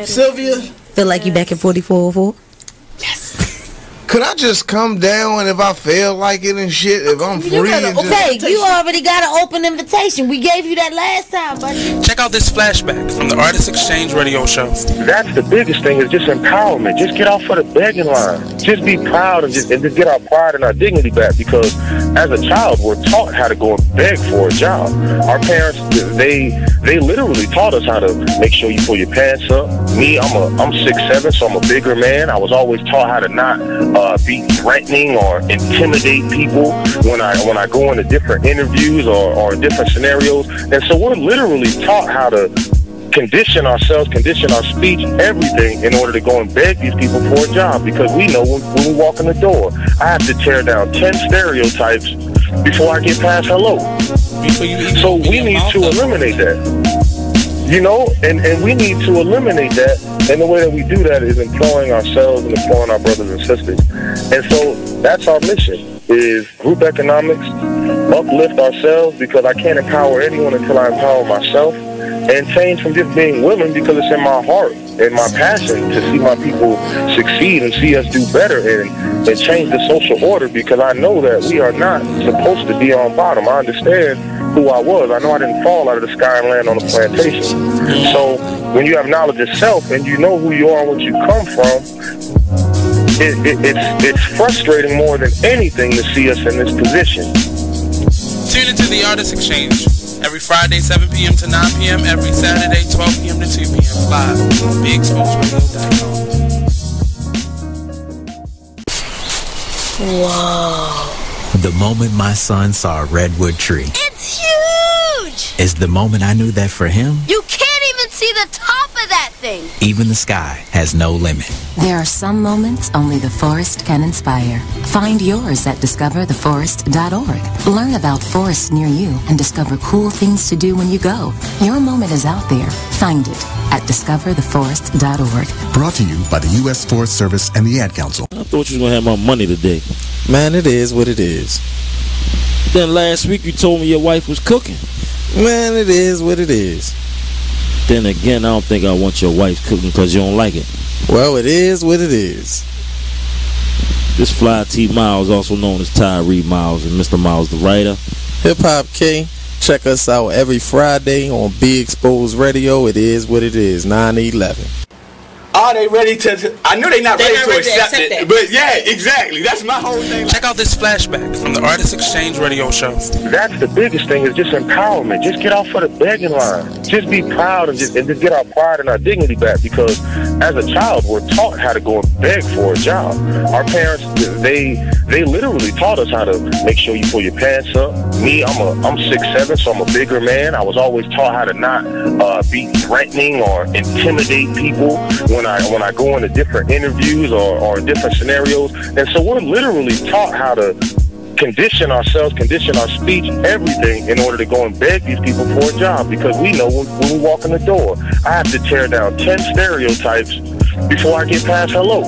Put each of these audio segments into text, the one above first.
Sylvia? Feel like you back in 4404? Yes. Could I just come down if I feel like it and shit? If I'm free and Okay, you already got an open invitation. We gave you that last time, buddy. Check out this flashback from the Artist Exchange radio show. That's the biggest thing, is just empowerment. Just get off of the begging line. Just be proud and just get our pride and our dignity back, because as a child, we're taught how to go and beg for a job. Our parents, they literally taught us how to make sure you pull your pants up. Me, I'm 6'7", so I'm a bigger man. I was always taught how to not be threatening or intimidate people when I go into different interviews or in different scenarios. And so we're literally taught how to condition ourselves, condition our speech, everything, in order to go and beg these people for a job, because we know when we walk in the door, I have to tear down 10 stereotypes before I get past hello. So we need to eliminate that. You know, and we need to eliminate that, and the way that we do that is employing ourselves and employing our brothers and sisters. And so that's our mission, is group economics, uplift ourselves, because I can't empower anyone until I empower myself, and change from just being willing, because it's in my heart and my passion to see my people succeed and see us do better and change the social order, because I know that we are not supposed to be on bottom. I understand who I was. I know I didn't fall out of the sky and land on a plantation. So when you have knowledge of self and you know who you are and what you come from, it's frustrating more than anything to see us in this position. Tune into the Artist Exchange every Friday 7 p.m. to 9 p.m. every Saturday 12 p.m. to 2 p.m. live on BigSpokesRadio.com. Whoa. The moment my son saw a redwood tree. It's huge! Is the moment I knew that for him, You can't even see the top of that thing! even the sky has no limit. There are some moments only the forest can inspire. Find yours at discovertheforest.org. Learn about forests near you and discover cool things to do when you go. Your moment is out there. Find it at discovertheforest.org. Brought to you by the U.S. Forest Service and the Ad Council. I thought you was going to have my money today. Man, it is what it is. Then last week you told me your wife was cooking. Man, it is what it is. Then again, I don't think I want your wife cooking because you don't like it. Well, it is what it is. This Fly T Miles, also known as Tyree Miles, and Mr. Miles the writer. Hip Hop K. Check us out every Friday on Big Exposed Radio. It is what it is, 9/11. Are they ready to? I know they're not ready to accept it, but yeah, exactly. That's my whole thing. Check out this flashback from the Artist Exchange radio show. That's the biggest thing, is just empowerment. Just get off of the begging line. Just be proud and just get our pride and our dignity back, because as a child, we're taught how to go and beg for a job. Our parents, they literally taught us how to make sure you pull your pants up. Me, I'm 6'7", so I'm a bigger man. I was always taught how to not be threatening or intimidate people when I go into different interviews or different scenarios. And so we're literally taught how to condition ourselves, condition our speech, everything, in order to go and beg these people for a job, because we know when we walk in the door, I have to tear down 10 stereotypes before I get past hello.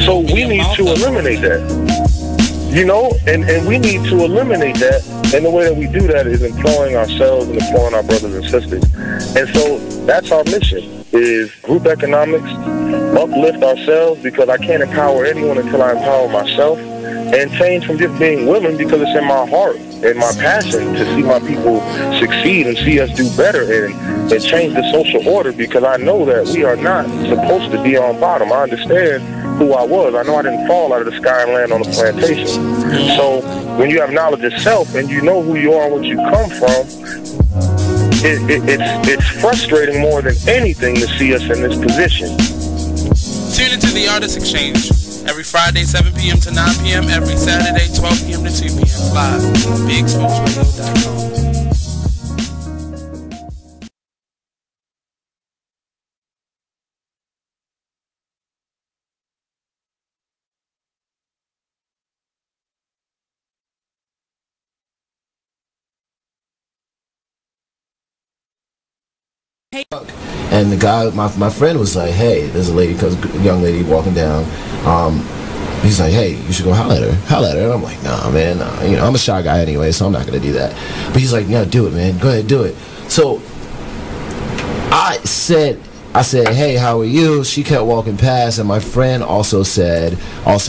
So we need to eliminate that. You know, and we need to eliminate that, and the way that we do that is employing ourselves and employing our brothers and sisters. And so that's our mission, is group economics, uplift ourselves, because I can't empower anyone until I empower myself, and change from just being willing, because it's in my heart and my passion to see my people succeed and see us do better and change the social order, because I know that we are not supposed to be on bottom. I understand who I was. I know I didn't fall out of the sky and land on a plantation. So when you have knowledge of self and you know who you are and what you come from, it's frustrating more than anything to see us in this position. Tune into the Artist Exchange every Friday 7 p.m. to 9 p.m. every Saturday 12 p.m. to 2 p.m. live on BigSpokesRadio.com. And the guy, my friend was like, hey, there's a young lady walking down. He's like, hey, you should go holler at her. And I'm like, nah, man, you know, I'm a shy guy anyway, so I'm not going to do that. But he's like, no, do it, man. Go ahead, do it. So I said, hey, how are you? She kept walking past, and my friend also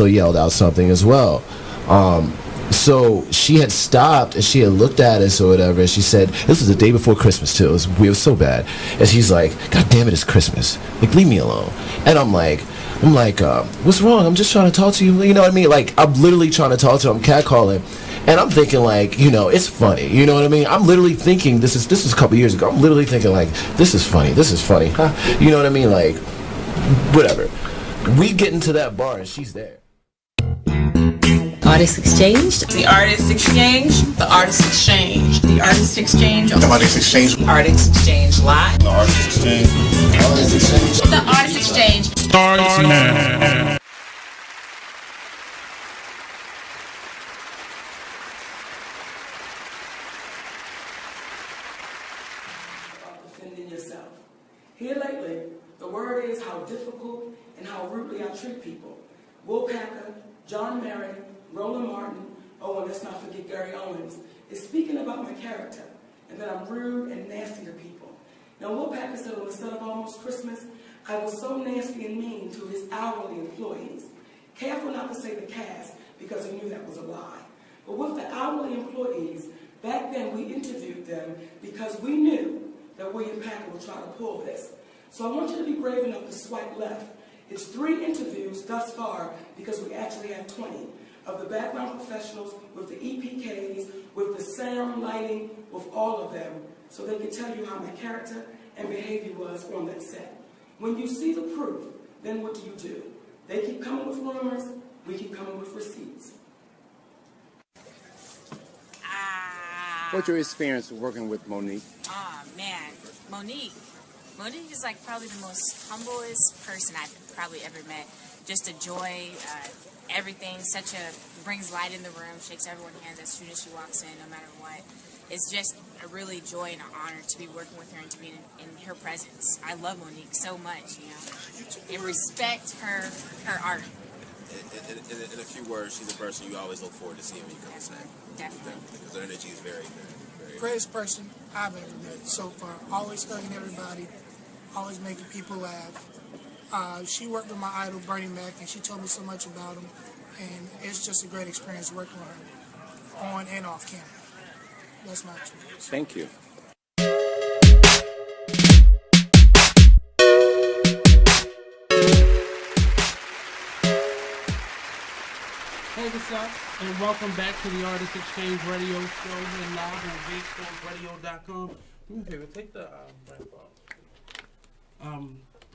yelled out something as well. So she had stopped and she had looked at us or whatever, and she said, this was the day before Christmas too. It was so bad. And she's like, God damn it, it's Christmas. Like, leave me alone. And I'm like, what's wrong? I'm just trying to talk to you. You know what I mean? Like, I'm literally trying to talk to her. I'm catcalling. And I'm thinking, like, you know, it's funny. You know what I mean? I'm literally thinking, this is a couple years ago. I'm literally thinking, like, this is funny. This is funny. Huh? You know what I mean? Like, whatever. We get into that bar and she's there. Artists Exchange. The Artists Exchange. The Artists Exchange. The Artists Exchange. The Artists Exchange. The Artists Exchange Live. The Artists Exchange. The Artists Exchange. The Artists Exchange. Starts now. Defending yourself. Here lately, the word is how difficult and how rudely I treat people. Will Packer, John Merritt, Roland Martin, oh, and let's not forget Gary Owens, is speaking about my character and that I'm rude and nasty to people. Now, Will Packer said on the set of Almost Christmas, I was so nasty and mean to his hourly employees. Careful not to say the cast because he knew that was a lie. But with the hourly employees, back then we interviewed them because we knew that William Packer would try to pull this. So I want you to be brave enough to swipe left. It's 3 interviews thus far because we actually have 20 of the background professionals with the EPKs, with the sound, lighting, with all of them, so they can tell you how my character and behavior was on that set. When you see the proof, then what do? They keep coming with rumors, we keep coming with receipts. What's your experience working with Monique? Oh, man. Monique is like probably the most humblest person I've probably ever met. Just a joy, everything, brings light in the room, shakes everyone's hands as soon as she walks in, no matter what. It's just a really joy and an honor to be working with her and to be in her presence. I love Monique so much, you know, and respect her art. In a few words, she's a person you always look forward to seeing when you come to set. Definitely. Because her energy is very, very, very... Greatest person I've ever met so far. Always hugging everybody, always making people laugh. She worked with my idol, Bernie Mac, and she told me so much about him. And it's just a great experience working with her, on and off camera. That's my experience. Thank you. Hey, what's up? And welcome back to the Artist Exchange Radio Show here live on BigSportsRadio.com. Do me a favor, take the wrap off.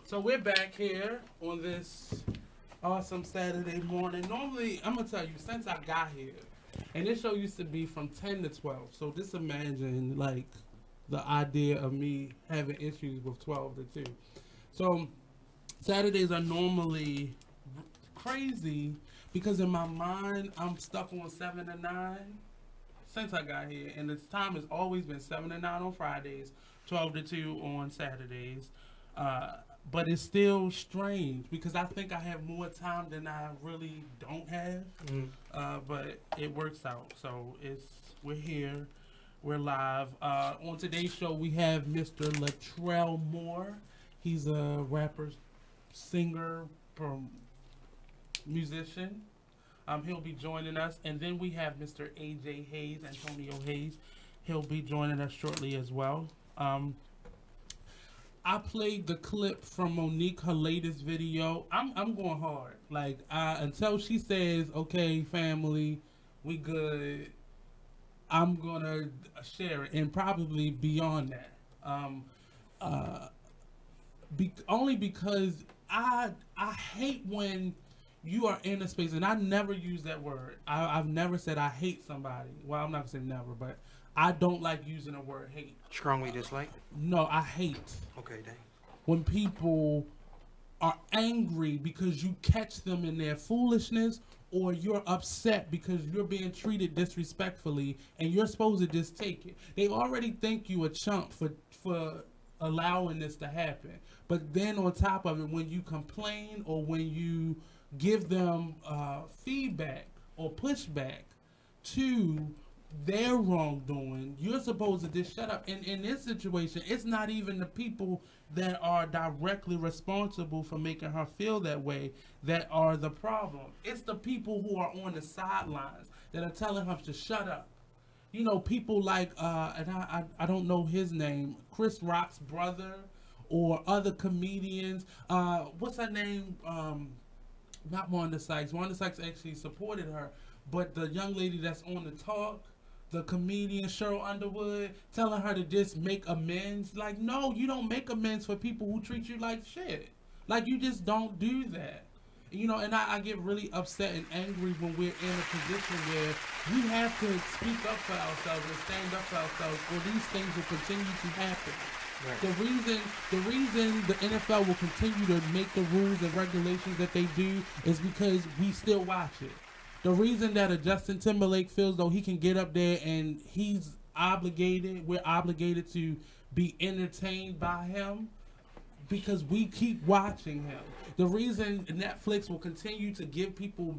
So we're back here on this awesome Saturday morning. Normally, I'm going to tell you, since I got here, and this show used to be from 10 to 12. So just imagine, like, the idea of me having issues with 12 to 2. So Saturdays are normally crazy because in my mind, I'm stuck on 7 to 9 since I got here. And the time has always been 7 to 9 on Fridays, 12 to 2 on Saturdays. But it's still strange because I think I have more time than I really don't have. But it works out. So we're here. We're live. On today's show, we have Mr. Laytrel Moore. He's a rapper, singer, musician. He'll be joining us. And then we have Mr. AJ Hayes, Antonio Hayes. He'll be joining us shortly as well. I played the clip from Monique, her latest video. I'm going hard. Like, until she says, okay, family, we good, I'm going to share it. And probably beyond that. Only because I hate when you are in a space, and I never use that word. I've never said I hate somebody. Well, I'm not going to say never, but I don't like using the word hate. Strongly dislike? No, I hate. Okay, dang. When people are angry because you catch them in their foolishness, or you're upset because you're being treated disrespectfully and you're supposed to just take it. They already think you a chump for allowing this to happen. But then on top of it, when you complain or when you give them feedback or pushback to their wrongdoing. You're supposed to just shut up. And in this situation, it's not even the people that are directly responsible for making her feel that way that are the problem. It's the people who are on the sidelines that are telling her to shut up. You know, people like, and I don't know his name, Chris Rock's brother, or other comedians. What's her name? Not Wanda Sykes. Wanda Sykes actually supported her. But the young lady that's on the talk, the comedian Cheryl Underwood, telling her to just make amends. Like, no, you don't make amends for people who treat you like shit. Like, you just don't do that. You know, and I get really upset and angry when we're in a position where we have to speak up for ourselves and stand up for ourselves, or these things will continue to happen. Right. The reason the NFL will continue to make the rules and regulations that they do is because we still watch it. The reason that a Justin Timberlake feels though he can get up there and we're obligated to be entertained by him, because we keep watching him. The reason Netflix will continue to give people,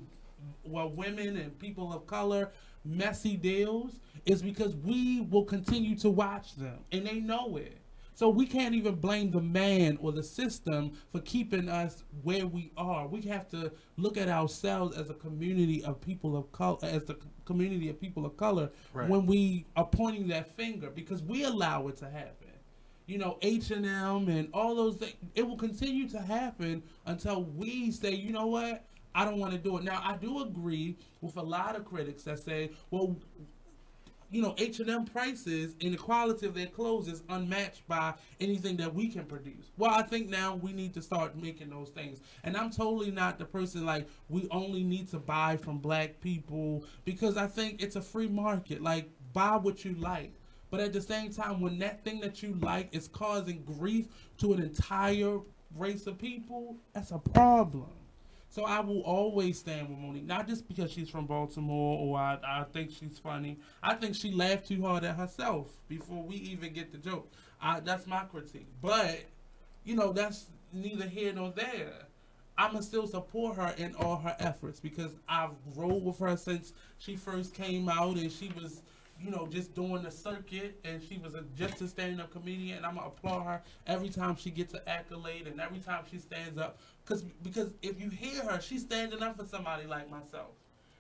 well, women and people of color, messy deals is because we will continue to watch them, and they know it. So we can't even blame the man or the system for keeping us where we are. We have to look at ourselves as a community of people of color, right, when we are pointing that finger, because we allow it to happen. You know, H&M and all those things, it will continue to happen until we say, you know what, I don't want to do it. Now, I do agree with a lot of critics that say, well, you know, H&M prices and the quality of their clothes is unmatched by anything that we can produce. Well, I think now we need to start making those things. And I'm totally not the person like, we only need to buy from black people, because I think it's a free market. Like, buy what you like. But at the same time, when that thing that you like is causing grief to an entire race of people, that's a problem. So I will always stand with Monique, not just because she's from Baltimore or I think she's funny. I think she laughed too hard at herself before we even get the joke. That's my critique. But, you know, that's neither here nor there. I'm going to still support her in all her efforts, because I've rolled with her since she first came out, and she was, you know, just doing the circuit, and she was just a stand-up comedian, and I'm going to applaud her every time she gets an accolade and every time she stands up. Because if you hear her, she's standing up for somebody like myself,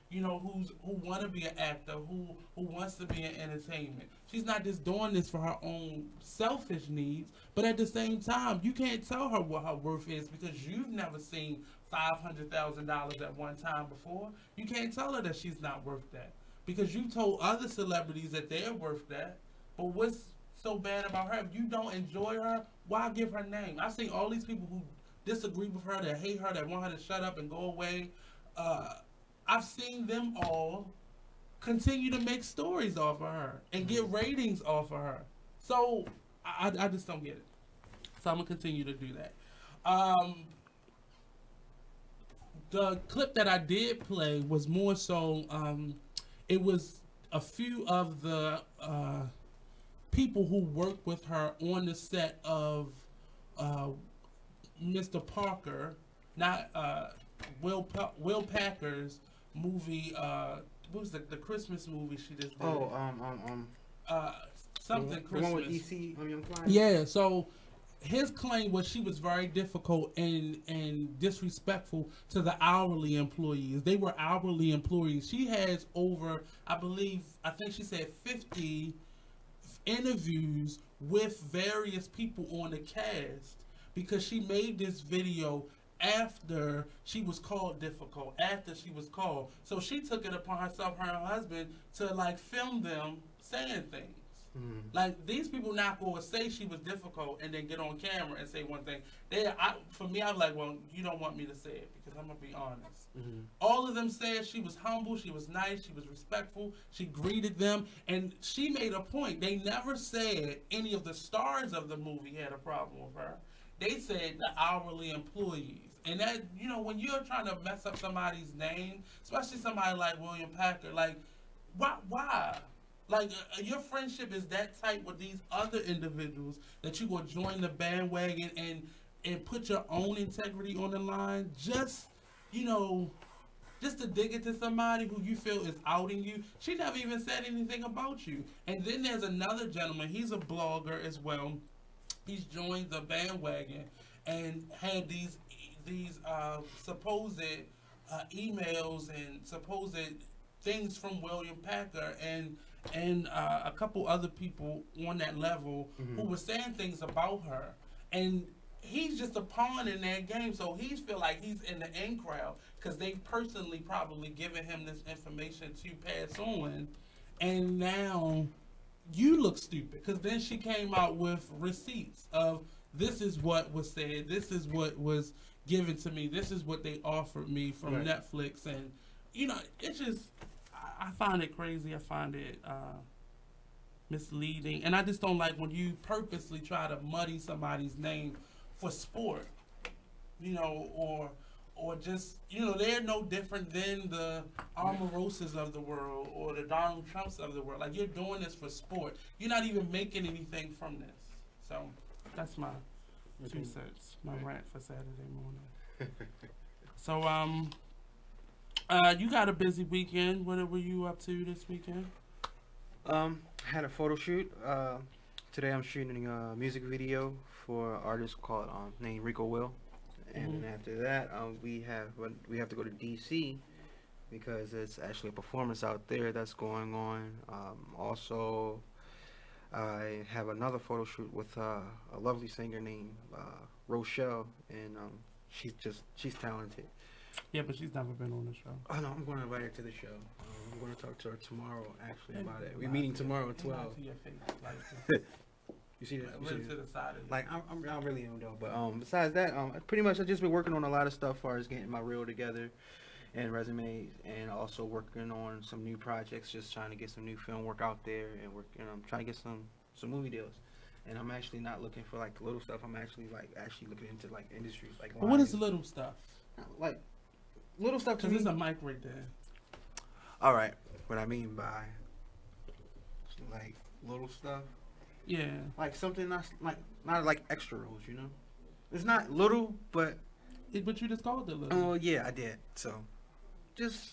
you know, who want to be an actor, who wants to be in entertainment. She's not just doing this for her own selfish needs, but at the same time, you can't tell her what her worth is because you've never seen $500,000 at one time before. You can't tell her that she's not worth that, because you told other celebrities that they're worth that. But what's so bad about her? If you don't enjoy her, why give her name? I've seen all these people who disagree with her, that hate her, that want her to shut up and go away. I've seen them all continue to make stories off of her and get ratings off of her. So I just don't get it. So I'm going to continue to do that. The clip that I did play was more so, it was a few of the people who worked with her on the set of Mr. Parker, not Will Packer's movie. What was the Christmas movie she just did? Something Christmas. The one with E.C. Young Fly? Yeah. So his claim was she was very difficult and disrespectful to the hourly employees. They were hourly employees. She has over, I think she said 50 interviews with various people on the cast, because she made this video after she was called difficult, after she was called. So she took it upon herself, her and her husband, to like film them saying things. Like, these people not going to say she was difficult and then get on camera and say one thing. For me, I'm like, well, you don't want me to say it, because I'm going to be honest. All of them said she was humble, she was nice, she was respectful, she greeted them, and she made a point. They never said any of the stars of the movie had a problem with her. They said the hourly employees. And that, you know, when you're trying to mess up somebody's name, especially somebody like William Packer, like, why? Like, your friendship is that tight with these other individuals that you will join the bandwagon and put your own integrity on the line just, you know, just to dig into somebody who you feel is outing you. She never even said anything about you. And then there's another gentleman. He's a blogger as well. He's joined the bandwagon and had these supposed emails and supposed things from William Packer and a couple other people on that level who were saying things about her. And he's just a pawn in that game, so he feel like he's in the in crowd because they've personally probably given him this information to pass on. And now you look stupid because then she came out with receipts of this is what was said, this is what was given to me, this is what they offered me from Netflix. And you know, it's just, I find it crazy. I find it misleading, and I just don't like when you purposely try to muddy somebody's name for sport, you know, or just, you know, they're no different than the Omarosas of the world or the Donald Trumps of the world. Like, you're doing this for sport. You're not even making anything from this. So that's my 2 cents, my rant for Saturday morning. So you got a busy weekend. What were you up to this weekend? Had a photo shoot. Today I'm shooting a music video for an artist called named Rico Will, and then after that we have to go to DC because it's actually a performance out there that's going on. Also, I have another photo shoot with a lovely singer named Rochelle, and she's talented. Yeah, but she's never been on the show. Oh no, I'm going to invite her to the show. I'm going to talk to her tomorrow, actually, about it. We're meeting tomorrow at 12. You see that? To the side of like, I really am though. But besides that, pretty much I've just been working on a lot of stuff as far as getting my reel together and resumes, and also working on some new projects, just trying to get some new film work out there, and I'm trying to get some movie deals. And I'm actually not looking for like little stuff. I'm actually looking into like industries like. What is little stuff? Like little stuff to me. There's a mic right there. All right, what I mean by like little stuff. Yeah. Like something not like extra roles, you know. It's not little, but you just called it little. Oh yeah, I did. So just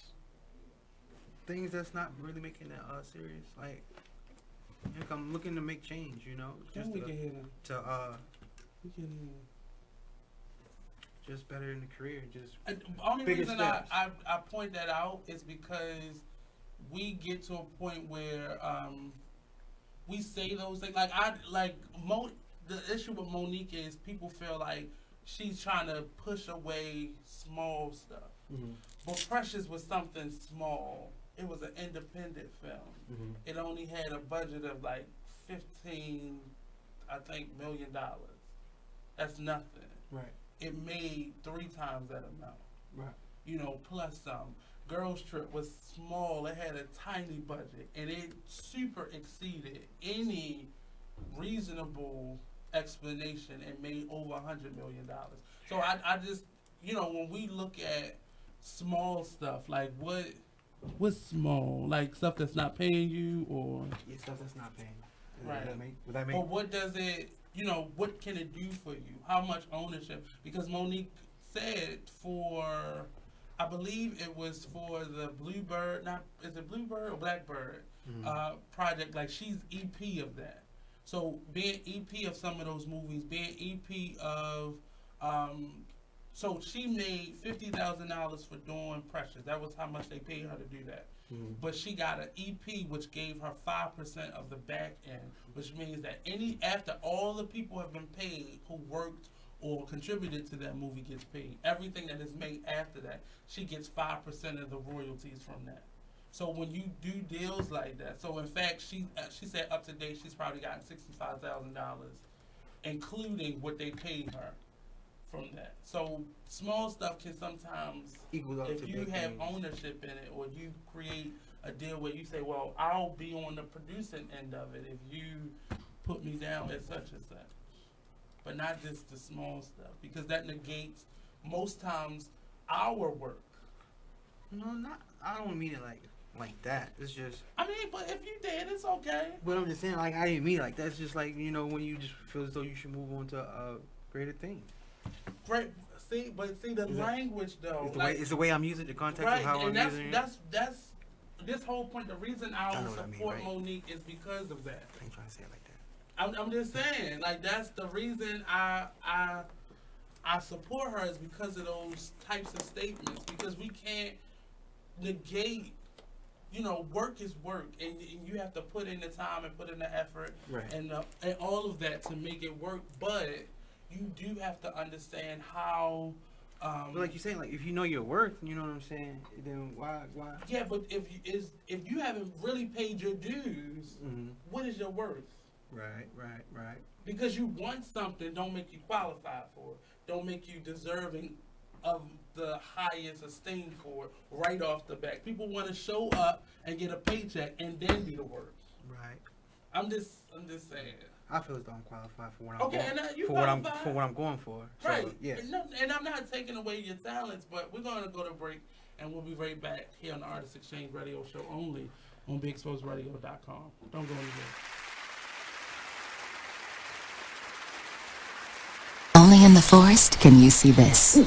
things that's not really making it serious. Like I'm looking to make change, you know. Just we can hit him. We can just better in the career. Just only reason I point that out is because we get to a point where we say those things. The issue with Monique is people feel like she's trying to push away small stuff. But Precious was something small. It was an independent film. It only had a budget of like $15 million. That's nothing. Right. It made 3 times that amount. Right. You know, plus some. Girls Trip was small. It had a tiny budget, and it super exceeded any reasonable explanation and made over $100 million. So I just, you know, when we look at small stuff, like what's small? Like stuff that's not paying you, or stuff that's not paying. Right. Would that make? But what does it? You know, what can it do for you? How much ownership? Because Monique said for, I believe it was for the Bluebird, is it Bluebird or Blackbird project? Like she's EP of that. So being EP of some of those movies, being EP of, so she made $50,000 for doing Precious. That was how much they paid her to do that. But she got an EP which gave her 5% of the back end, which means that after all the people have been paid who worked or contributed to that movie gets paid. Everything that is made after that, she gets 5% of the royalties from that. So when you do deals like that, so in fact she said up to date she's probably gotten $65,000, including what they paid her from that. So small stuff can sometimes equal up if you have ownership in it, or you create a deal where you say, well, I'll be on the producing end of it if you put me down as such and such. But not just the small stuff, because that negates most times our work. No, I don't mean it like that. It's just. I mean, but if you did, it's okay. But I'm just saying, like, I didn't mean it like that. It's just like, you know, when you just feel as though you should move on to greater things. Right. See, but see the language though. It's the way I'm using the context right, of how and I'm using it. That's this whole point. The reason I don't support Monique is because of that. I ain't trying to say it like that. I'm just saying, like that's the reason I support her is because of those types of statements. Because we can't negate. You know, work is work, and you have to put in the time and put in the effort, and all of that to make it work. But you do have to understand how. But like you're saying, like if you know your worth, you know what I'm saying, then why? Yeah, but if you haven't really paid your dues, what is your worth? Right. Because you want something, don't make you qualified for it. Don't make you deserving of the highest esteem for it right off the bat. People want to show up and get a paycheck and then do the work. Right. I'm just saying. I feel as though I'm qualified for what I'm okay, going, and you for what I'm going for. So, right. Yeah. And I'm not taking away your talents, but we're going to go to break, and we'll be right back here on the Artist Exchange Radio Show only on BigExposedRadio.com. Don't go anywhere. Only in the forest can you see this.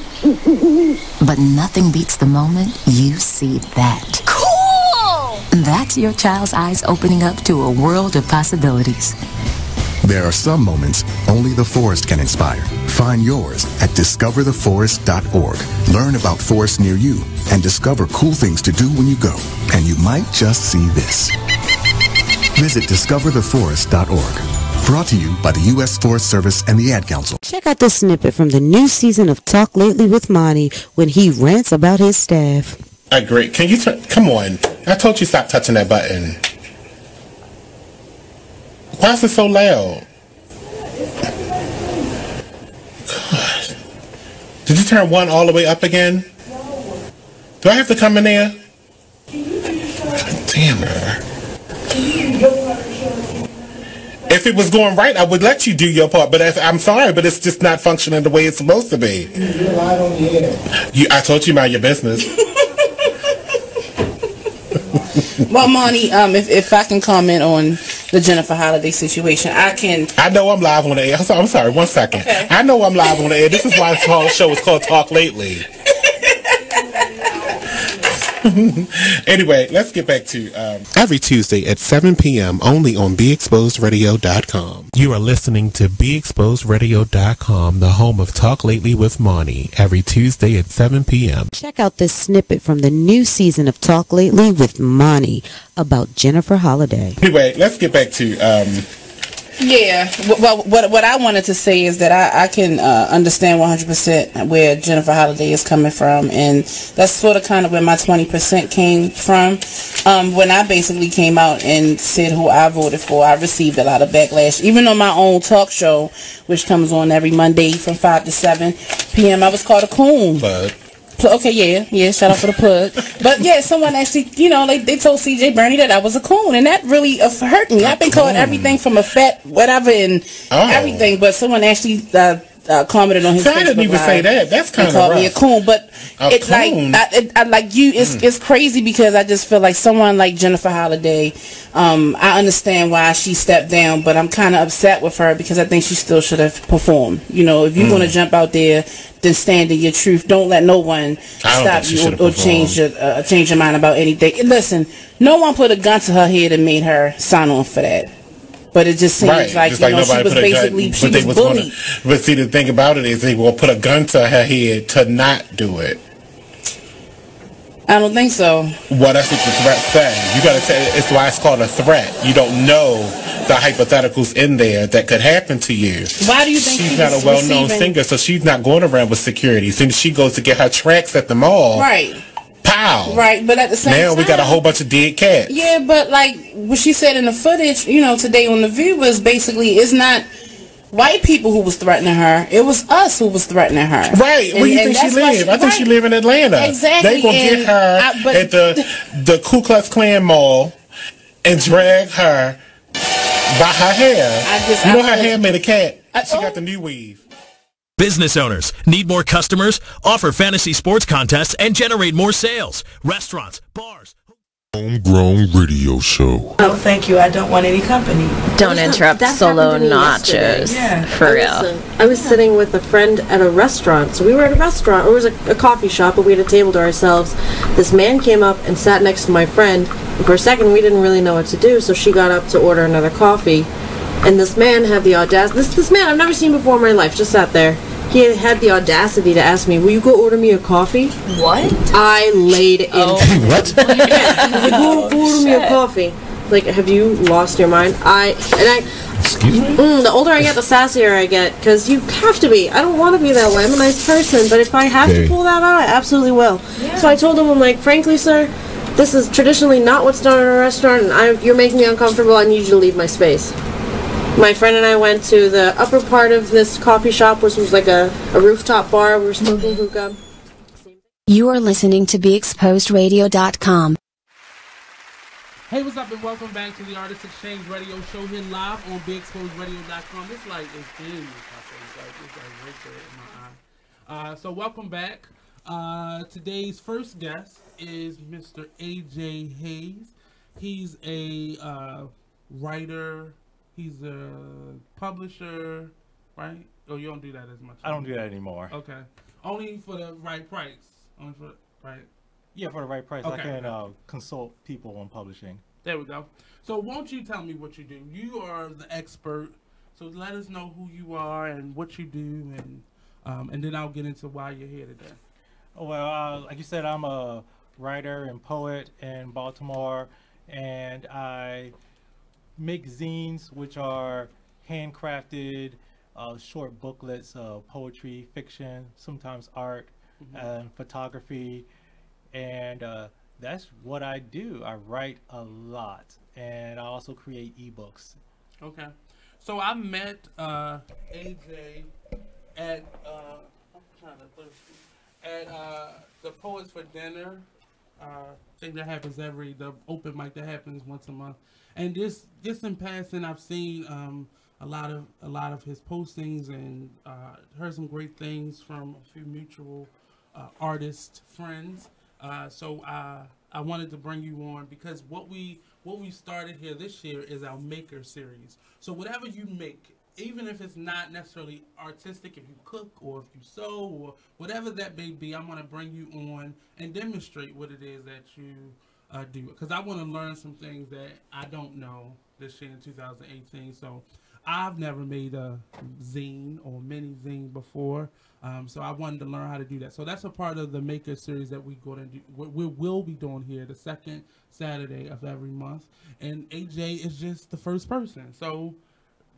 But nothing beats the moment you see that. Cool! That's your child's eyes opening up to a world of possibilities. There are some moments only the forest can inspire. Find yours at discovertheforest.org. Learn about forests near you and discover cool things to do when you go. And you might just see this. Visit discovertheforest.org. Brought to you by the U.S. Forest Service and the Ad Council. Check out this snippet from the new season of Talk Lately with Monty when he rants about his staff. I agree. Can you come on. I told you stop touching that button. Why is it so loud? God. Did you turn one all the way up again? Do I have to come in there? God damn her. If it was going right, I would let you do your part. But I'm sorry, but it's just not functioning the way it's supposed to be. You're live on the air. I told you mind your business. Well, Monty, if I can comment on the Jennifer Holliday situation, I can. I know I'm live on the air. I'm sorry, 1 second. Okay. I know I'm live on the air. This is why this whole show is called Talk Lately. Anyway, let's get back to every Tuesday at 7 p.m. only on BeExposedRadio.com. You are listening to BeExposedRadio.com, the home of Talk Lately with Monty, every Tuesday at 7 p.m. Check out this snippet from the new season of Talk Lately with Monty about Jennifer Holliday. Anyway, let's get back to Yeah, well, what I wanted to say is that I can understand 100% where Jennifer Holliday is coming from, and that's sort of kind of where my 20% came from. When I basically came out and said who I voted for, I received a lot of backlash. Even on my own talk show, which comes on every Monday from 5 to 7 p.m., I was called a coon. But okay, yeah, shout out for the plug. But yeah, someone actually, they told CJ Bernie that I was a coon, and that really hurt me. I've been called everything from a fat whatever and everything, but someone actually commented on his Facebook I didn't even say that. That's kind of called me a coon, but it's it's crazy because I just feel like someone like Jennifer Holliday, I understand why she stepped down, but I'm kind of upset with her because I think she still should have performed. If you want to jump out there, then stand in your truth. Don't let no one stop you or change your mind about anything. And listen, no one put a gun to her head and made her sign on for that. But it just seems like, she was basically, she was bullied. But see, the thing about it is they will put a gun to her head to not do it. I don't think so. Well, that's what the threat says. You gotta tell. It's why it's called a threat. You don't know the hypotheticals in there that could happen to you. Why do you think she's not a well-known singer, so she's not going around with security. Since she goes to get her tracks at the mall, right? Pow! Right, but at the same time, we got a whole bunch of dead cats. Yeah, but like what she said in the footage, today on The View was basically it's not white people who was threatening her. It was us who was threatening her. Right. Where do you think she live? I think she live in Atlanta. Exactly. They gonna get her at the Ku Klux Klan mall and drag her by her hair. Her hair made a cat. She got the new weave. Business owners, need more customers? Offer fantasy sports contests and generate more sales. Restaurants, bars. Homegrown radio show. Oh, thank you. I don't want any company. Don't interrupt solo nachos. Yeah. For real. I was sitting with a friend at a restaurant. So we were at a restaurant, or it was a coffee shop, but we had a table to ourselves. This man came up and sat next to my friend. And for a second, we didn't really know what to do, so she got up to order another coffee. And this man had the audacity. This man I've never seen before in my life just sat there. He had the audacity to ask me, "Will you go order me a coffee?" What? I laid in. What? Yeah. He's like, go order me a coffee. Like, have you lost your mind? Excuse me? The older I get, the sassier I get, because you have to be. I don't want to be that way. I'm a nice person, but if I have to pull that out, I absolutely will. Yeah. So I told him, I'm like, frankly, sir, this is traditionally not what's done in a restaurant, and you're making me uncomfortable. I need you to leave my space. My friend and I went to the upper part of this coffee shop, which was like a rooftop bar. We were smoking hookah. You are listening to BeExposedRadio.com. Hey, what's up, and welcome back to the Artist Exchange Radio Show here live on BeExposedRadio.com. It's like it's in my face, like it's like right there in my eye. So welcome back. Today's first guest is Mr. AJ Hayes. He's a writer. He's a publisher, right? Oh, you don't do that as much. I don't do that anymore. Okay. Only for the right price. Only for right. Yeah, for the right price. Okay. I can consult people on publishing. There we go. So won't you tell me what you do? You are the expert. So let us know who you are and what you do, and then I'll get into why you're here today. Well, like you said, I'm a writer and poet in Baltimore, and I make zines, which are handcrafted short booklets of poetry, fiction, sometimes art, and photography, and that's what I do. I write a lot, and I also create ebooks. Okay, so I met AJ at the Poets for Dinner thing that happens the open mic that happens once a month. And just in passing, I've seen a lot of his postings and heard some great things from a few mutual artist friends. So I wanted to bring you on because what we started here this year is our Maker series. So whatever you make, even if it's not necessarily artistic, if you cook or if you sew or whatever that may be, I'm going to bring you on and demonstrate what it is that you do, because I want to learn some things that I don't know this year in 2018. So I've never made a zine or mini zine before, so I wanted to learn how to do that. So that's a part of the Maker series that we will be doing here the second Saturday of every month, and AJ is just the first person. So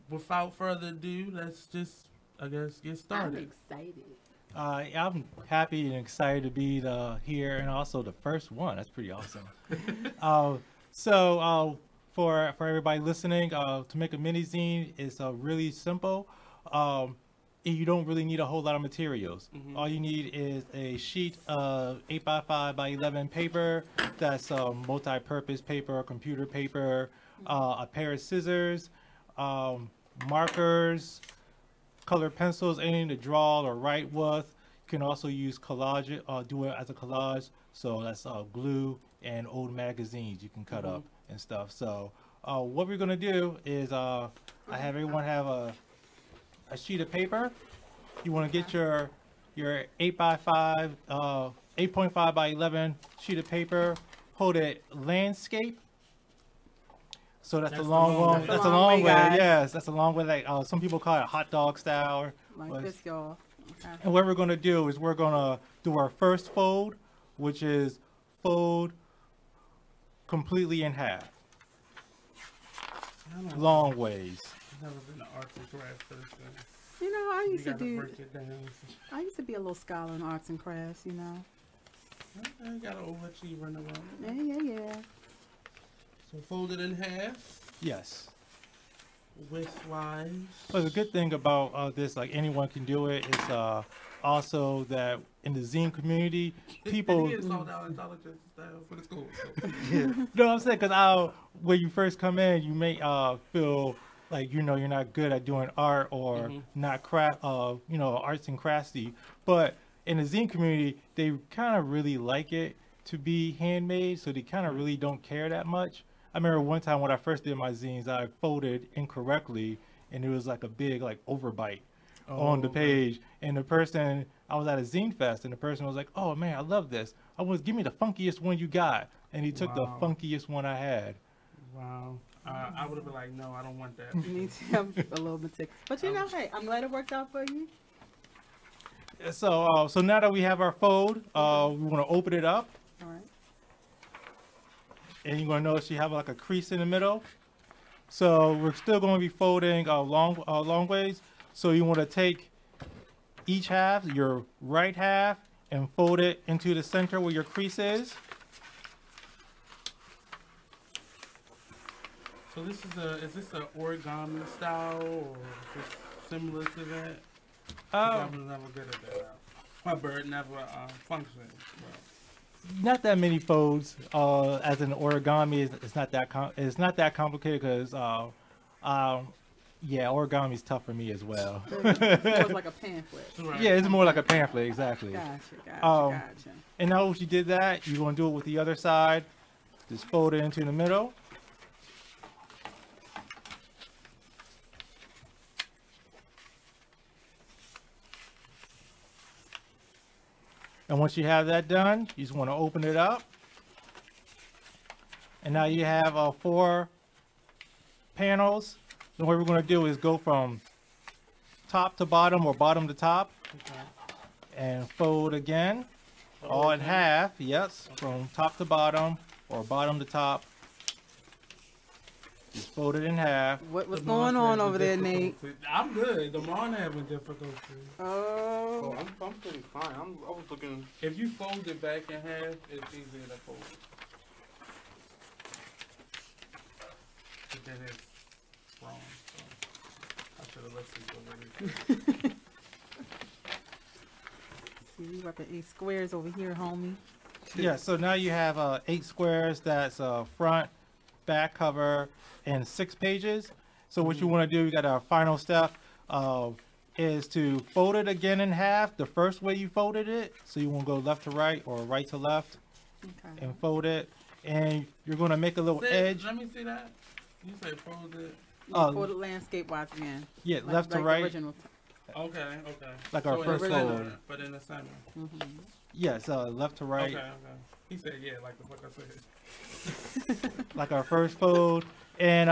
without further ado, let's just, I guess, get started. I'm excited. I'm happy and excited to be here, and also the first one. That's pretty awesome. So for everybody listening, to make a mini zine is really simple. You don't really need a whole lot of materials. All you need is a sheet of 8x5 by 11 paper. That's multi-purpose paper, computer paper, a pair of scissors, markers, colored pencils, anything to draw or write with. You can also use collage it, do it as a collage. So that's glue and old magazines you can cut up and stuff. So what we're gonna do is I have everyone have a sheet of paper. You want to get your 8x5, 8.5 by 11 sheet of paper. Hold it landscape. So that's a long one. That's a long way. Yes, that's a long way. Like some people call it hot dog style. Like this, y'all. Okay. And what we're going to do is we're going to do our first fold, which is fold completely in half. Long ways. I've never been an arts and crafts person. You know, I used to be a little scholar in arts and crafts, you know. I got an overachiever in the room. Yeah. So fold it in half. Yes. Widthwise. But the good thing about this, like anyone can do it, is also that in the zine community, people. He is all down intelligence style for the school. So. Yeah. No, I'm saying because when you first come in, you may feel like you're not good at doing art or not craft, arts and craftsy. But in the zine community, they kind of really like it to be handmade, so they kind of really don't care that much. I remember one time when I first did my zines, I folded incorrectly, and it was like a big overbite on the page. And the person, I was at a zine fest, and the person was like, "Oh man, I love this. Give me the funkiest one you got." And he took the funkiest one I had. Wow. I would have been like, no, I don't want that. Me too. I'm a little meticulous. But you know, hey, I'm glad it worked out for you. So now that we have our fold, we want to open it up. All right. And you're going to notice you have like a crease in the middle. So we're still going to be folding long ways. So you want to take each half, your right half, and fold it into the center where your crease is. So is this an origami style, or is this similar to that? I was never good at that. My bird never functioned. Not that many folds. As an origami, it's not that complicated because yeah, origami is tough for me as well. It's like a pamphlet. Right. Yeah, it's more like a pamphlet, exactly. Gotcha. And now once you did that, you're going to do it with the other side. Just fold it into the middle. And once you have that done, you just want to open it up. And now you have 4 panels. And what we're going to do is go from top to bottom or bottom to top. Okay. And fold again. All in half, yes, from top to bottom or bottom to top. Just fold it in half. What's going on over there, Nate? I'm good. Damonn having difficulty. Oh, I'm pretty fine. I was looking. If you fold it back in half, it's easier to fold. But then it's wrong. So I should have listened to it. See, we got the 8 squares over here, homie. Yeah. So now you have 8 squares. That's front, back cover, and 6 pages. So what you want to do, you got our final step, is to fold it again in half the first way you folded it. So you want to go left to right or right to left, and fold it. And you're going to make a little edge. Let me see that. You say fold it. Fold it landscape wise again. Yeah, left to right. Okay. Like so our first fold. But in the center. Yes, left to right. Okay. He said, yeah, like the fuck I said. Like our first fold. And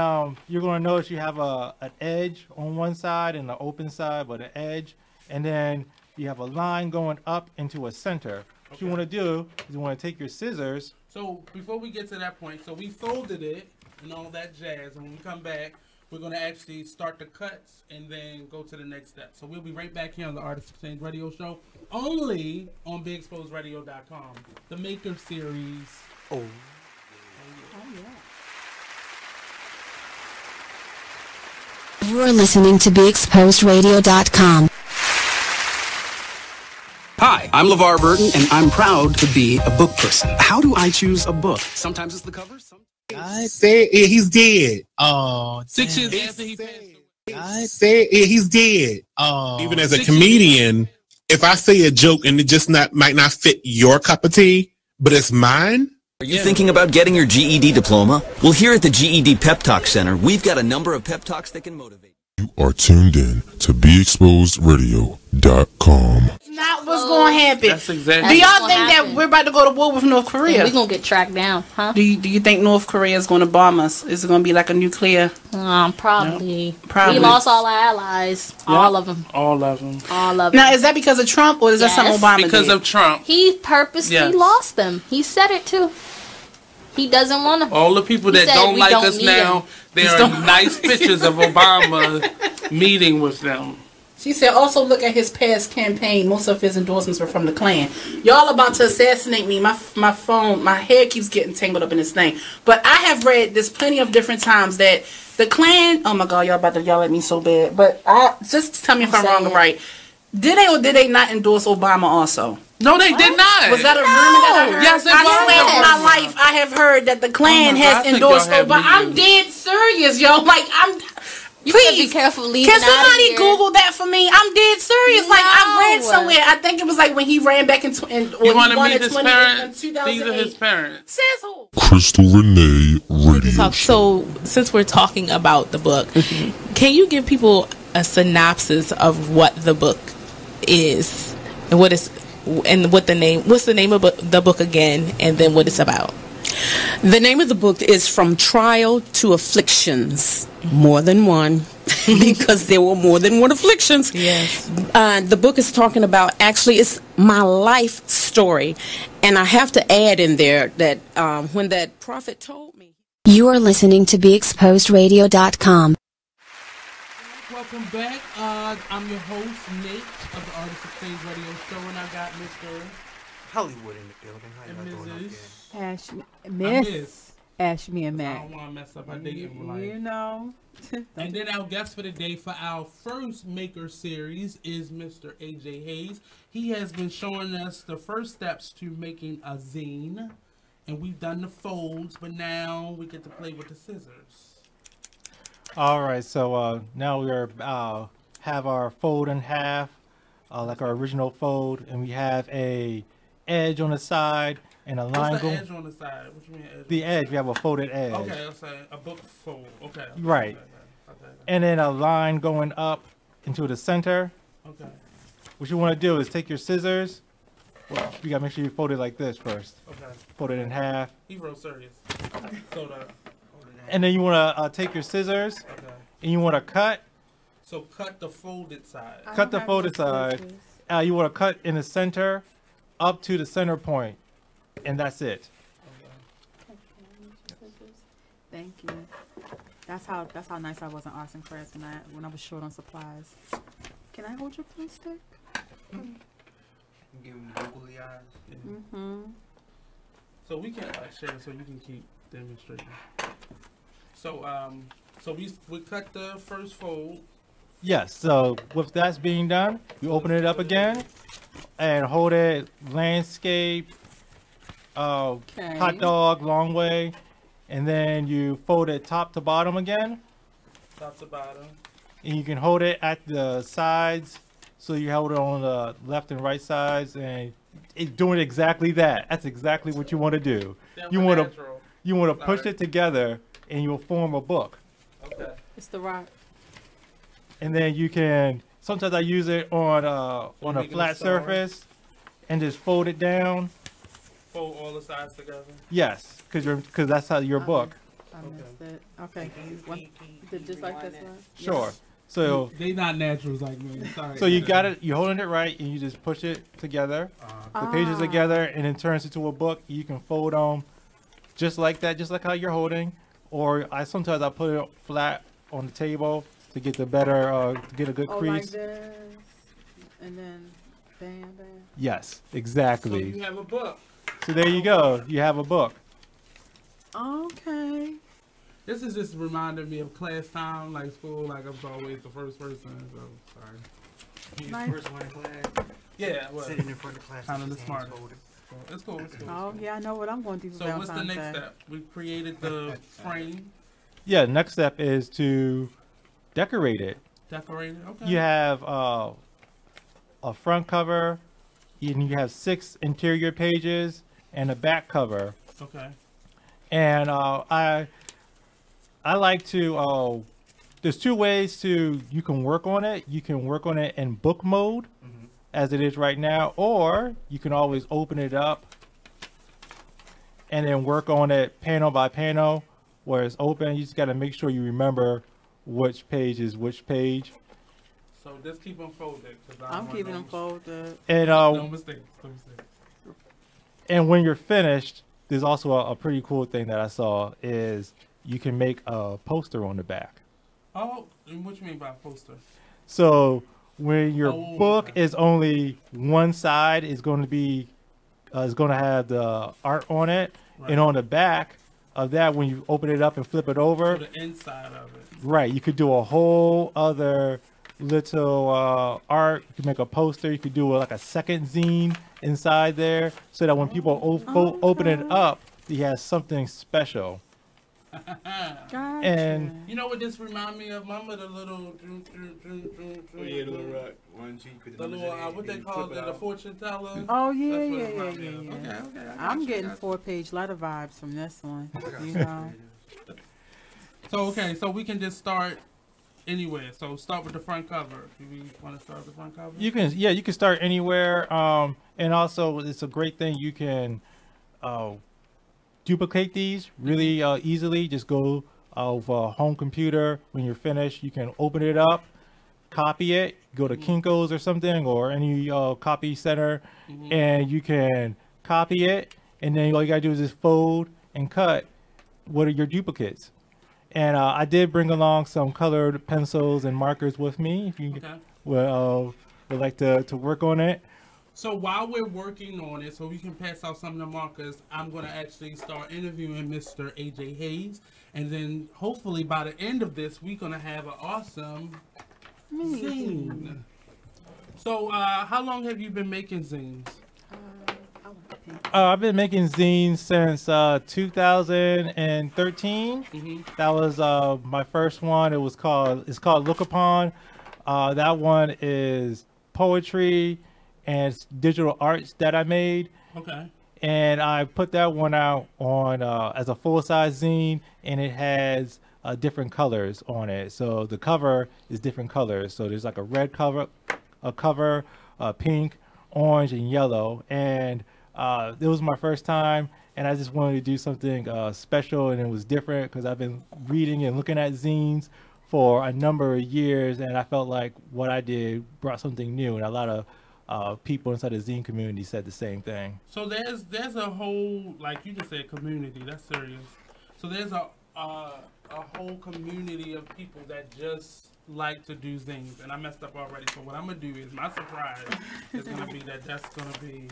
you're going to notice you have an edge on one side and an open side, but an edge. And then you have a line going up into a center. What you want to do is you want to take your scissors. So before we get to that point, so we folded it and all that jazz. And when we come back, we're going to actually start the cuts and then go to the next step. So we'll be right back here on the Artist Exchange Radio Show, only on BigExposedRadio.com. The Maker Series. Oh, yeah. You're listening to BeExposedRadio.com. Hi, I'm LeVar Burton, and I'm proud to be a book person. How do I choose a book? Sometimes it's the cover. I said he's dead. 6 years after he passed away. I said he's dead. Even as a comedian, if I say a joke and it just might not fit your cup of tea, but it's mine. Are you thinking about getting your GED diploma? Well, here at the GED Pep Talk Center, we've got a number of pep talks that can motivate. You are tuned in to BeExposedRadio.com. Not what's going to happen. That's exactly. Do y'all think that we're about to go to war with North Korea? We're going to get tracked down, huh? Do you think North Korea is going to bomb us? Is it going to be like a nuclear? Probably. No. Probably. We lost all our allies. Yep. All of them. All of them. Now, is that because of Trump or is that something Obama did? Because of Trump. He purposely lost them. He said it too. He doesn't want to. All the people that don't like us now, there are nice pictures of Obama meeting with them. She said, also look at his past campaign. Most of his endorsements were from the Klan. Y'all about to assassinate me. My phone, my hair keeps getting tangled up in this thing. But I have read this plenty of different times that the Klan, oh my God, y'all about to yell at me so bad. But just tell me if I'm wrong or right. Did they or did they not endorse Obama also? No, they did not. Was that a rumor that I heard? Yes, it was. I swear in my life I have heard that the Klan has endorsed Obama. I'm dead serious, yo. Like, You better Please, be careful leaving can out of somebody here. Google that for me? I'm dead serious. Like I read No. somewhere. I think it was like when he ran back in. You want to meet his parents? These are his parents. Says who? Crystal Renee Radio. So, since we're talking about the book, can you give people a synopsis of what the book is and what is and what the name? What's the name of the book again? And then what it's about? The name of the book is From Trial to Afflictions. More than one, because there were more than one afflictions. Yes. The book is talking about, actually, it's my life story. And I have to add in there that when that prophet told me. You are listening to BeExposedRadio.com. Welcome back. I'm your host, Nate, of the Artist Exchange Radio Show, and I got Mr. HullyWood in the building. How y'all doing up there? Miss Ashmiá Mac. I don't want to mess up our dating life. You know. And then our guest for the day for our first Maker series is Mr. AJ Hayes. He has been showing us the first steps to making a zine, and we've done the folds, but now we get to play with the scissors. All right, so now we are have our fold in half, like our original fold, and we have a edge on the side and a line. What's the edge on the side? What you mean edge? The edge. We have a folded edge. Okay, I'm saying a book fold. Okay. Right. Okay. And then a line going up into the center. Okay. What you want to do is take your scissors. Well, you gotta make sure you fold it like this first. Okay. Fold it in half. He's real serious. So and then you want to take your scissors. Okay. And you want to cut. So cut the folded side. Cut the folded side. You want to cut in the center, up to the center point, and that's it. Thank you. That's how nice I was in arts and crafts when I was short on supplies. Can I hold your glue stick? Give him googly eyes. Mm-hmm. So we can share so you can keep demonstrating. So we cut the first fold. Yes. So with that's being done, you open it up again and hold it landscape, hot dog, long way, and then you fold it top to bottom again. Top to bottom. And you can hold it at the sides, so you hold it on the left and right sides, and it's doing exactly that. That's exactly what you want to do. You want to push it together, and you'll form a book. Okay. It's the rock. And then you can. Sometimes I use it on a flat surface, and just fold it down. Fold all the sides together. Yes, because that's how your book. I missed it. Okay. You did just like this one? Sure. So they not naturals like me. Sorry. So you got it. You're holding it right, and you just push it together, the pages together, and it turns into a book. You can fold them just like that, just like how you're holding. Or sometimes I put it flat on the table to get the better, to get a good crease. Like this, and then bam, bam. Yes, exactly. So you have a book. So there you go. You have a book. Okay. This is just reminding me of class time, like school. Like I was always the first person. So sorry. Nice. First one in class. Yeah, sitting in front of class. Kind of the smartest. It's cool. It's cool. Oh yeah, I know what I'm going to do. So what's the next step? We created the frame. Yeah. Next step is to decorate it. Decorate it. Okay. You have a front cover, and you have 6 interior pages and a back cover. Okay. And I like to. There's 2 ways you can work on it. You can work on it in book mode, as it is right now, or you can always open it up and then work on it panel by panel where it's open. You just got to make sure you remember which page is which page. So just keep them folded. I'm keeping them folded. And no mistakes. No mistakes. And when you're finished, there's also a pretty cool thing that I saw is you can make a poster on the back. Oh, and what you mean by poster? So when your book is only one side is going to be is going to have the art on it, and on the back of that, when you open it up and flip it over, so the inside of it. Right, you could do a whole other little art. You could make a poster. You could do like a second zine inside there, so that when people open it up, he has something special. Gotcha. And you know what this remind me of? Remember the little Oh yeah, the little rock. One, two, put the little what they call it, the fortune teller. Oh yeah, That's what yeah, it yeah, remind me yeah, of. yeah. Okay. I'm getting 4-page letter vibes from this one. You know. So we can just start anywhere. So start with the front cover. Do we want to start with the front cover? you can start anywhere. And also it's a great thing you can duplicate these really easily. Just go of a home computer. When you're finished, you can open it up, copy it, go to Kinko's or something, or any copy center, and you can copy it, and then all you gotta do is just fold and cut what are your duplicates. And I did bring along some colored pencils and markers with me if you would like to work on it. So while we're working on it, so we can pass out some of the markers, I'm going to actually start interviewing Mr. AJ Hayes. And then hopefully by the end of this, we're going to have an awesome zine. So how long have you been making zines? I've been making zines since 2013. That was my first one. It's called Look Upon. That one is poetry and digital arts that I made. Okay. And I put that one out on as a full-size zine, and it has different colors on it. So the cover is different colors. So there's like a red cover, pink, orange, and yellow. And it was my first time, and I just wanted to do something special, and it was different because I've been reading and looking at zines for a number of years, and I felt like what I did brought something new, and a lot of people inside the zine community said the same thing. So there's a whole, like you just said, community. That's serious. So there's a whole community of people that just like to do zines, and I messed up already. So what I'm gonna do is my surprise is gonna be that's gonna be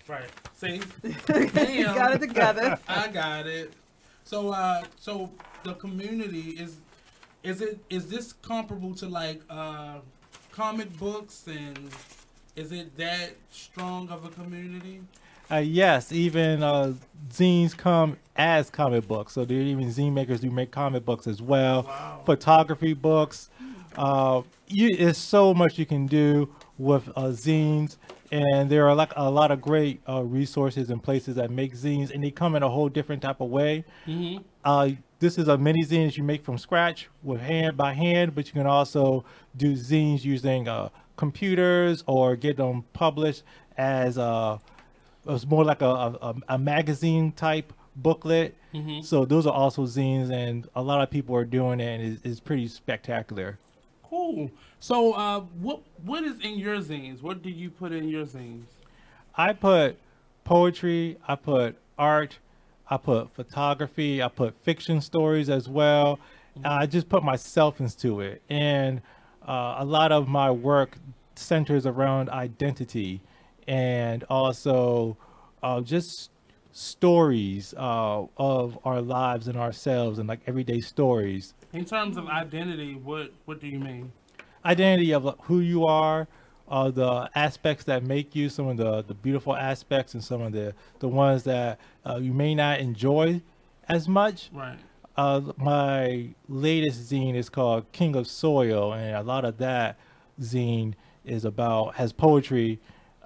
right. See, You got it together. I got it. So so the community is this comparable to like comic books, and is it that strong of a community? Yes, even zines come as comic books. So there are even zine makers who make comic books as well. Wow. Photography books. There's so much you can do with zines, and there are like a lot of great resources and places that make zines, and they come in a whole different type of way. This is a mini zine that you make from scratch with by hand, but you can also do zines using computers or get them published as it's more like a magazine type booklet. So those are also zines, and a lot of people are doing it, and it's pretty spectacular. Cool. So what is in your zines? What do you put in your zines? I put poetry, I put art, I put photography, I put fiction stories as well. I just put myself into it, and a lot of my work centers around identity, and also just stories of our lives and ourselves, and like everyday stories. In terms of identity, what do you mean? Identity of who you are, the aspects that make you, some of the beautiful aspects, and some of the ones that you may not enjoy as much. Right. My latest zine is called King of Soil, and a lot of that zine has poetry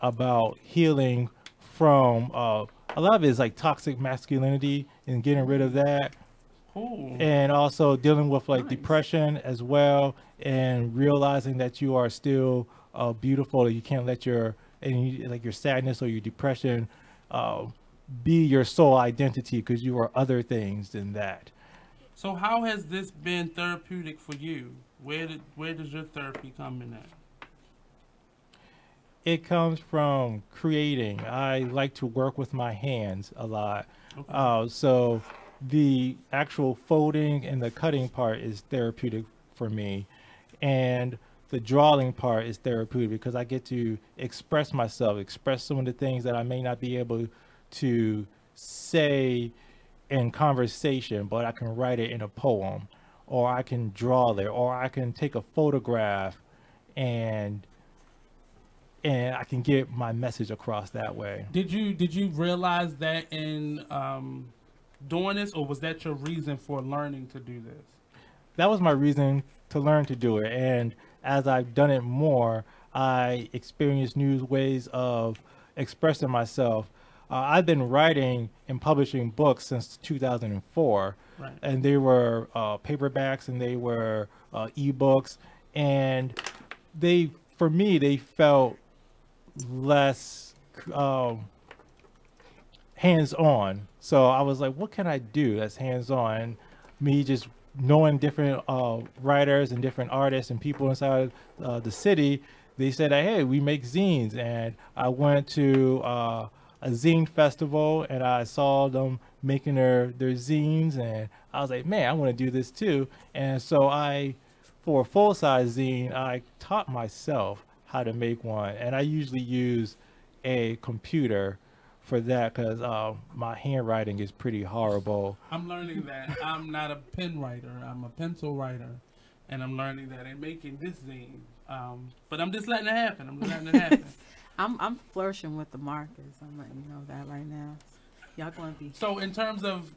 about healing from a lot of it is like toxic masculinity and getting rid of that. Cool. And also dealing with like depression as well, and realizing that you are still beautiful. You can't let your sadness or your depression be your sole identity, because you are other things than that. So how has this been therapeutic for you? Where does your therapy come in at? It comes from creating. I like to work with my hands a lot. Okay. So the actual folding and the cutting part is therapeutic for me, and the drawing part is therapeutic because I get to express myself, express some of the things that I may not be able to say in conversation, but I can write it in a poem, or I can draw it, or I can take a photograph and I can get my message across that way. Did you realize that in doing this, or was that your reason for learning to do this? That was my reason to learn to do it. And as I've done it more, I experienced new ways of expressing myself. I've been writing and publishing books since 2004, right. And they were paperbacks and they were ebooks, and for me, they felt less hands-on. So I was like, what can I do that's hands-on? Me just knowing different writers and different artists and people inside the city, they said, hey, we make zines. And I went to a zine festival and I saw them making their zines, and I was like, man, I want to do this too. And so for a full-size zine, I taught myself how to make one, and I usually use a computer for that because my handwriting is pretty horrible. I'm learning that. I'm not a pen writer. I'm a pencil writer, and I'm learning that in making this zine. But I'm just letting it happen. I'm flourishing with the markers. I'm letting you know that right now. Y'all going to be. So in terms of,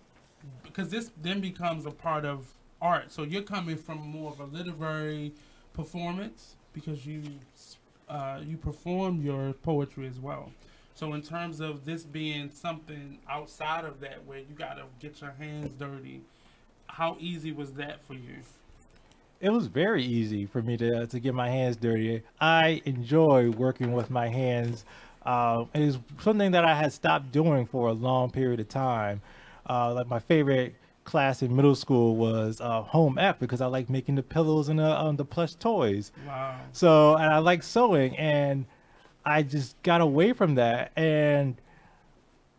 because this then becomes a part of art. So you're coming from more of a literary performance because you perform your poetry as well. So in terms of this being something outside of that where you got to get your hands dirty, how easy was that for you? It was very easy for me to get my hands dirty. I enjoy working with my hands. It is something that I had stopped doing for a long period of time. Like my favorite class in middle school was home ec because I like making the pillows and the plush toys. Wow. So, and I like sewing, and I just got away from that. And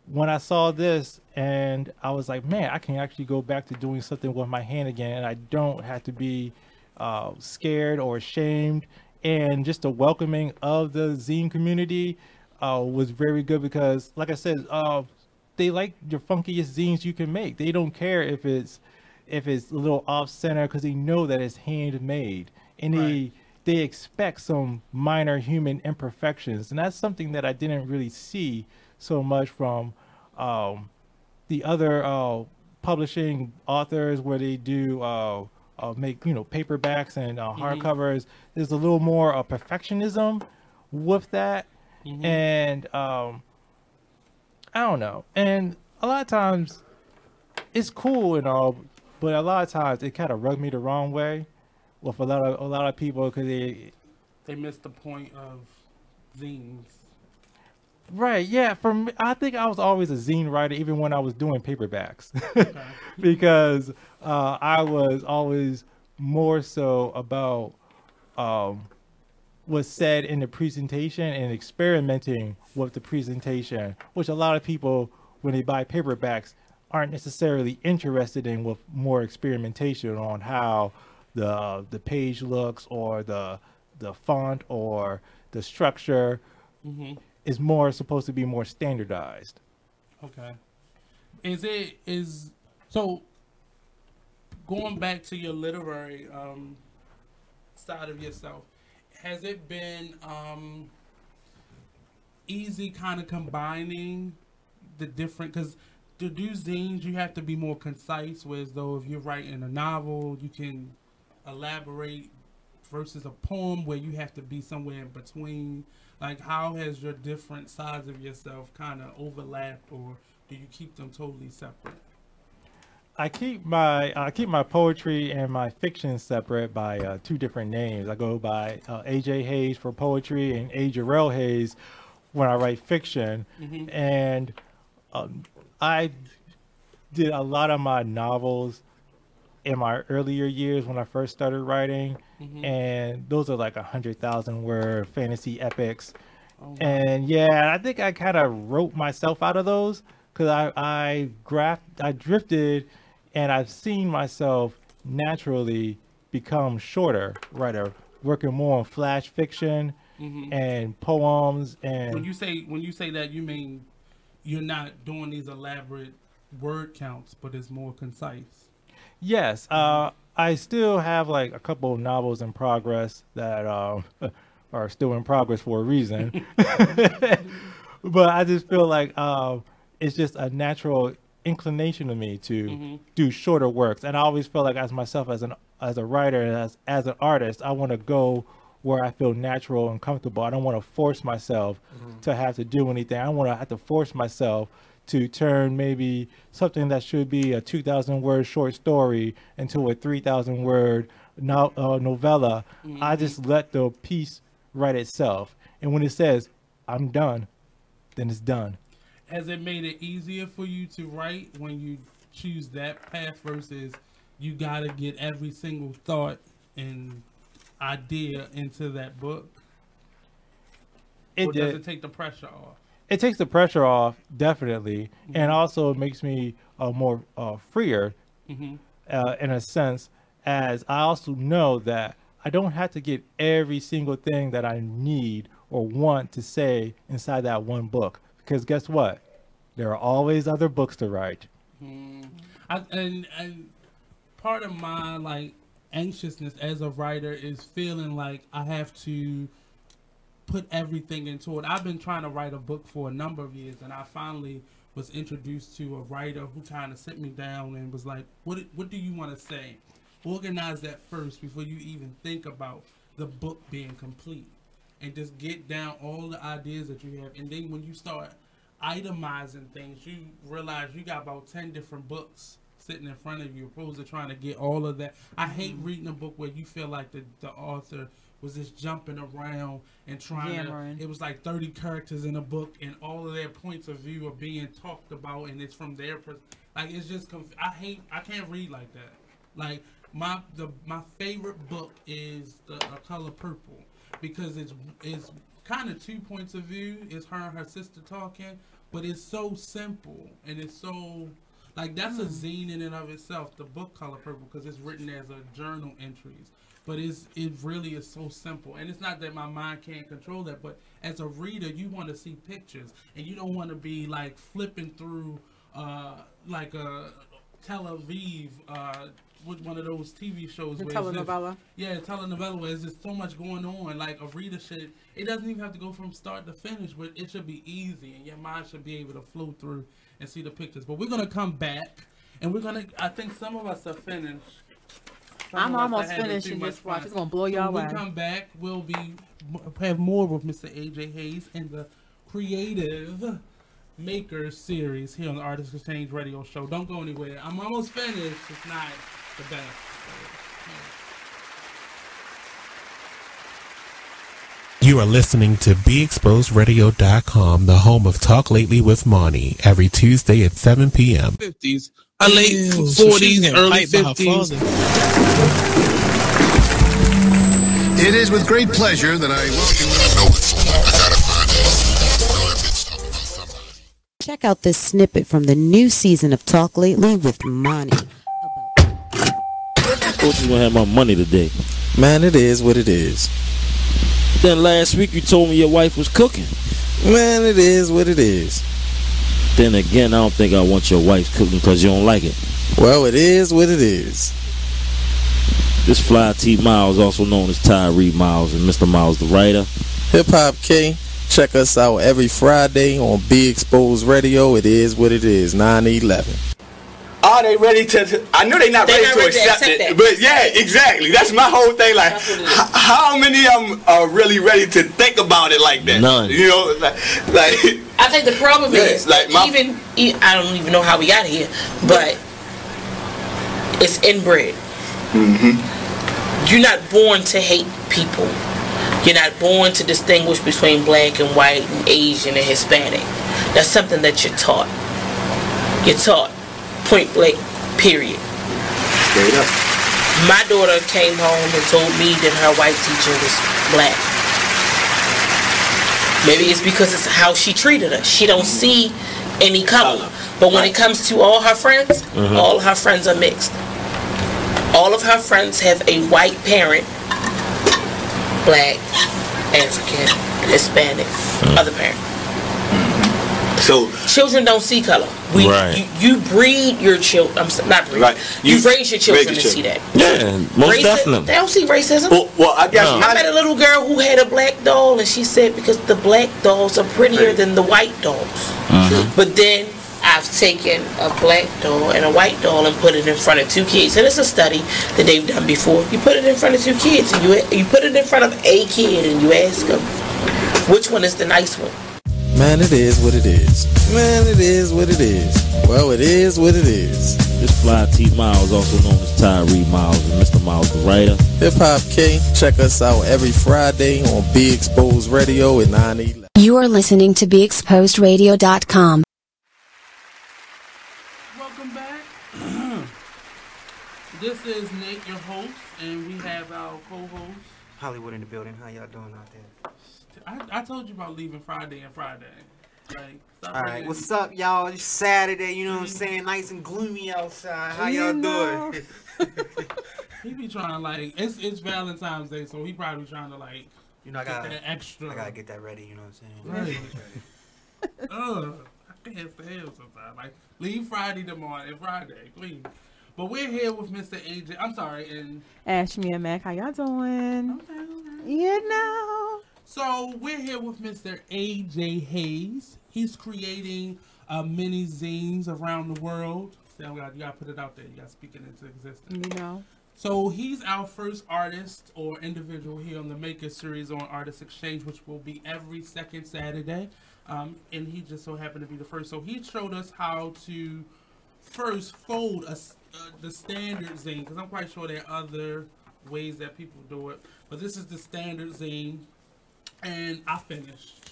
when I saw this, and I was like, man, I can actually go back to doing something with my hand again, and I don't have to be scared or ashamed. And just the welcoming of the zine community was very good because, like I said, they like your funkiest zines you can make. They don't care if it's a little off center because they know that it's handmade, and right. They expect some minor human imperfections, and that's something that I didn't really see so much from the other publishing authors where they do make paperbacks and hardcovers. There's a little more perfectionism with that, and I don't know. And a lot of times it's cool and all, but a lot of times it kind of rubbed me the wrong way with a lot of people because they missed the point of zines. Right, yeah. For me, I think I was always a zine writer even when I was doing paperbacks because I was always more so about was said in the presentation and experimenting with the presentation, which a lot of people, when they buy paperbacks, aren't necessarily interested in, with more experimentation on how the page looks or the font or the structure is more supposed to be more standardized. Okay. So going back to your literary side of yourself, has it been easy kind of combining the different, because to do zines you have to be more concise, whereas though if you're writing a novel you can elaborate versus a poem where you have to be somewhere in between. Like, how has your different sides of yourself kind of overlapped, or do you keep them totally separate? I keep my poetry and my fiction separate by two different names. I go by A.J. Hayes for poetry and A. Jarrell Hayes when I write fiction. And I did a lot of my novels in my earlier years when I first started writing, and those are like 100,000 word fantasy epics. Oh, wow. And yeah, I think I kind of wrote myself out of those because I drifted. And I've seen myself naturally become shorter writer, working more on flash fiction and poems. And when you say that, you mean you're not doing these elaborate word counts, but it's more concise. Yes, I still have like a couple of novels in progress that are still in progress for a reason. But I just feel like it's just a natural inclination of me to do shorter works, and I always felt like as myself as a writer and as an artist, I want to go where I feel natural and comfortable. I don't want to force myself to have to do anything. I don't want to have to force myself to turn maybe something that should be a 2,000 word short story into a 3,000 word novella. I just let the piece write itself, and when it says I'm done, then it's done. Has it made it easier for you to write when you choose that path versus you gotta get every single thought and idea into that book? Or does it take the pressure off? It takes the pressure off, definitely, and also it makes me more freer in a sense, as I also know that I don't have to get every single thing that I need or want to say inside that one book. Because guess what? There are always other books to write. And part of my anxiousness as a writer is feeling like I have to put everything into it. I've been trying to write a book for a number of years, and I finally was introduced to a writer who kind of sit me down and was like, what do you want to say? Organize that first before you even think about the book being complete. And just get down all the ideas that you have. And then when you start itemizing things, you realize you got about 10 different books sitting in front of you, opposed to trying to get all of that. I hate reading a book where you feel like the author was just jumping around and trying to, it was like 30 characters in a book and all of their points of view are being talked about and it's from their it's just, I can't read like that. Like my favorite book is A Color Purple, because it's kind of 2 points of view. It's her and her sister talking, but it's so simple and it's so that's a zine in and of itself. The book Color Purple, because it's written as a journal entries, but it really is so simple. And it's not that my mind can't control that, but as a reader, you want to see pictures and you don't want to be flipping through a Tel Aviv. With one of those TV shows where telenovela. Telenovela where there's just so much going on. Like a reader should, it doesn't even have to go from start to finish, but it should be easy and your mind should be able to flow through and see the pictures. But we're gonna come back and I think some of us are finished. I'm almost finished in this watch. It's gonna blow y'all away. When we come back, we'll have more with Mr. AJ Hayes and the Creative Makers series here on the Artist Exchange Radio Show. Don't go anywhere. I'm almost finished. It's not the best. You are listening to BeExposedRadio.com, the home of Talk Lately with Monty, every Tuesday at 7 p.m. 50s, late 40s, early 50s. It is with great pleasure that I welcome you. I gotta find it. Check out this snippet from the new season of Talk Lately with Monty. Coach is gonna have my money today. Man, it is what it is. Then last week you told me your wife was cooking. Man, it is what it is. Then again, I don't think I want your wife cooking because you don't like it. Well, it is what it is. This Fly T Miles, also known as Tyree Miles, and Mr. Miles the writer. Hip Hop K. Check us out every Friday on Be Exposed Radio. It is what it is, 9/11. Are they ready to? I know they're not ready to accept it, but yeah, exactly. That's my whole thing. Like, how many of them are really ready to think about it like that? None. You know, like I think the problem is I don't even know how we got here, but it's inbred. You're not born to hate people. You're not born to distinguish between black and white and Asian and Hispanic. That's something that you're taught. You're taught. Point blank, period. My daughter came home and told me that her white teacher was black. Maybe it's because it's how she treated her. She don't see any color. But when it comes to all her friends, all her friends are mixed. All of her friends have a white parent, black, African, Hispanic, other parent. So children don't see color. You breed your children. Not breed. Right. You raise your children to see that. Yeah, most definitely. They don't see racism. Well, I guess I met a little girl who had a black doll, and she said because the black dolls are prettier than the white dolls. But then I I've taken a black doll and a white doll and put it in front of two kids. And it's a study that they've done before. You put it in front of two kids, and you put it in front of a kid, and you ask them, which one is the nice one? Man, it is what it is. Man, it is what it is. Well, it is what it is. This Fly T Miles, also known as Tyree Miles, and Mr. Miles the writer. Hip Hop K. Check us out every Friday on Be Exposed Radio at 9/11. You are listening to BeExposedRadio.com. Welcome back. This is Nate, your host, and we have our co-host HullyWood in the building. How y'all doing out there? I told you about leaving Friday and Friday. Like, all right, what's up, y'all? It's Saturday, you know what I'm saying? Nice and gloomy outside. How y'all doing? He be trying, like, it's Valentine's Day, so he probably trying to, like, you know, I get that extra. I gotta get that ready, you know what I'm saying? Right. I can't stay hell sometimes. Like, leave Friday tomorrow and Friday, please. But we're here with Mr. AJ. I'm sorry, and Ashmiá Mac, how y'all doing? Okay. You know. So we're here with Mr. AJ Hayes. He's creating mini zines around the world. So you gotta put it out there. You gotta speak it into existence. You know. So he's our first artist or individual here on the Maker series on Artist Exchange, which will be every second Saturday. And he just so happened to be the first. So he showed us how to first fold the standard zine, because I'm quite sure there are other ways that people do it. But this is the standard zine. And I finished,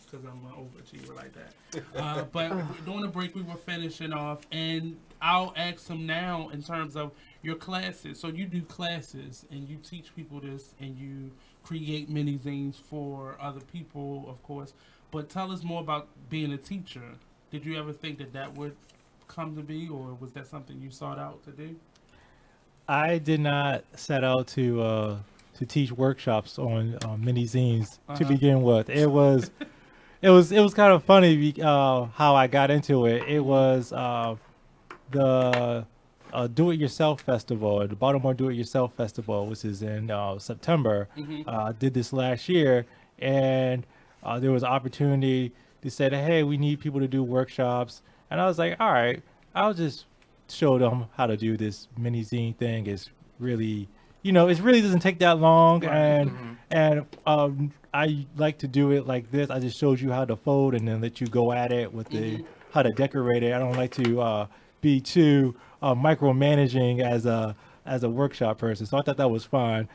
because I'm an overachiever like that. But during the break, we were finishing off, and I'll ask him now in terms of your classes. So you do classes, and you teach people this, and you create mini zines for other people, of course. But tell us more about being a teacher. Did you ever think that that would come to be, or was that something you sought out to do? I did not set out to teach workshops on mini zines to begin with. It was kind of funny how I got into it. It was the Do-It-Yourself Festival, the Baltimore Do-It-Yourself Festival, which is in September. Did this last year, and there was an opportunity to say that, hey, we need people to do workshops. And I was like, all right, I'll just show them how to do this mini zine thing. It's really, it really doesn't take that long. Right. And I like to do it like this. I just showed you how to fold and then let you go at it with how to decorate it. I don't like to be too micromanaging as a workshop person. So I thought that was fun.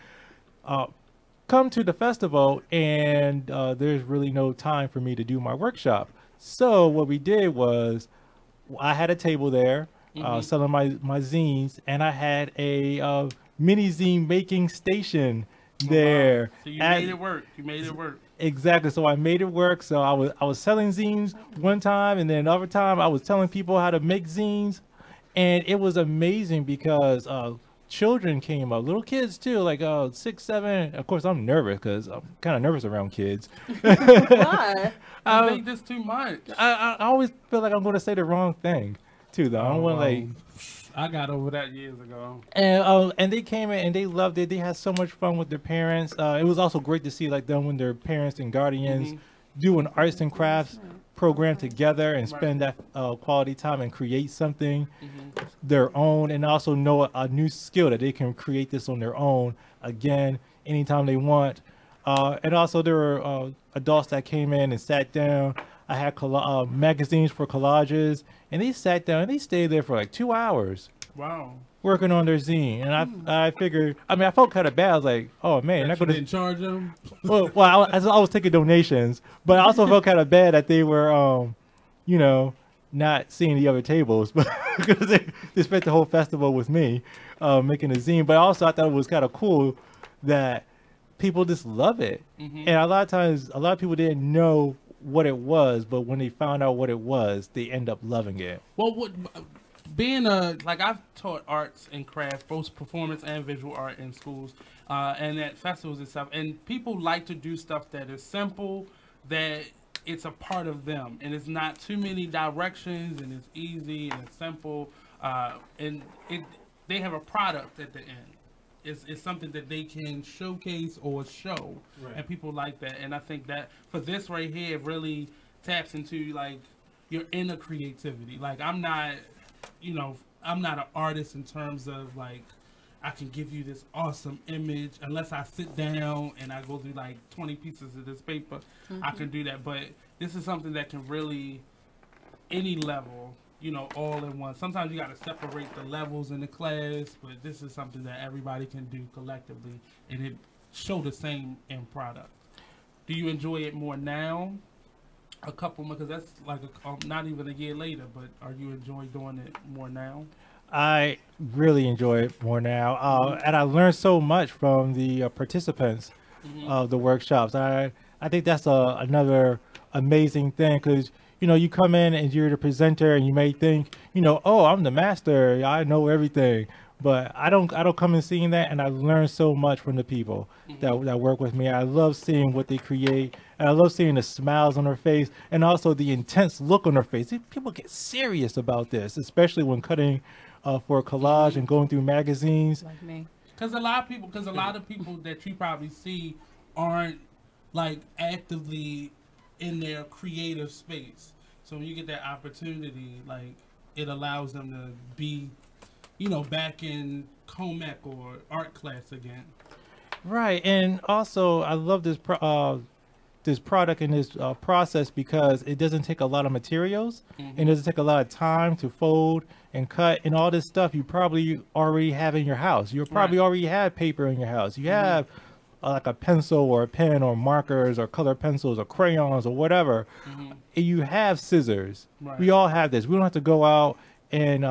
Come to the festival, and there's really no time for me to do my workshop. So what we did was, I had a table there selling my zines, and I had a mini zine making station there. Wow. So you made it work. You made it work. Exactly. So I made it work. So I was selling zines one time, and then another time I was telling people how to make zines, and it was amazing because children came up, little kids too, like 6, 7. Of course, I'm nervous because I'm kind of nervous around kids. Why? I think this too much. I always feel like I'm going to say the wrong thing too, though. I don't want to I got over that years ago. And they came in and they loved it. They had so much fun with their parents. It was also great to see like them when their parents and guardians do an arts and crafts program together and spend that quality time and create something their own, and also know a new skill that they can create this on their own again anytime they want. And also there were adults that came in and sat down. I had magazines for collages, and they sat down and they stayed there for like 2 hours. Wow. Working on their zine. And I figured, I felt kind of bad. I was like, oh man, you didn't charge them? well, I was taking donations, but I also felt kind of bad that they were, not seeing the other tables, but because they spent the whole festival with me, making a zine. But also I thought it was kind of cool that people just love it. And a lot of times, a lot of people didn't know what it was, but when they found out what it was, they end up loving it. Well, being I've taught arts and crafts, both performance and visual art in schools, and at festivals and stuff, and people like to do stuff that is simple, that it's a part of them, and it's not too many directions, and it's easy and it's simple, and they have a product at the end. It's something that they can showcase or show, and people like that. And I think that for this right here, it really taps into like you're in a creativity. Like I'm not, you know, I'm not an artist in terms of like I can give you this awesome image unless I sit down and I go through like 20 pieces of this paper. I can do that, but this is something that can really any level, you know, all in one. Sometimes you got to separate the levels in the class, but this is something that everybody can do collectively, and it show the same end product. Do you enjoy it more now? A couple more, because that's like not even a year later, but are you enjoying doing it more now? I really enjoy it more now, and I learned so much from the participants of the workshops. I think that's another amazing thing, because you know, you come in and you're the presenter, and you may think, you know, oh, I'm the master, I know everything. But I don't come in seeing that, and I learn so much from the people that work with me. I love seeing what they create, and I love seeing the smiles on their face, and also the intense look on their face. People get serious about this, especially when cutting for a collage and going through magazines. Like me. Because a lot of people that you probably see aren't like actively in their creative space. So when you get that opportunity, like it allows them to be, you know, back in Comac or art class again. Right, and also I love this product and this process because it doesn't take a lot of materials, and it doesn't take a lot of time to fold and cut, and all this stuff you probably already have in your house. You probably already have paper in your house. You have like a pencil or a pen or markers or color pencils or crayons or whatever. And you have scissors. We all have this. We don't have to go out and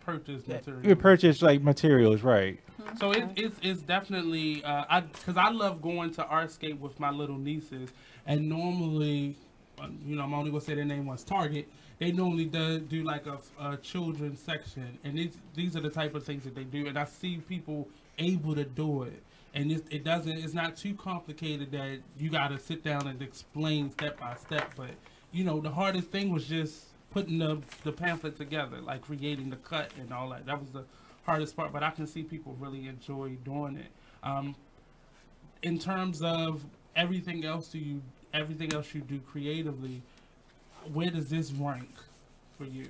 purchase materials. You purchase like materials, right? So it's definitely because I love going to Artscape with my little nieces, and normally, you know, I'm only gonna say their name was Target. They normally do like a children's section, and these are the type of things that they do, and I see people able to do it, and it's not too complicated that you got to sit down and explain step by step. But you know, the hardest thing was just putting the pamphlet together, like creating the cut and all that. That was the hardest part, but I can see people really enjoy doing it. In terms of everything else you do creatively, where does this rank for you?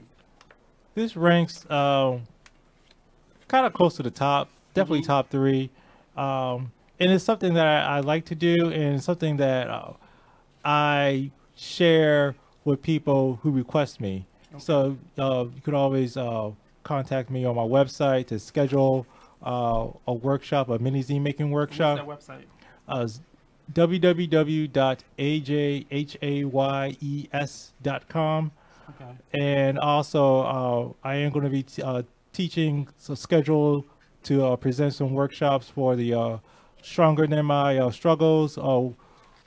This ranks kind of close to the top, definitely top 3. And it's something that I like to do, and something that I share with people who request me. So you could always contact me on my website to schedule a workshop, a mini zine making workshop. What's that website? www.ajhayes.com. Okay. And also I am going to be teaching, so schedule to present some workshops for the Stronger Than My Struggles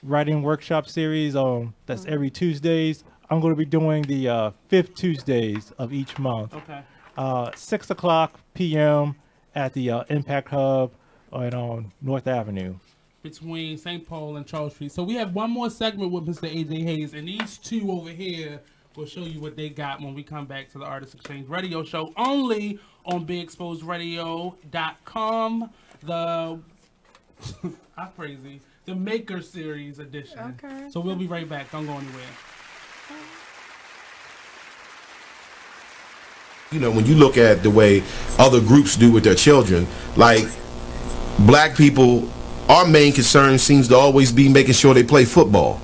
writing workshop series. That's every Tuesdays. I'm going to be doing the 5th Tuesdays of each month. Okay. 6 o'clock p.m. at the Impact Hub on North Avenue. Between St. Paul and Charles Street. So we have one more segment with Mr. A.J. Hayes, and these two over here will show you what they got when we come back to the Artist Exchange Radio Show, only on BeExposedRadio.com. I'm crazy. The Maker Series edition. Okay. So we'll be right back. Don't go anywhere. You know, when you look at the way other groups do with their children, like black people, our main concern seems to always be making sure they play football.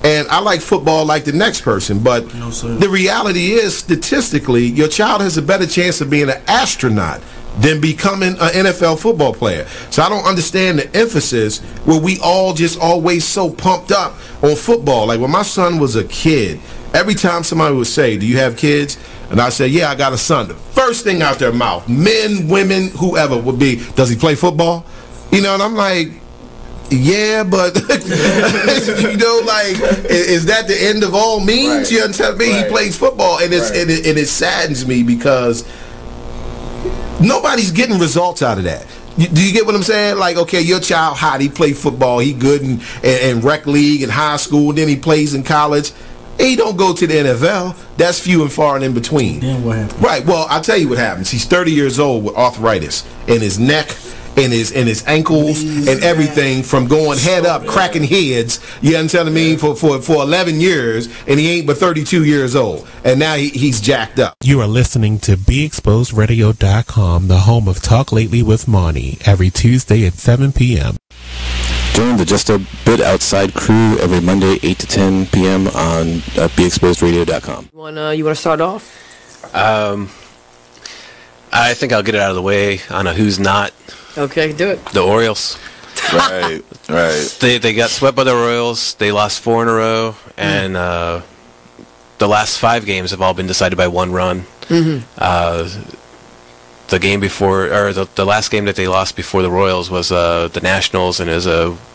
And I like football like the next person, but the reality is, statistically, your child has a better chance of being an astronaut than becoming an NFL football player. So I don't understand the emphasis where we all just always so pumped up on football. Like when my son was a kid, every time somebody would say, "Do you have kids?" And I said, "Yeah, I got a son." The first thing out their mouth, men, women, whoever, would be, "Does he play football?" You know, and I'm like, yeah, but you know, like, is that the end of all means? Right. You understand me? Right. He plays football, and it saddens me because nobody's getting results out of that. Do you get what I'm saying? Like, okay, your child hot, he played football, he good in rec league and high school, and then he plays in college. He don't go to the NFL. That's few and far and in between. Then what happens? Right. Well, I'll tell you what happens. He's 30 years old with arthritis in his neck in his ankles and everything from going head up, cracking heads. You understand what I mean? For 11 years, and he ain't but 32 years old, and now he's jacked up. You are listening to BeExposedRadio.com, the home of Talk Lately with Monty, every Tuesday at 7 p.m. Join the Just a Bit Outside crew every Monday, 8 to 10 p.m. on BeExposedRadio.com. You want to start off? I think I'll get it out of the way on a who's not. Okay, do it. The Orioles. Right. They got swept by the Royals. They lost 4 in a row, and the last 5 games have all been decided by 1 run. The game before, or the last game that they lost before the Royals was the Nationals, and as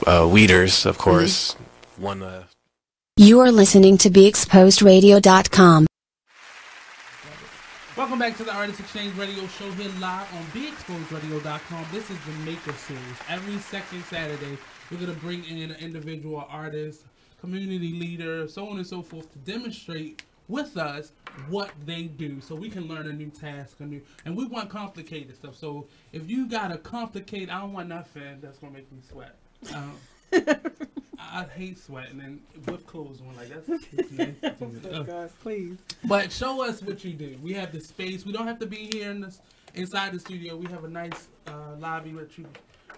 Weeders, of course, won. You are listening to BeExposedRadio.com. Welcome back to the Artist Exchange Radio Show here live on BeExposedRadio.com. This is the Maker Series. Every second Saturday, we're going to bring in an individual artist, community leader, so on and so forth, to demonstrate with us what they do, so we can learn a new task, and we want complicated stuff. So if you got a complicated, I don't want nothing that's going to make me sweat. I hate sweating and with clothes on, like that's nice. Oh, gosh, please. But show us what you do. We have the space. We don't have to be here inside the studio. We have a nice lobby that you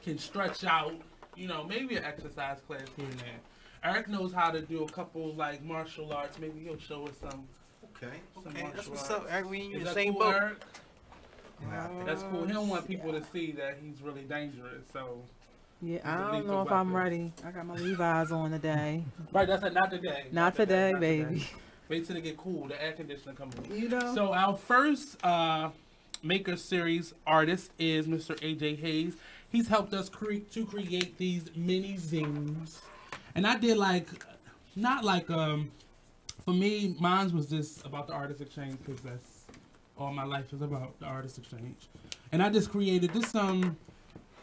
can stretch out. You know, maybe an exercise class here and there. Eric knows how to do a couple like martial arts. Maybe he'll show us some. Okay. Some That's what's arts. up, Eric. We in Is the that same cool, boat. Eric? That's cool. He don't want people to see that he's really dangerous. So. Yeah, I don't know if I'm ready. I got my Levi's on today. Right, that's not today. Not today, baby. Today. Wait till they get cool. The air conditioner comes on. You know. So our first Maker Series artist is Mr. AJ Hayes. He's helped us to create these mini zines, and I did not like for me, mine was just about the Artist Exchange because that's all my life is about, the Artist Exchange, and I just created this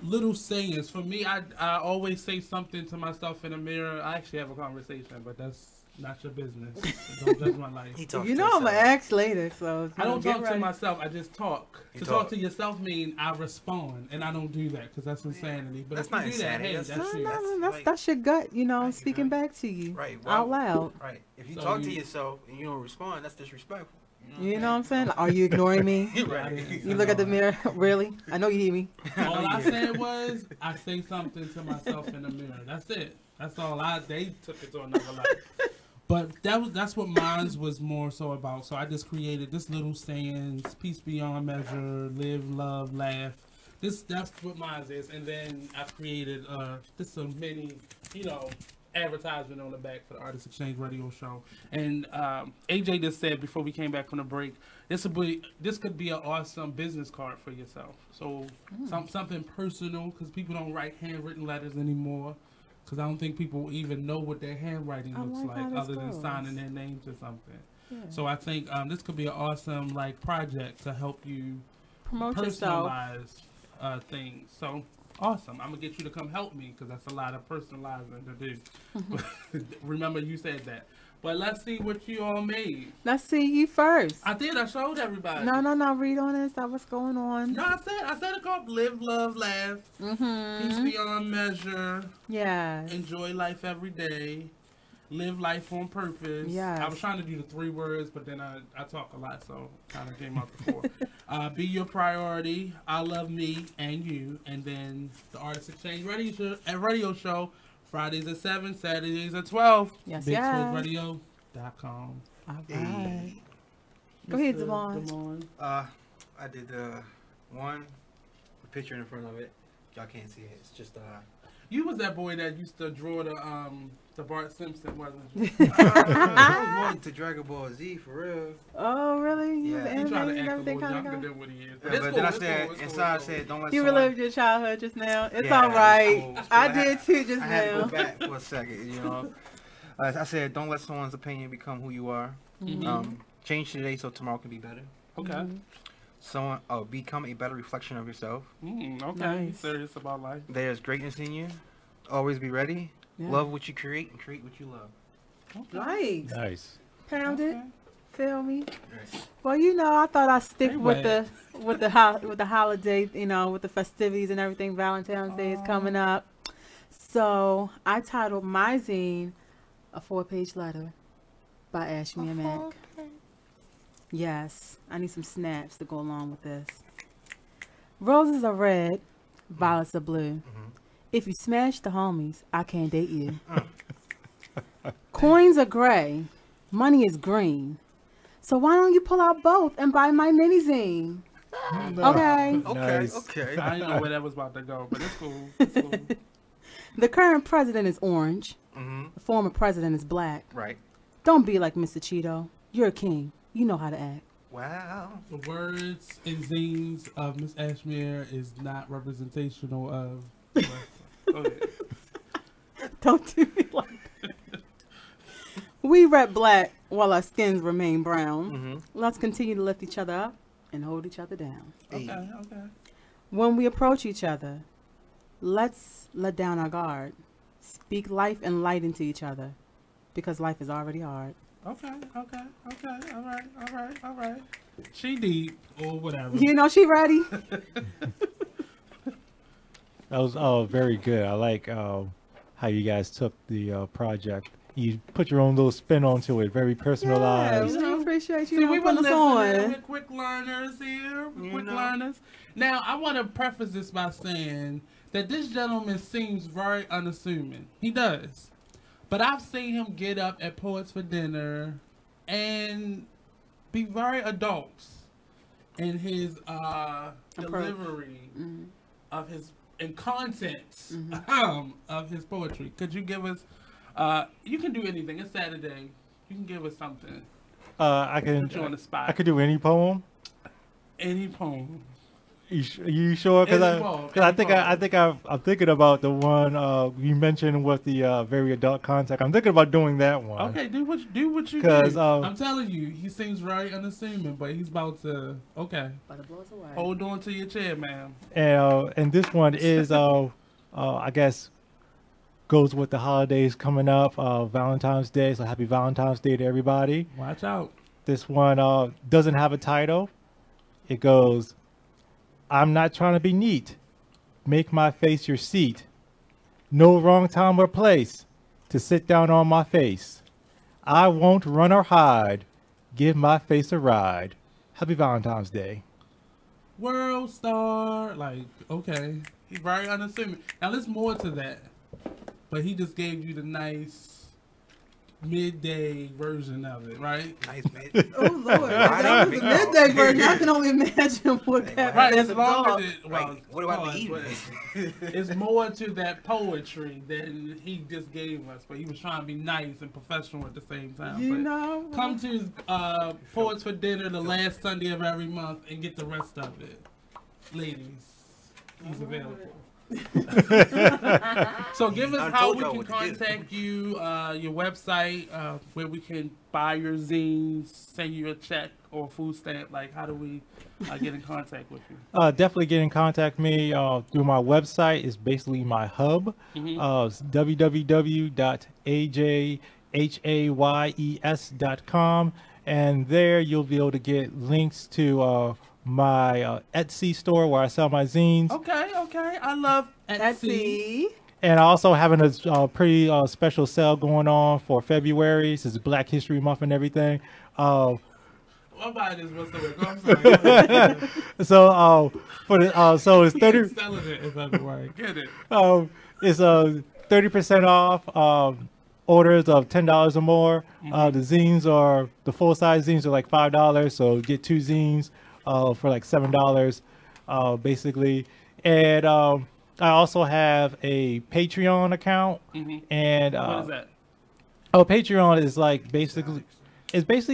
little sayings. For me, I always say something to myself in the mirror. I actually have a conversation, but that's not your business. Don't judge my life. You know I'm gonna ask later, so I don't talk to myself. I just talk. Talk to yourself mean I respond, and I don't do that because that's insanity. But That's if you not do insanity. that, hey, No, that's your gut, you know, speaking back to you, Right. out loud. Right. If you talk to yourself and you don't respond, that's disrespectful. You know what I'm saying? Are you ignoring me? Right. You look at the mirror. Really? I know you hear me. All I said was I say something to myself in the mirror. That's it. That's all. They took it to another level. But that's what mine was more so about. So I just created this little sayings: peace beyond measure, live, love, laugh. That's what mine is. And then I created just a mini, advertisement on the back for the Artist Exchange Radio Show. And AJ just said before we came back from the break, this could be an awesome business card for yourself. So something personal, because people don't write handwritten letters anymore. Because I don't think people even know what their handwriting looks like other than signing their name to something. Yeah. So I think this could be an awesome project to help you promote personalize things. So awesome. I'm going to get you to come help me because that's a lot of personalizing to do. Remember you said that. But let's see what you all made. Let's see you first. I did. I showed everybody. No. Read on it. What's going on? No, I said it called Live, Love, Laugh. Peace beyond measure. Yeah. Enjoy life every day. Live life on purpose. Yeah. I was trying to do the 3 words, but then I talk a lot, so kind of came out the 4. Be your priority. I love me and you. And then the Artist Exchange radio show. Fridays at 7, Saturdays at 12. Yes, BigSportsRadio.com. All right. Go ahead, Damonn. I did the picture in front of it. Y'all can't see it. It's just You was that boy that used to draw the Bart Simpson, wasn't you? I was more into Dragon Ball Z for real. Oh, really? You was He tried to animated and act a everything little kind younger of than what he is. Yeah, but then I said, inside I said, don't let You someone... relived your childhood just now. It's Yeah, all right. cool. I did too just I had to now. go back for a second, I said, don't let someone's opinion become who you are. Change today so tomorrow can be better. Okay. Become a better reflection of yourself. Okay. Nice. Serious about life. There's greatness in you. Always be ready. Yeah. Love what you create and create what you love. Nice. Nice. Pound it. Feel me? Right. Well, I thought I'd stick with the... with the holiday, you know, with the festivities and everything. Valentine's Day is coming up. So I titled my zine A 4-Page Letter by Ashmiá Mac. Yes, I need some snaps to go along with this. Roses are red, violets are blue. If you smash the homies, I can't date you. Coins are gray, money is green. So why don't you pull out both and buy my mini zine? Okay. Okay. I didn't know where that was about to go, but it's cool. It's cool. The current president is orange. The former president is black. Right. Don't be like Mr. Cheeto. You're a king. You know how to act. Wow. The words and zines of Miss Ashmiá is not representational of. Go ahead. Don't do me like that. We rep black while our skins remain brown. Let's continue to lift each other up and hold each other down. Okay. When we approach each other, let's let down our guard. Speak life and light into each other, because life is already hard. Okay. All right. She deep or whatever. You know she ready. That was very good. I like how you guys took the project. You put your own little spin onto it, very personalized. Yeah, we appreciate you. See, we were putting us on. We're quick learners here. Learners. Now, I want to preface this by saying that this gentleman seems very unassuming. He does. But I've seen him get up at Poets for Dinner and be very adult in his delivery of his and content of his poetry. Could you give us? You can do anything. It's Saturday. You can give us something. I can. Put you on the spot. I could do any poem. Any poem. You sure? Because I'm thinking about the one you mentioned with the very adult contact. I'm thinking about doing that one. Okay, do what you do. I'm telling you, he seems very unassuming, but he's about to. Okay. Hold on to your chair, ma'am. And this one is I guess goes with the holidays coming up. Valentine's Day, so happy Valentine's Day to everybody. Watch out. This one doesn't have a title. It goes. I'm not trying to be neat. Make my face your seat. No wrong time or place to sit down on my face. I won't run or hide. Give my face a ride. Happy Valentine's Day. World star. Like, okay. He's very unassuming. Now, there's more to that. But he just gave you the nice midday version of it, right? Nice mid. Oh Lord, that was the midday version. I can only imagine what happened. Right, it's longer than what about the evening? It's more to that poetry than he just gave us, but he was trying to be nice and professional at the same time. You but know, come to Poets for Dinner the last Sunday of every month and get the rest of it, ladies. He's available. So give us how we can contact you, your website, where we can buy your zines, send you a check or food stamp. Like, how do we get in contact with you? Definitely get in contact with me through my website. It's basically my hub. It's www.ajhays.com, and there you'll be able to get links to my Etsy store where I sell my zines. Okay. I love Etsy. And I also having a pretty special sale going on for February. This is Black History Month and everything. What about this? What's the word? I'm sorry. So it's 30. Selling it in February. Get it. It's 30% off. Orders of $10 or more. The zines are the full size zines are like $5, so get 2 zines for like $7, basically. And I also have a Patreon account. And what is that? Patreon is like basically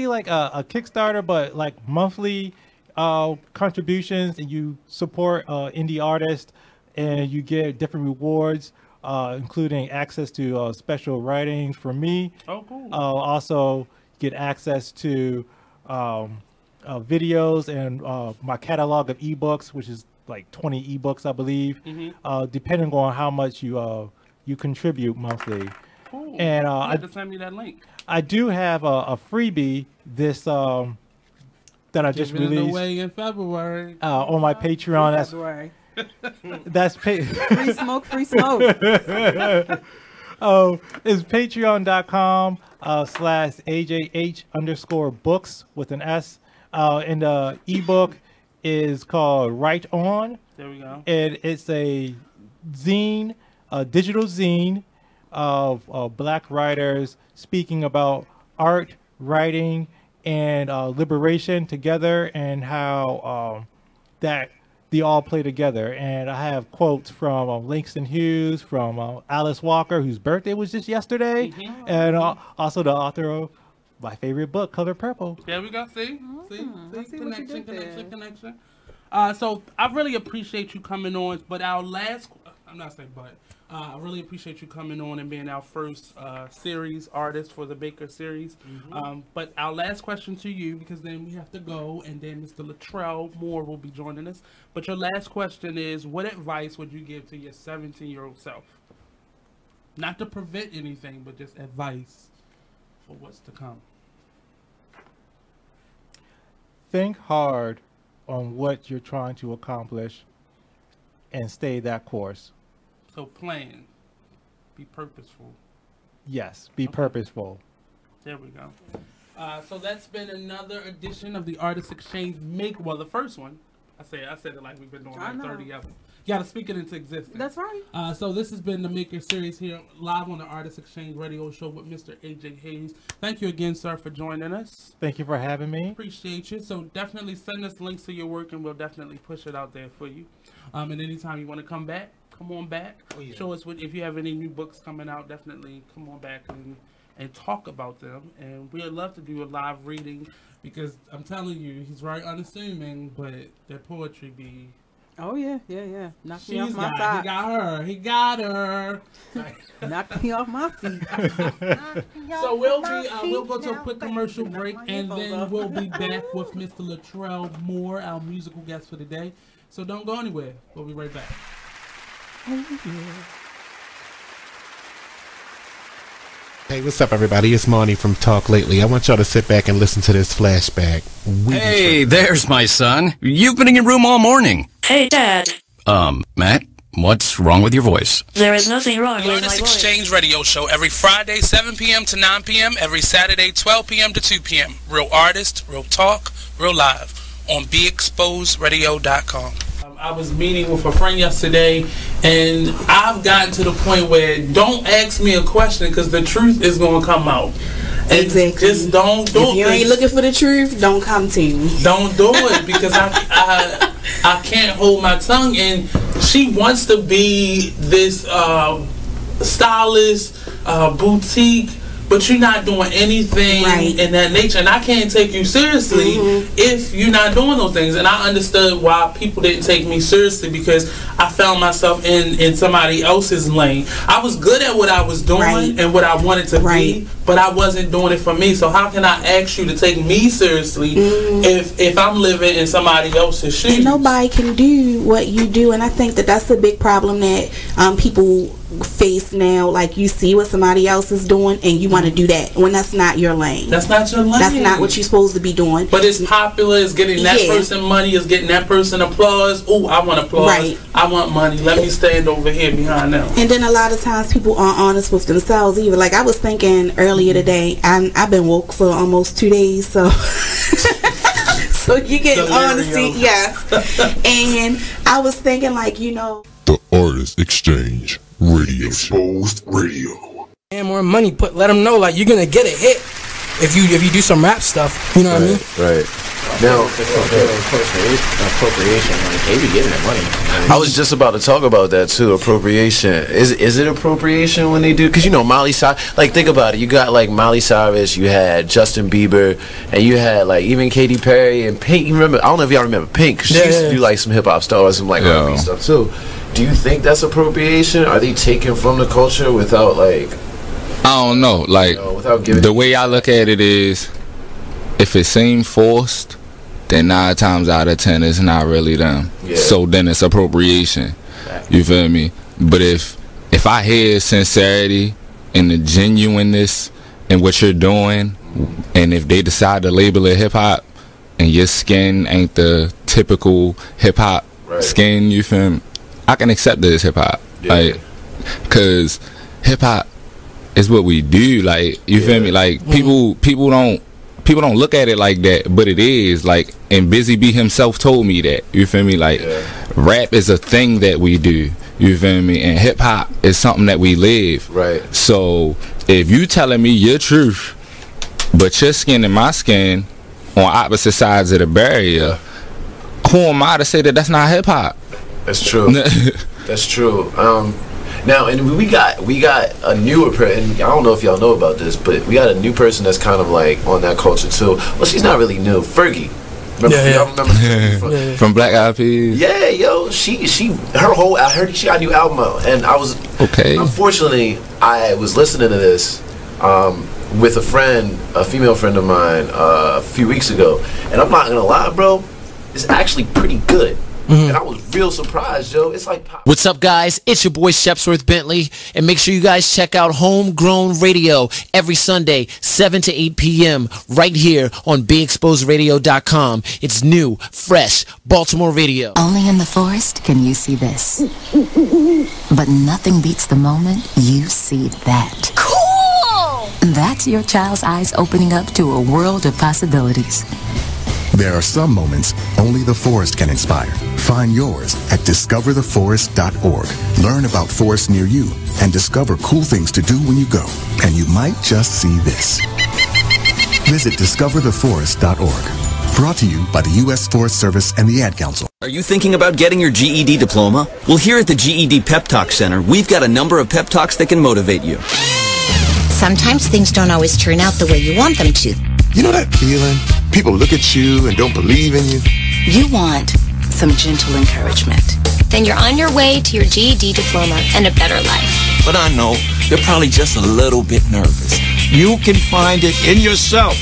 like a Kickstarter, but like monthly contributions, and you support indie artists, and you get different rewards, including access to special writings from me. Oh, cool. Also get access to videos and my catalog of ebooks, which is like 20 ebooks, I believe, depending on how much you contribute monthly. Cool. And you have to send me that link. I do have a freebie this that I just Giving it released away in February. on my Patreon. That's free smoke, free smoke. It's patreon.com/AJH_books with an S. And the ebook is called Right On. There we go. And it's a zine, a digital zine of black writers speaking about art, writing, and liberation together, and how that they all play together. And I have quotes from Langston Hughes, from Alice Walker, whose birthday was just yesterday, and also the author of my favorite book, Color Purple. There we go. See? Connection. So I really appreciate you coming on. But our last, I'm not saying but, I really appreciate you coming on and being our first series artist for the Baker series. But our last question to you, because then we have to go, and then Mr. Laytrel Moore will be joining us. But your last question is, what advice would you give to your 17-year-old self? Not to prevent anything, but just advice for what's to come. Think hard on what you're trying to accomplish and stay that course. So plan. Be purposeful. Yes, be purposeful. There we go. So that's been another edition of the Artist Exchange Well, the first one. I said it like we've been doing like 30 of them. You gotta speak it into existence. That's right. So this has been the Maker series here live on the Artist Exchange Radio Show with Mr. AJ Hayes. Thank you again, sir, for joining us. Thank you for having me. Appreciate you. So definitely send us links to your work, and we'll definitely push it out there for you. And anytime you want to come back, come on back. Show us if you have any new books coming out. Definitely come on back and talk about them. And we'd love to do a live reading, because I'm telling you, he's very unassuming, but their poetry be... Oh, yeah. Knock me off my feet. He got her. Knock me off my feet. So we'll go to a quick commercial break, and then we'll be back with Mr. Laytrel Moore, our musical guest for the day. So don't go anywhere. We'll be right back. Hey, what's up, everybody? It's Monty from Talk Lately. I want y'all to sit back and listen to this flashback. Hey, there's my son. You've been in your room all morning. Hey, Dad. Matt, what's wrong with your voice? There is nothing wrong with my Artist voice. Exchange Radio Show every Friday, 7 p.m. to 9 p.m. Every Saturday, 12 p.m. to 2 p.m. Real artist, real talk, real live on BeExposedRadio.com. I was meeting with a friend yesterday, and I've gotten to the point where don't ask me a question, because the truth is going to come out. Exactly. Just don't do it. If you ain't looking for the truth, don't come to me. Don't do it, because I can't hold my tongue. And she wants to be this stylist, boutique, but you're not doing anything in that nature, and I can't take you seriously if you're not doing those things. And I understood why people didn't take me seriously, because I found myself in somebody else's lane. I was good at what I was doing and what I wanted to be, but I wasn't doing it for me. So how can I ask you to take me seriously if I'm living in somebody else's shoes? And nobody can do what you do, and I think that's a big problem that people face now. Like, you see what somebody else is doing and you want to do that when that's not your lane. That's not your lane. That's not what you're supposed to be doing. But it's popular. It's getting that person money. It's getting that person applause. Oh, I want applause. I want money. Let me stand over here behind them. And then a lot of times people aren't honest with themselves either. Like, I was thinking earlier today, I've been woke for almost 2 days, so so you get honesty, yes. And I was thinking, like, the Artist Exchange Radio Exposed Radio. And more money, let them know, like, you're gonna get a hit if you do some rap stuff. You know what I mean? Right. Now, appropriation, like, they be getting that money. I was just about to talk about that too. Appropriation. Is it appropriation when they do? Because Miley Cyrus. Like, think about it. You got like Miley Cyrus. You had Justin Bieber, and you had like even Katy Perry and Pink. You remember? I don't know if y'all remember Pink. She used to do like some hip hop stars, some like R&B stuff too. Do you think that's appropriation? Are they taking from the culture without like? I don't know. Like, without giving. The way I look at it is, if it seems forced, then 9 times out of 10 it's not really them. So then it's appropriation. You feel me? But if I hear sincerity and the genuineness in what you're doing, and if they decide to label it hip hop, and your skin ain't the typical hip hop skin, you feel me? I can accept it as hip hop, like, cause hip hop is what we do, like, you feel me? Like, people don't look at it like that, but it is, like, and Busy B himself told me that, you feel me? Like, rap is a thing that we do, you feel me? And hip hop is something that we live. Right. So if you telling me your truth, but your skin and my skin on opposite sides of the barrier, who am I to say that that's not hip hop? That's true. That's true. Now, and we got a newer person. I don't know if y'all know about this, but we got a new person that's kind of like on that culture too. Well, she's not really new. Fergie. Y'all remember Fergie from Black Eyed Peas? Yeah, yo, I heard she got a new album out, and I was unfortunately I was listening to this with a female friend of mine, a few weeks ago, and I'm not gonna lie, bro, it's actually pretty good. And I was real surprised, yo. It's like what's up, guys? It's your boy Shepsworth Bentley, and make sure you guys check out Homegrown Radio every Sunday, 7 to 8 p.m. right here on BeExposedRadio.com. It's new, fresh Baltimore radio. Only in the forest can you see this, but nothing beats the moment you see that. Cool! That's your child's eyes opening up to a world of possibilities. There are some moments only the forest can inspire. Find yours at discovertheforest.org. Learn about forests near you and discover cool things to do when you go. And you might just see this. Visit discovertheforest.org. Brought to you by the U.S. Forest Service and the Ad Council. Are you thinking about getting your GED diploma? Well, here at the GED Pep Talk Center, we've got a number of pep talks that can motivate you. Sometimes things don't always turn out the way you want them to. You know that feeling? People look at you and don't believe in you. You want some gentle encouragement. Then you're on your way to your GED diploma and a better life. But I know you're probably just a little bit nervous. You can find it in yourself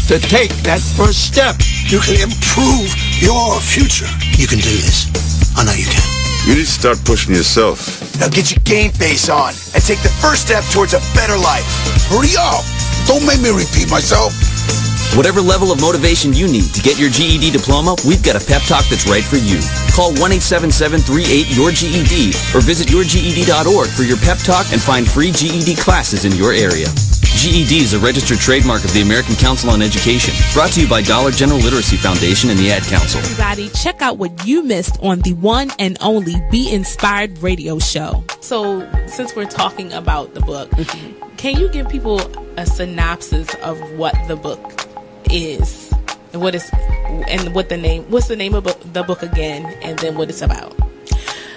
to take that first step. You can improve your future. You can do this. I know you can. You need to start pushing yourself. Now get your game face on and take the first step towards a better life. Hurry up. Don't make me repeat myself. Whatever level of motivation you need to get your GED diploma, we've got a pep talk that's right for you. Call 1-877-38-YOUR-GED or visit yourged.org for your pep talk and find free GED classes in your area. GED is a registered trademark of the American Council on Education. Brought to you by Dollar General Literacy Foundation and the Ad Council. Everybody, check out what you missed on the one and only Be Inspired radio show. So, since we're talking about the book, can you give people a synopsis of what the book is and what's the name of the book again, and then what it's about?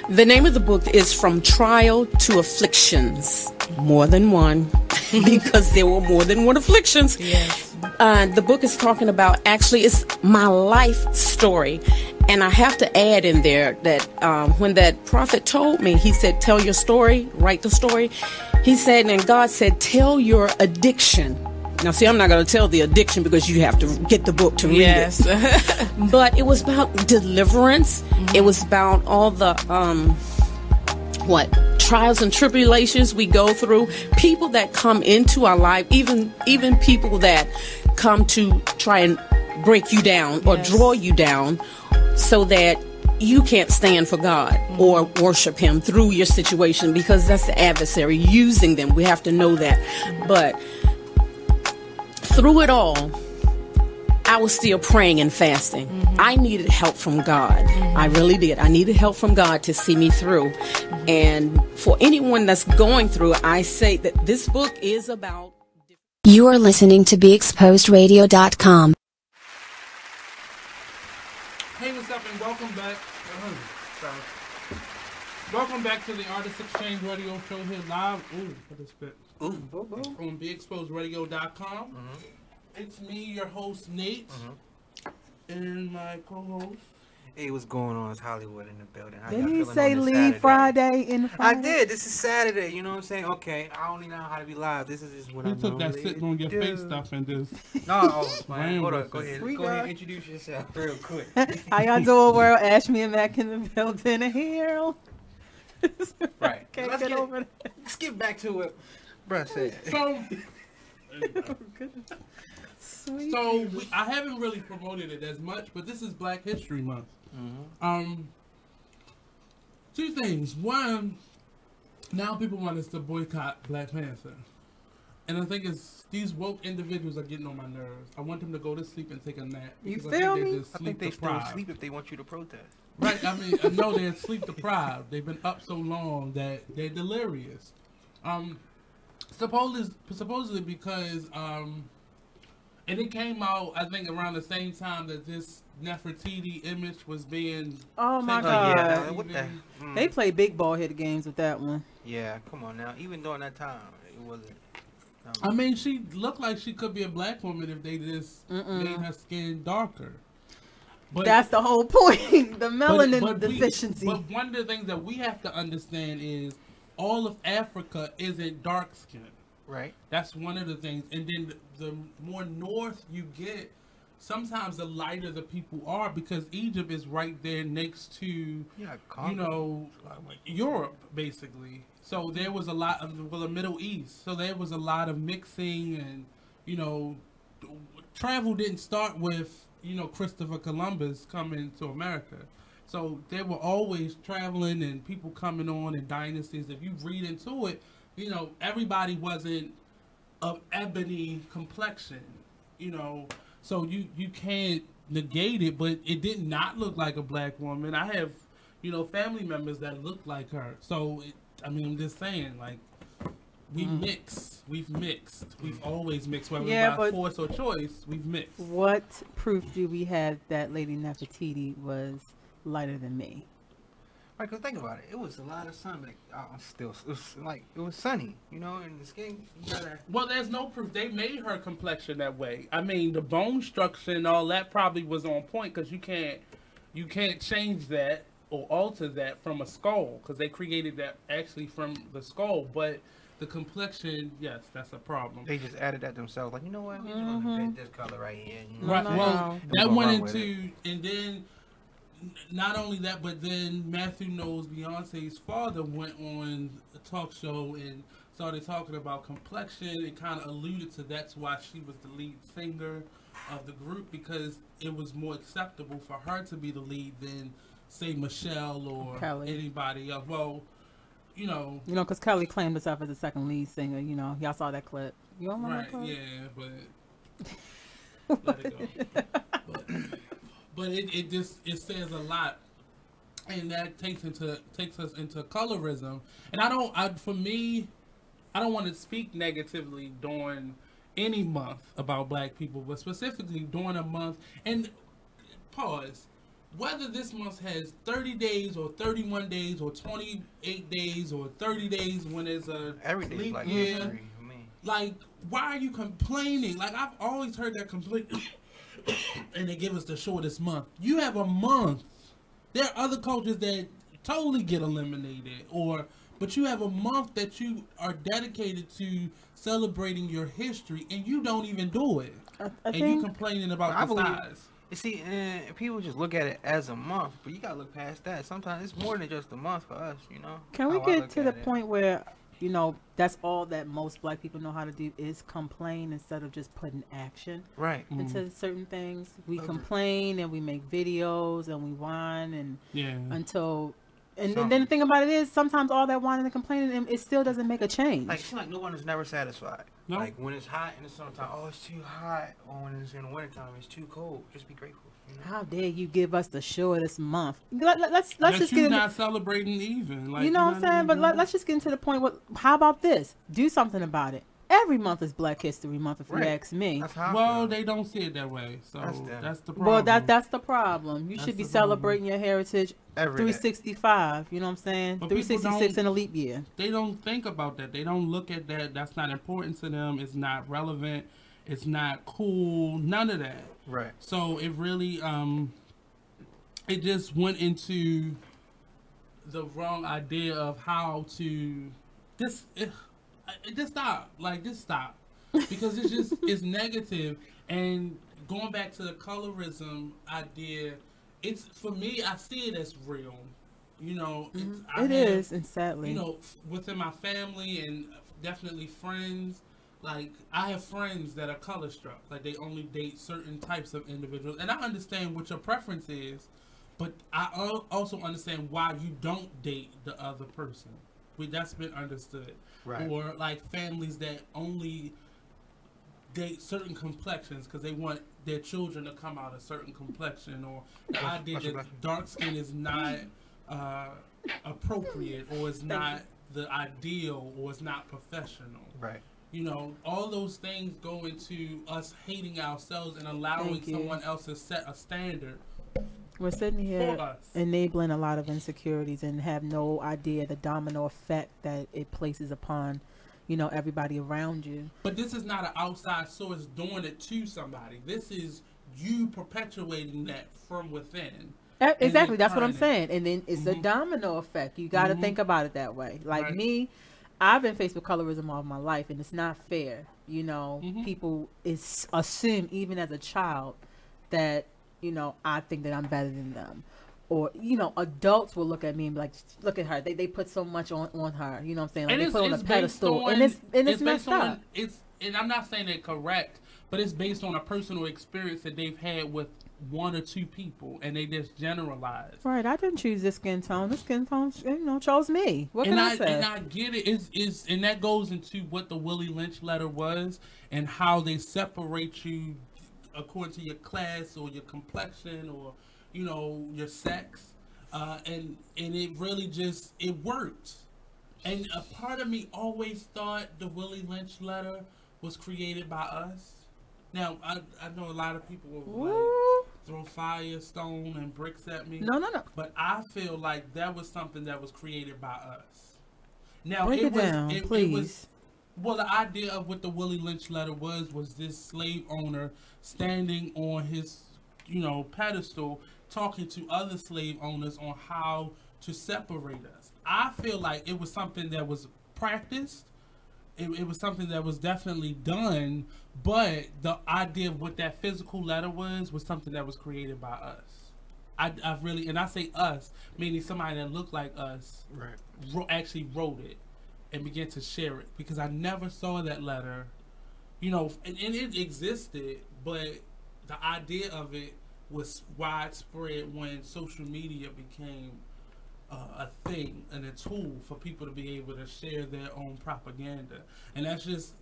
The name of the book is From Trial to Afflictions, more than one, because there were more than one afflictions. Yes. The book is talking about, actually, it's my life story. And I have to add in there that when that prophet told me, he said, tell your story, write the story. He said, and God said, tell your addiction. Now, see, I'm not going to tell the addiction because you have to get the book to read it. But it was about deliverance. It was about all the, trials and tribulations we go through. People that come into our life, even people that come to try and break you down or draw you down so that you can't stand for God or worship Him through your situation, because that's the adversary using them. We have to know that. But through it all, I was still praying and fasting. I needed help from God. I really did. I needed help from God to see me through. And for anyone that's going through, I say that this book is about... You are listening to BeExposedRadio.com. Hey, what's up, and welcome back. Welcome back to the Artist Exchange Radio Show here live. What a spit. On BeExposedRadio.com. It's me, your host, Nate, and my co-host. Hey, what's going on? It's HullyWood in the building. How Didn't y'all you feeling say on this leave Saturday? Friday in Friday? I did. This is Saturday. You know what I'm saying? Okay, I only know how to be live. This is just what You I'm took that normally sitting on your do. face stuff and just... No, man. Hold on. Go ahead and introduce yourself real quick. How y'all doing, world? Ashmiá back in the building here. Right. Can't Let's get over that. Let's get back to what bruh said. So I haven't really promoted it as much, but this is Black History Month. Two things. One, now people want us to boycott Black Panther. And I think it's these woke individuals are getting on my nerves. I want them to go to sleep and take a nap. You feel me? I think they still sleep if they want you to protest. Right. I mean, no, they're sleep deprived. They've been up so long that they're delirious. Supposedly because and it came out, I think, around the same time that this Nefertiti image was being. Oh my God! Yeah, what the? They play big ball head games with that one. Yeah, come on now. Even during that time, it wasn't. I mean, she looked like she could be a black woman if they just made her skin darker. But that's the whole point. The melanin deficiency. But one of the things that we have to understand is all of Africa isn't dark skin. Right. That's one of the things. And then the more north you get, sometimes the lighter the people are, because Egypt is right there next to, Europe, basically. So there was a lot of, the Middle East. So there was a lot of mixing and, travel didn't start with, Christopher Columbus coming to America. So they were always traveling and people coming on and dynasties. If you read into it, everybody wasn't of ebony complexion, so you can't negate it, but it did not look like a black woman. I have, family members that look like her. So, I'm just saying, like, we've mixed. We've always mixed, whether by force or choice, we've mixed. What proof do we have that Lady Nefertiti was lighter than me? Right, because think about it. It was a lot of sun, but it was sunny, and the skin, Well, there's no proof. They made her complexion that way. I mean, the bone structure and all that probably was on point, because you can't change that or alter that from a skull, because they created that actually from the skull. But the complexion, yes, that's a problem. They just added that themselves. Like, you know what? We're just going to paint this color right here. Right. Well, that went into, and then not only that, but then Matthew Knowles, Beyonce's father, went on a talk show and started talking about complexion and kind of alluded to that's why she was the lead singer of the group, because it was more acceptable for her to be the lead than, say, Michelle or Kelly. Anybody else. Well, because Kelly claimed herself as the second lead singer. Y'all saw that clip. You don't remember that clip? Yeah, but let it go. But it says a lot, and that takes us into colorism. And I don't want to speak negatively during any month about black people, but specifically during a month. And pause. Whether this month has 30 days or 31 days or 28 days or 30 days when it's a leap year, like, why are you complaining? Like, I've always heard that complaint. And they give us the shortest month. You have a month. There are other cultures that totally get eliminated, but you have a month that you are dedicated to celebrating your history, and you don't even do it. And you complaining about the size. You see, people just look at it as a month, but you gotta look past that. Sometimes it's more than just a month for us, Can we get to the point where, that's all that most black people know how to do is complain instead of just putting action into certain things? We complain and we make videos and we whine and until. And then the thing about it is, sometimes all that whining and complaining, it still doesn't make a change. Like, it seems like no one is never satisfied. No. Like, when it's hot in the summertime, it's too hot. Or when it's in the wintertime, it's too cold. Just be grateful. How dare you give us the shortest month? Let's just get not celebrating even. Like, you know what I'm saying? But let's just get into the point. How about this? Do something about it. Every month is Black History Month, if you ask me. Well, they don't see it that way, so that's the problem. Well, that's the problem. You should be celebrating your heritage 365. You know what I'm saying? 366 in a leap year. They don't think about that. They don't look at that. That's not important to them. It's not relevant. It's not cool. None of that. Right. So it really, it just went into the wrong idea of how to just stop. Like, just stop, because it's just it's negative. And going back to the colorism idea, it's, for me, I see it as real. It is, and sadly, within my family and definitely friends, Like, I have friends that are color struck. Like, they only date certain types of individuals. And I understand what your preference is, but I also understand why you don't date the other person. That's been understood. Right. Or, like, families that only date certain complexions because they want their children to come out a certain complexion, or the idea that dark skin is not appropriate, or is not the ideal, or is not professional. Right. You know, all those things go into us hating ourselves and allowing someone else to set a standard. We're sitting here enabling a lot of insecurities and have no idea the domino effect that it places upon, you know, everybody around you. But this is not an outside source doing it to somebody. This is you perpetuating that from within. Exactly, that's what I'm saying. And then it's a domino effect. You got to think about it that way. Like me, I've been faced with colorism all of my life, and it's not fair. You know, people assume, even as a child, that, you know, I think that I'm better than them. Or, you know, adults will look at me and be like, look at her. They put so much on her. You know what I'm saying? Like, they put on a pedestal. And it's messed up. And I'm not saying they're correct, but it's based on a personal experience that they've had with one or two people, and they just generalize. Right, I didn't choose this skin tone. This skin tone, you know, chose me. What can I say? And I get it. And that goes into what the Willie Lynch letter was, and how they separate you according to your class or your complexion or, you know, your sex. And it really just, it worked. And a part of me always thought the Willie Lynch letter was created by us. Now, I know a lot of people will like throw fire, stone, and bricks at me. No. But I feel like that was something that was created by us. Now, break it down, please. Well, the idea of what the Willie Lynch letter was this slave owner standing on his, you know, pedestal, talking to other slave owners on how to separate us. I feel like it was something that was practiced. It was something that was definitely done, but the idea of what that physical letter was something that was created by us. I really, and I say us, meaning somebody that looked like us, actually wrote it and began to share it, because I never saw that letter, you know, and it existed, but the idea of it was widespread when social media became a thing and a tool for people to be able to share their own propaganda. And that's just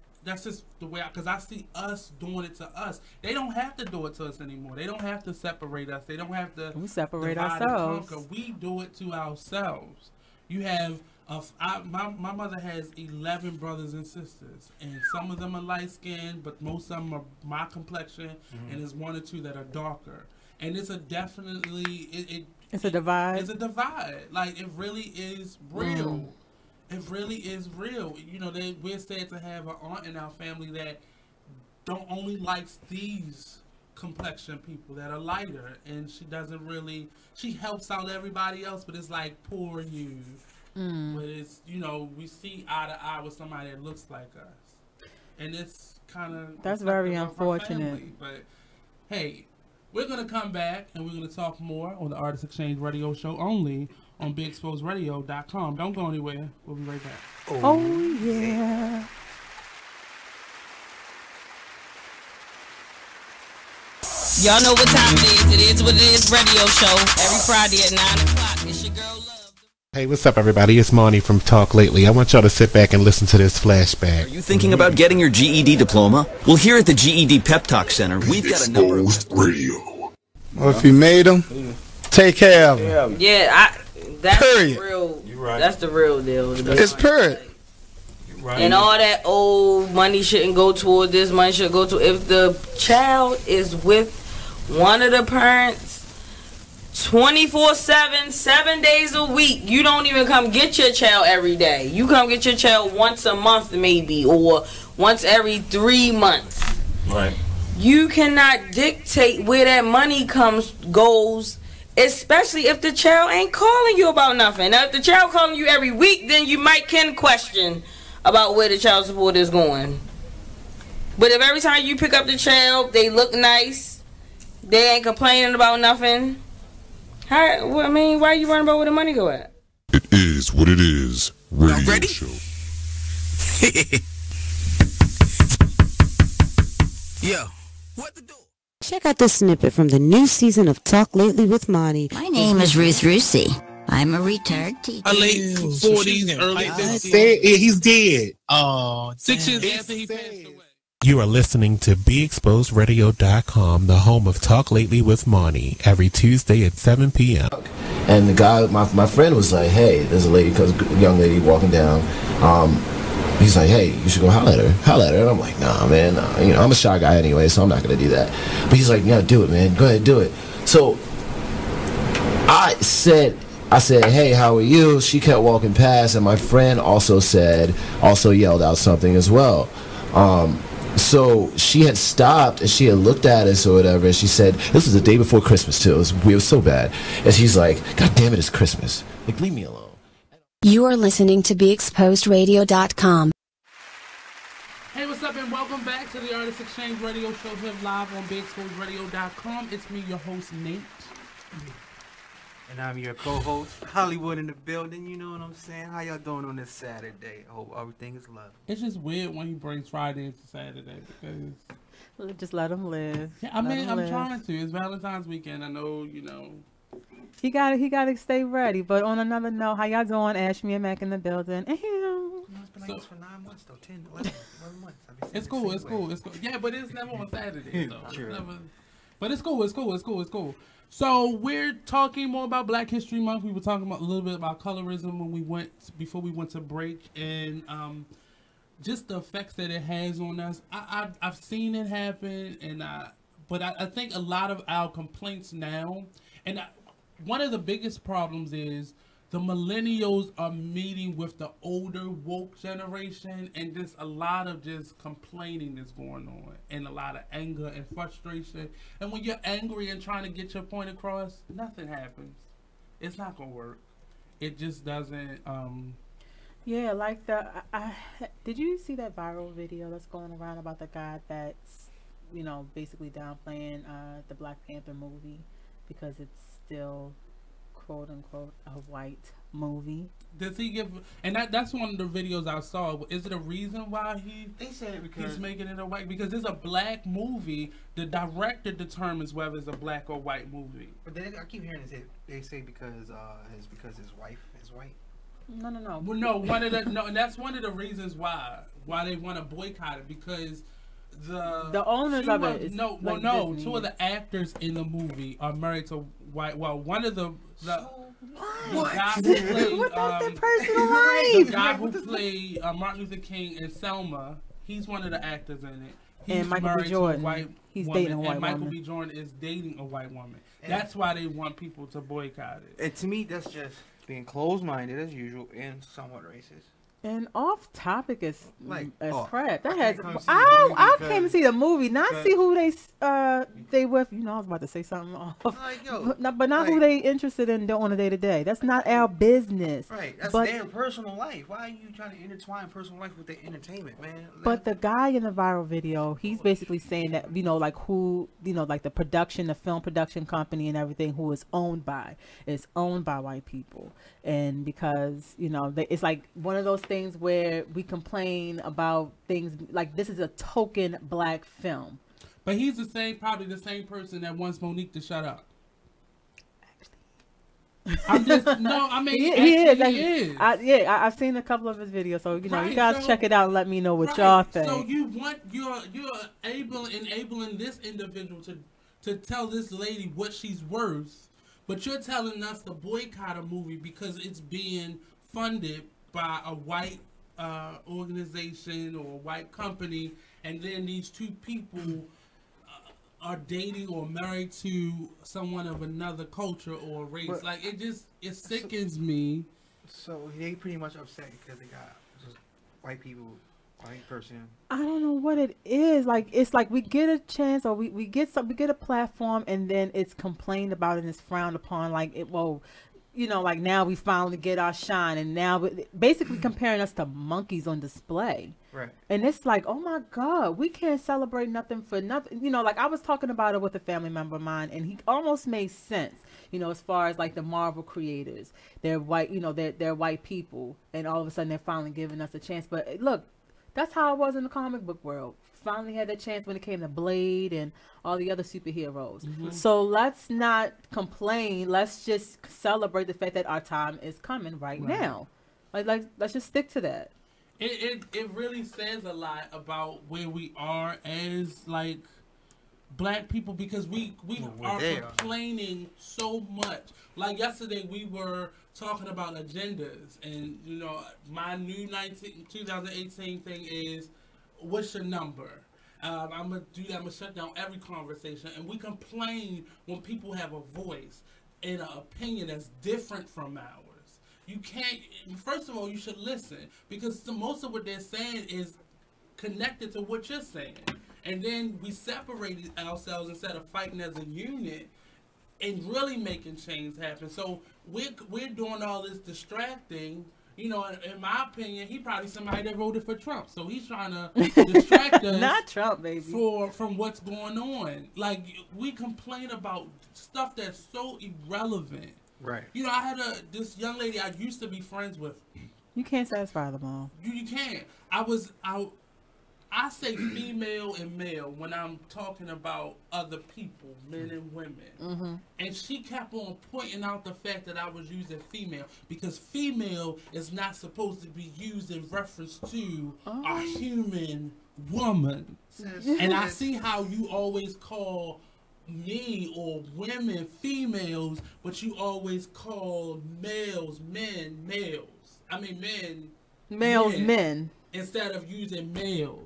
the way, because I see us doing it to us. They don't have to do it to us anymore. They don't have to separate us. They don't have to separate divide ourselves. and conquer. We do it to ourselves. You have my mother has 11 brothers and sisters, and some of them are light skinned, but most of them are my complexion, and there's one or two that are darker. And it's a definitely it's a divide. It's a divide. Like, it really is real. It really is real. You know, we're said to have an aunt in our family that don't only likes these complexion people that are lighter, and she doesn't really. She helps out everybody else, but it's like poor you. But it's, you know, we see eye to eye with somebody that looks like us, and it's kind of that's very unfortunate. But hey, we're gonna come back and we're gonna talk more on the Artist Exchange Radio Show, only on BigExposedRadio.com. Don't go anywhere. We'll be right back. Oh yeah. Y'all know what time it is. It is what it is. Radio show every Friday at 9 o'clock. It's your girl Love. Hey, what's up, everybody? It's Monty from Talk Lately. I want y'all to sit back and listen to this flashback. Are you thinking about getting your GED diploma? Well, here at the GED Pep Talk Center, we've got a number of radio. Well, if you made them, take care of them. Yeah, that's period. Real. You're right. That's the real deal. It's period. Right. And all that old money shouldn't go toward this, money should go to, if the child is with one of the parents 24/7, 7 days a week, you don't even come get your child every day. You come get your child once a month maybe, or once every 3 months. Right. You cannot dictate where that money goes, especially if the child ain't calling you about nothing. Now, if the child calling you every week, then you can question about where the child support is going. But if every time you pick up the child, they look nice, they ain't complaining about nothing, why are you worrying about where the money go at? It is what it is. Radio show. Yeah. Check out this snippet from the new season of Talk Lately with Monty. My name is Ruth Rusi. I'm a retired teacher. A late 40s, early 50s. He's dead. Oh, 6 years after he passed away. You are listening to BeExposedRadio.com, the home of Talk Lately with Monty, every Tuesday at 7 p.m. And the guy, my friend was like, hey, there's a lady, young lady walking down. He's like, hey, you should go holler at her. And I'm like, nah, man, nah. You know, I'm a shy guy anyway, so I'm not going to do that. But he's like, yeah, do it, man. Go ahead, do it. So I said, hey, how are you? She kept walking past, and my friend also yelled out something as well. So she had stopped, and she had looked at us or whatever, and she said, this was the day before Christmas, too. It was so bad. And she's like, God damn it, it's Christmas. Like, leave me alone. You are listening to BeExposedRadio.com. Hey, what's up, and welcome back to the Artist Exchange Radio Show here live on BeExposedRadio.com. It's me, your host, Nate. And I'm your co-host, HullyWood, in the building. You know what I'm saying? How y'all doing on this Saturday? I hope everything is lovely. It's just weird when he brings Friday into Saturday because... Just let him live. Yeah, I mean, I'm trying to. It's Valentine's weekend. I know, you know... He gotta stay ready. But on another note, how y'all doing? Ashmiá Mac in the building. It's been like this for 9 months, though. 10, 11 months. It's cool. Yeah, but it's never on Saturday, though. True. But it's cool. So we're talking more about Black History Month. We were talking about a little bit about colorism before we went to break, and just the effects that it has on us. I've seen it happen, but I think a lot of our complaints now, and one of the biggest problems is the millennials are meeting with the older woke generation, and just a lot of just complaining is going on, and a lot of anger and frustration. And when you're angry and trying to get your point across, nothing happens. It's not gonna work. It just doesn't. Yeah, like did you see that viral video that's going around about the guy that's, you know, basically downplaying the Black Panther movie because it's still, quote unquote, a white movie? Does he give? And that's one of the videos I saw. Is it a reason why They said it because he's making it a white? Because it's a black movie. The director determines whether it's a black or white movie. But I keep hearing they say because his wife is white. No. Well, no. And that's one of the reasons why they want to boycott it, because the owners of it. Two of the actors in the movie are married to white. Well, one of the guy who played what about their personal life? The guy who played Martin Luther King and Selma, he's one of the actors in it. He's and Michael B. Jordan, he's dating a white and woman. Michael B. Jordan is dating a white woman. That's why they want people to boycott it. And to me, that's just being closed-minded as usual and somewhat racist. And off topic is crap. That I has I came to see the movie, not see who they with. You know, I was about to say something off, but not who they interested in on a day to day. That's not our business. Right, that's their personal life. Why are you trying to intertwine personal life with their entertainment, man? But the guy in the viral video, he's basically saying that, you know, like who, you know, like the film production company and everything, who is owned by white people, and because, you know, it's like one of those things where we complain about things like this is a token black film. But he's probably the same person that wants Monique to shut up. Actually, he is. I've seen a couple of his videos, so you know, you guys check it out and let me know what y'all think. So you're enabling this individual to tell this lady what she's worth, but you're telling us to boycott a movie because it's being funded by a white organization or a white company, and then these two people are dating or married to someone of another culture or race. But, like, it sickens me. So they pretty much upset because they got just white people, white person. I don't know what it is. Like, it's like we get a chance, or we get a platform, and then it's complained about and it's frowned upon. Like, you know, like now we finally get our shine, and now basically comparing us to monkeys on display. Right. And it's like, oh my God, we can't celebrate nothing for nothing. You know, like I was talking about it with a family member of mine, and he almost made sense, you know, as far as like the Marvel creators. They're white, you know, they're white people, and all of a sudden they're finally giving us a chance. But look, that's how it was in the comic book world. finally had their chance when it came to Blade and all the other superheroes. Mm-hmm. So let's not complain. Let's just celebrate the fact that our time is coming right now. Like let's just stick to that. It really says a lot about where we are as like Black people, because we are complaining so much. Like yesterday we were talking about agendas, and you know, my new 2018 thing is, what's your number? I'm gonna do that. I'm gonna shut down every conversation. And we complain when people have a voice and an opinion that's different from ours. You can't. First of all, you should listen, because most of what they're saying is connected to what you're saying. And then we separated ourselves instead of fighting as a unit and really making change happen. So we're doing all this distracting. You know, in my opinion, he probably somebody that voted for Trump. So he's trying to distract us. Not Trump, baby. From what's going on. Like, we complain about stuff that's so irrelevant. Right. You know, I had this young lady I used to be friends with. You can't satisfy them all. You can't. I say female and male when I'm talking about other people, men and women. Mm-hmm. And she kept on pointing out the fact that I was using female, because female is not supposed to be used in reference to a human woman. And I see how you always call me or women females, but you always call males men males. I mean men instead of using males.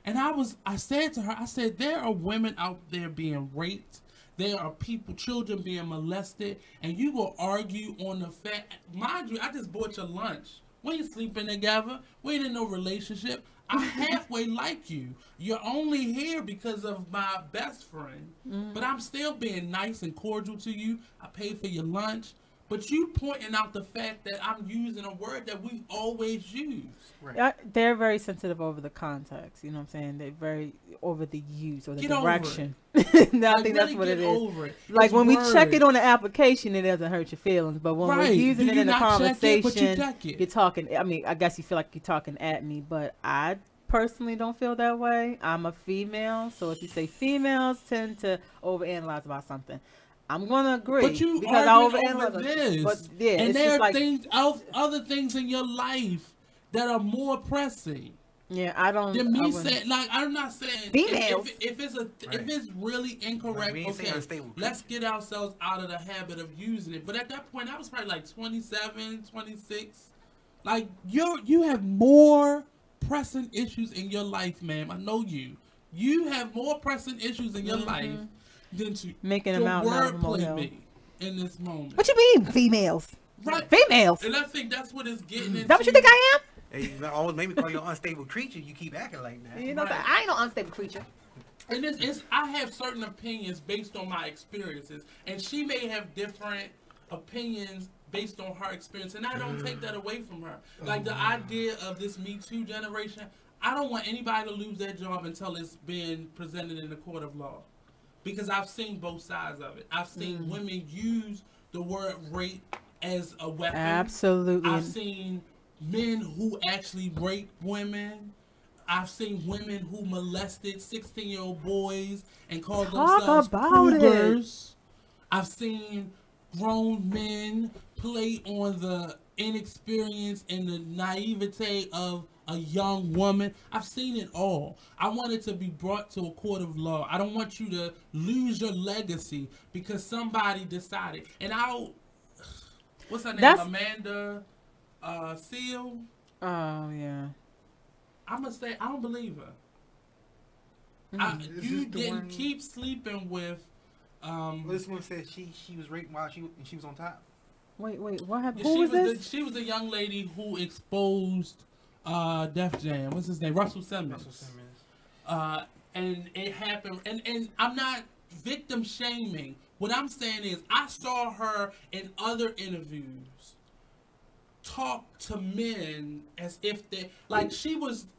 And I said to her, I said, there are women out there being raped. There are children being molested, and you will argue on the fact. Mind you, I just bought your lunch. We ain't sleeping together. We ain't in no relationship. I halfway like you. You're only here because of my best friend. But I'm still being nice and cordial to you. I paid for your lunch. But you pointing out the fact that I'm using a word that we always use. Right. They're very sensitive over the context. You know what I'm saying? They're very over the use or the direction. I think that's what it is. Like it's when words. we check it on the application, it doesn't hurt your feelings. But when we're using it in a conversation, you're talking. I mean, I guess you feel like you're talking at me, but I personally don't feel that way. I'm a female, so if you say females tend to overanalyze about something, I'm gonna agree. But you because arguing over this. But yeah, and it's there just are like other things in your life that are more pressing. Yeah, I don't. Than me saying, like, I'm not saying females. If it's really incorrect, okay, let's get ourselves out of the habit of using it. But at that point, I was probably like 27, 26. Like, you have more pressing issues in your life, ma'am. I know you. You have more pressing issues in your life than to making them out wordplay me in this moment. What you mean, females? Right, females. And I think that's what it's getting into. Is that what you think I am? Hey, you always made me call you an unstable creature. You keep acting like that. You know, I ain't no unstable creature. And I have certain opinions based on my experiences, and she may have different opinions based on her experience, and I don't take that away from her. Like the idea of this Me Too generation, I don't want anybody to lose their job until it's been presented in the court of law. Because I've seen both sides of it. I've seen women use the word rape as a weapon. Absolutely. I've seen men who actually rape women. I've seen women who molested 16-year-old boys and called themselves cougars. I've seen grown men play on the inexperience and the naivete of a young woman. I've seen it all. I want it to be brought to a court of law. I don't want you to lose your legacy because somebody decided. And what's her name? Amanda Seal. Oh yeah. I'm gonna say I don't believe her. You didn't keep sleeping with. This one said she was raped while she was on top. Wait, what happened? Who was this? She was the young lady who exposed Def Jam. What's his name? Russell Simmons. And it happened. And I'm not victim shaming. What I'm saying is I saw her in other interviews talk to men as if they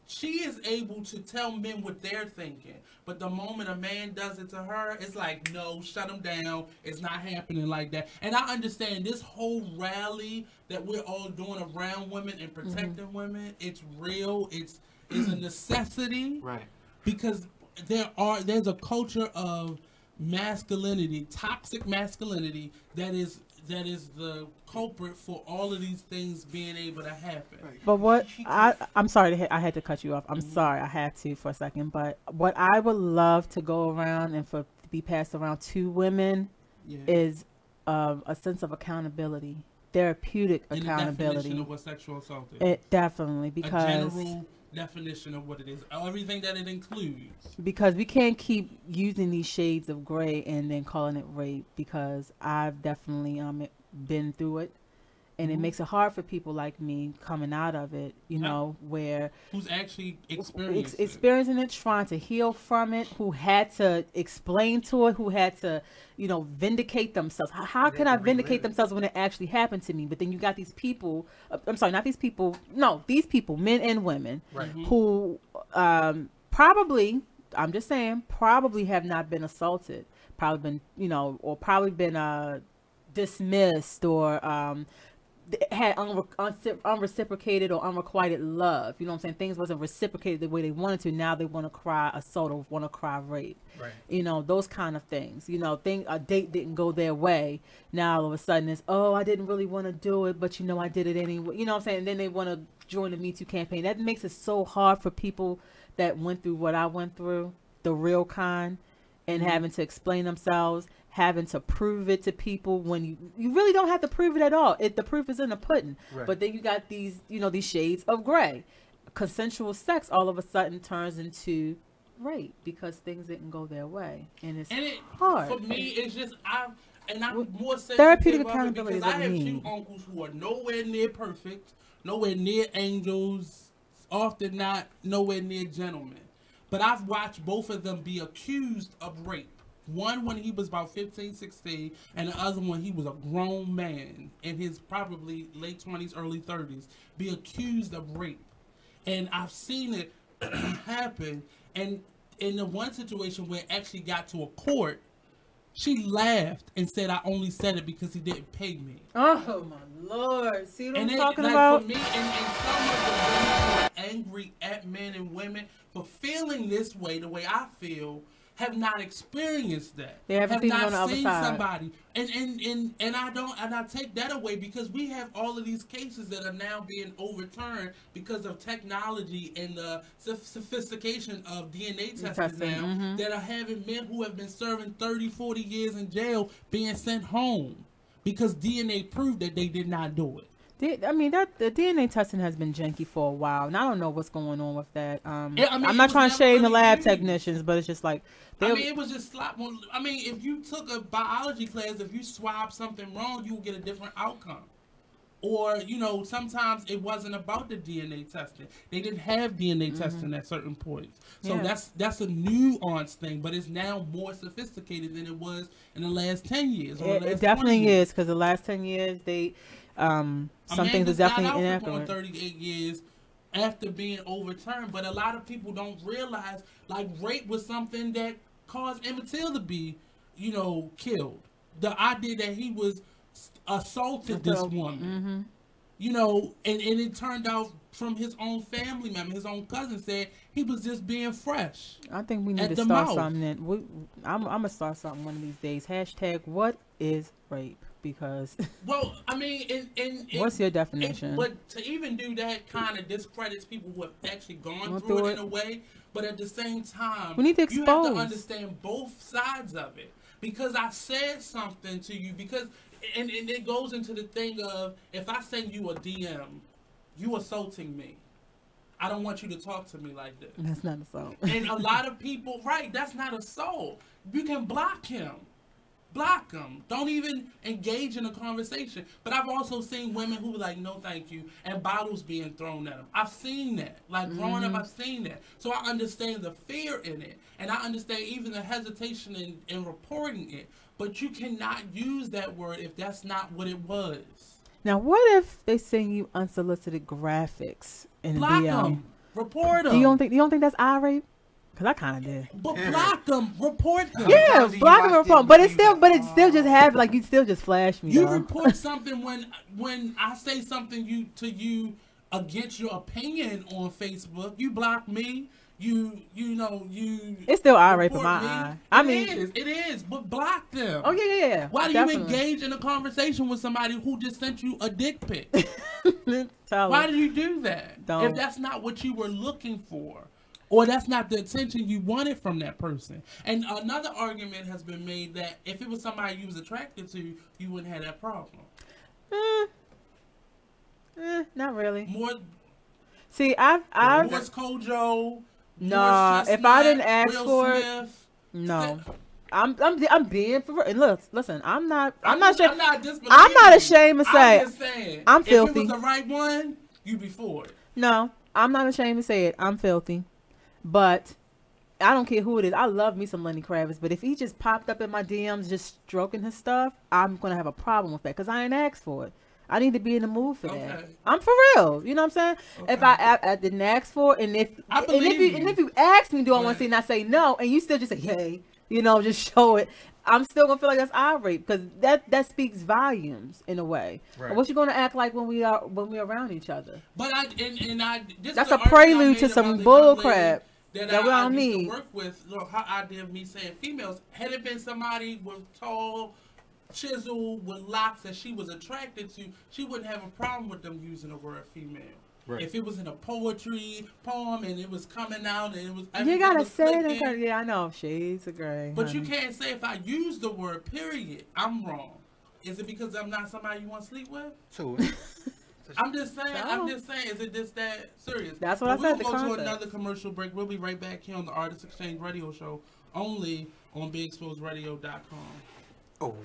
she is able to tell men what they're thinking, but the moment a man does it to her, it's like, no, shut him down, it's not happening like that. And I understand this whole rally that we're all doing around women and protecting women, it's real, it's a necessity, right? because there's a culture of masculinity, toxic masculinity, that is the culprit for all of these things being able to happen. But what I'm sorry, I had to cut you off. I'm sorry, I had to for a second. But what I would love to go around and to be passed around to women is a sense of accountability, therapeutic accountability. The definition of what sexual assault is. It definitely, because a general definition of what it is, everything that it includes. Because we can't keep using these shades of gray and then calling it rape, because I've definitely been through it, and it makes it hard for people like me coming out of it, you know, who's actually experiencing it, trying to heal from it, who had to explain to it, who had to, you know, vindicate themselves. How can I vindicate themselves when it actually happened to me? But then you got these people, these people, men and women, who probably, I'm just saying, probably have not been assaulted, probably been, you know, or probably been dismissed, or had unreciprocated or unrequited love. You know what I'm saying? Things wasn't reciprocated the way they wanted to. Now they want to cry assault or want to cry rape. Right. You know, those kind of things. You know, a date didn't go their way. Now all of a sudden it's, oh, I didn't really want to do it, but you know, I did it anyway. You know what I'm saying? And then they want to join the Me Too campaign. That makes it so hard for people that went through what I went through, the real kind, and having to explain themselves, having to prove it to people when you really don't have to prove it at all. The proof is in the pudding. Right. But then you got these, you know, these shades of gray. Consensual sex all of a sudden turns into rape because things didn't go their way, and it's hard. For me, it's just I'm more sensitive therapeutic accountability because I have two uncles who are nowhere near perfect, nowhere near angels, often not nowhere near gentlemen. But I've watched both of them be accused of rape. One when he was about 15, 16, and the other one he was a grown man in his probably late 20s, early 30s, be accused of rape. And I've seen it happen. And in the one situation where it actually got to a court, she laughed and said, I only said it because he didn't pay me. Oh, my Lord. See what I'm talking about? For me, and some of the women who are angry at men and women for feeling this way, the way I feel, have not experienced that. They haven't seen it on the other side. Somebody. And I take that away because we have all of these cases that are now being overturned because of technology and the sophistication of DNA testing now that are having men who have been serving 30, 40 years in jail being sent home because DNA proved that they did not do it. I mean, the DNA testing has been janky for a while, and I don't know what's going on with that. I'm not trying to shade the lab technicians, but it's just like... it was just slap. I mean, if you took a biology class, if you swab something wrong, you will get a different outcome. Or, you know, sometimes it wasn't about the DNA testing. They didn't have DNA testing at certain points. So that's a nuanced thing, but it's now more sophisticated than it was in the last 10 years. It definitely is, because the last 10 years, they... some things are definitely inaccurate. 38 years after being overturned, but a lot of people don't realize, like, rape was something that caused Emmett Till to be, you know, killed. The idea that he was assaulted this woman, you know, and it turned out from his own family member, his own cousin said he was just being fresh. I think we need to start something. I'm gonna start something one of these days. # what is rape? Because well, I mean, what's your definition? But to even do that kind of discredits people who have actually gone through it in a way. But at the same time, we need to expose. You have to understand both sides of it. Because I said something to you, and it goes into the thing of, if I send you a DM, you assaulting me. I don't want you to talk to me like this. That's not assault. And a lot of people, right, that's not assault. You can block him. Block them. Don't even engage in a conversation. But I've also seen women who were like, no, thank you, and bottles being thrown at them. I've seen that. Like, growing up, I've seen that. So I understand the fear in it, and I understand even the hesitation in reporting it. But you cannot use that word if that's not what it was. Now, what if they send you unsolicited graphics in the DM? Block them. Report them. You don't think that's eye rape? Cause I kind of did. But block them, report them. Yeah, block them, report. But it still just have, like, you still just flash me. You report something when I say something to you against your opinion on Facebook. You block me. It's still eye rape in my eye. It is, but block them. Oh yeah. Why do you engage in a conversation with somebody who just sent you a dick pic? Why do you do that? If that's not what you were looking for, or that's not the attention you wanted from that person. And another argument has been made that if it was somebody you was attracted to, you wouldn't have that problem. Not really. More. See, I've Morris Kojo. No, if I didn't ask for it, no. I'm being for and listen. I'm not ashamed to say. I'm filthy. If it was the right one, you'd be for it. No, I'm not ashamed to say it. I'm filthy, but I don't care who it is. I love me some Lenny Kravitz, but if he just popped up in my DMs just stroking his stuff, I'm gonna have a problem with that because I ain't asked for it. I need to be in the mood for that. I'm for real. You know what I'm saying? Okay. If I didn't ask for it, and if you ask me, do I want to see, and I say no, and you still just say, hey, just show it, I'm still gonna feel like that's eye rape because that speaks volumes in a way. Right. What you gonna act like when we're around each other? But that's a prelude to some bull crap that we don't need. Used to work with, how I did me saying females. Had it been somebody with tall, chisel with locks that she was attracted to, she wouldn't have a problem with them using the word female. Right. If it was in a poetry poem and it was coming out and it was, you gotta say it. Yeah, I know. Shades of gray. But you can't say if I use the word period, I'm wrong. Is it because I'm not somebody you want to sleep with? So I'm just saying. Is it just that serious? That's what I said. We'll go to another commercial break. We'll be right back here on the Artist Exchange Radio Show, only on BeExposedRadio.com. Oh,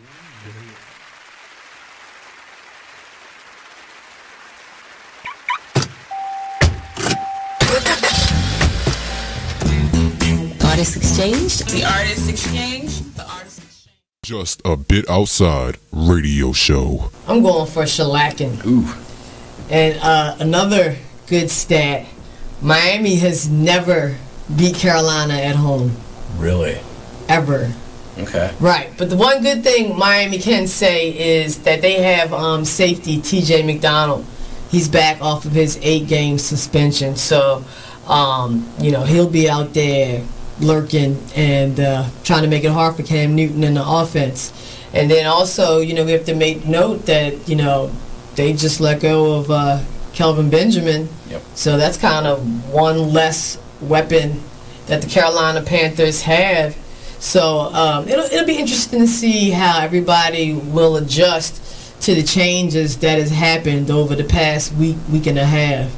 Artist Exchange. The Artist Exchange. The Artist Exchange. Just a bit outside radio show. I'm going for shellacking. Ooh. And another good stat: Miami has never beat Carolina at home. Really? Ever. Okay. Right, but the one good thing Miami can say is that they have safety TJ McDonald. He's back off of his 8-game suspension, so he'll be out there lurking and trying to make it hard for Cam Newton in the offense. And then also, we have to make note that they just let go of Kelvin Benjamin. Yep. So that's kind of one less weapon that the Carolina Panthers have. So it'll be interesting to see how everybody will adjust to the changes that has happened over the past week and a half.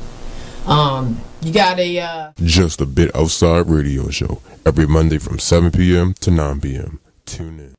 You got a Just a Bit Outside radio show every Monday from 7 p.m. to 9 p.m. Tune in.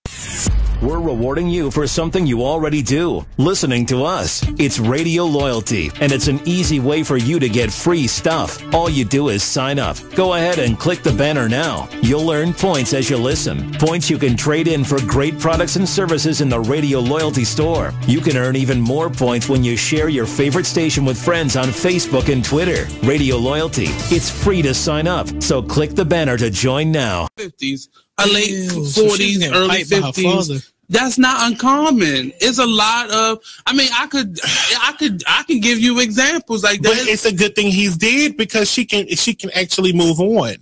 We're rewarding you for something you already do, listening to us. It's Radio Loyalty, and it's an easy way for you to get free stuff. All you do is sign up. Go ahead and click the banner now. You'll earn points as you listen. Points you can trade in for great products and services in the Radio Loyalty store. You can earn even more points when you share your favorite station with friends on Facebook and Twitter. Radio Loyalty. It's free to sign up, so click the banner to join now. 50s. Late 40s, early 50s. That's not uncommon. It's a lot of. I mean, I can give you examples like that. But it's a good thing he's dead because she can actually move on.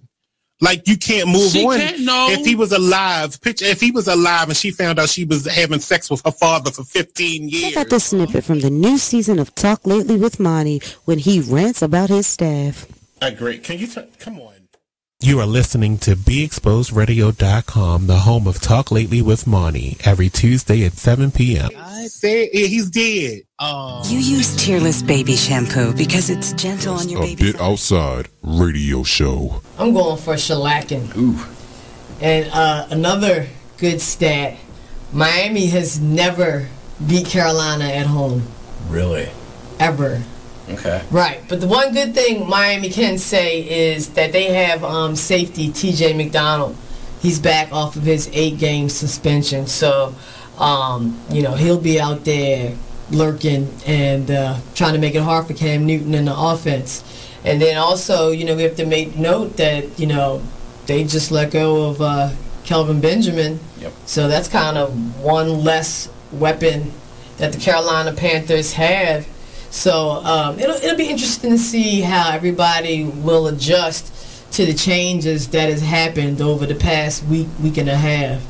Like you can't move on. If he was alive, if he was alive and she found out she was having sex with her father for 15 years. Check out this snippet from the new season of Talk Lately with Monty when he rants about his staff. Great. Can you come on? You are listening to BeExposedRadio.com, the home of Talk Lately with Monty, every Tuesday at 7 p.m. I said he's dead. You use Tearless baby shampoo because it's gentle on your baby. A Bit Outside radio show. I'm going for shellacking. Ooh. And another good stat: Miami has never beat Carolina at home. Really? Ever. Okay. Right, but the one good thing Miami can say is that they have safety TJ McDonald. He's back off of his 8-game suspension, so he'll be out there lurking and trying to make it hard for Cam Newton in the offense. And then also, we have to make note that they just let go of Kelvin Benjamin. Yep. So that's kind of one less weapon that the Carolina Panthers have. So it'll be interesting to see how everybody will adjust to the changes that has happened over the past week and a half.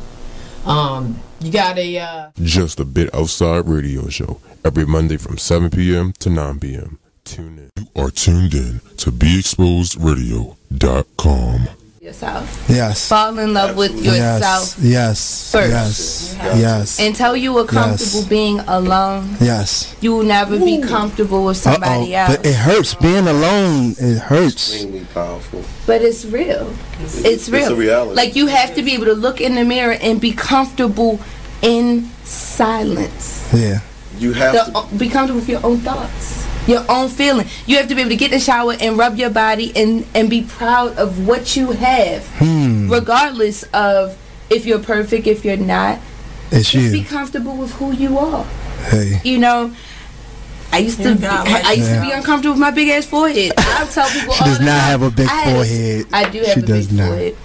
You got a Just a Bit Outside radio show every Monday from 7 p.m. to 9 p.m. Tune in. You are tuned in to BeExposedRadio.com. Yourself. Yes. Fall in love with yourself. Yes. First. Yes. Until you are comfortable being alone. Yes. You will never be comfortable with somebody else. But it hurts. Being alone, it hurts. Extremely powerful. But it's real. It's real. It's a reality. Like, you have to be able to look in the mirror and be comfortable in silence. Yeah. You have to be comfortable with your own thoughts, your own feeling. You have to be able to get in the shower and rub your body and be proud of what you have, regardless of if you're perfect, if you're not. It's Just you. be comfortable with who you are. Hey. You know, I used to be uncomfortable with my big ass forehead. I'll tell people She does not have a big forehead. I do have a big forehead.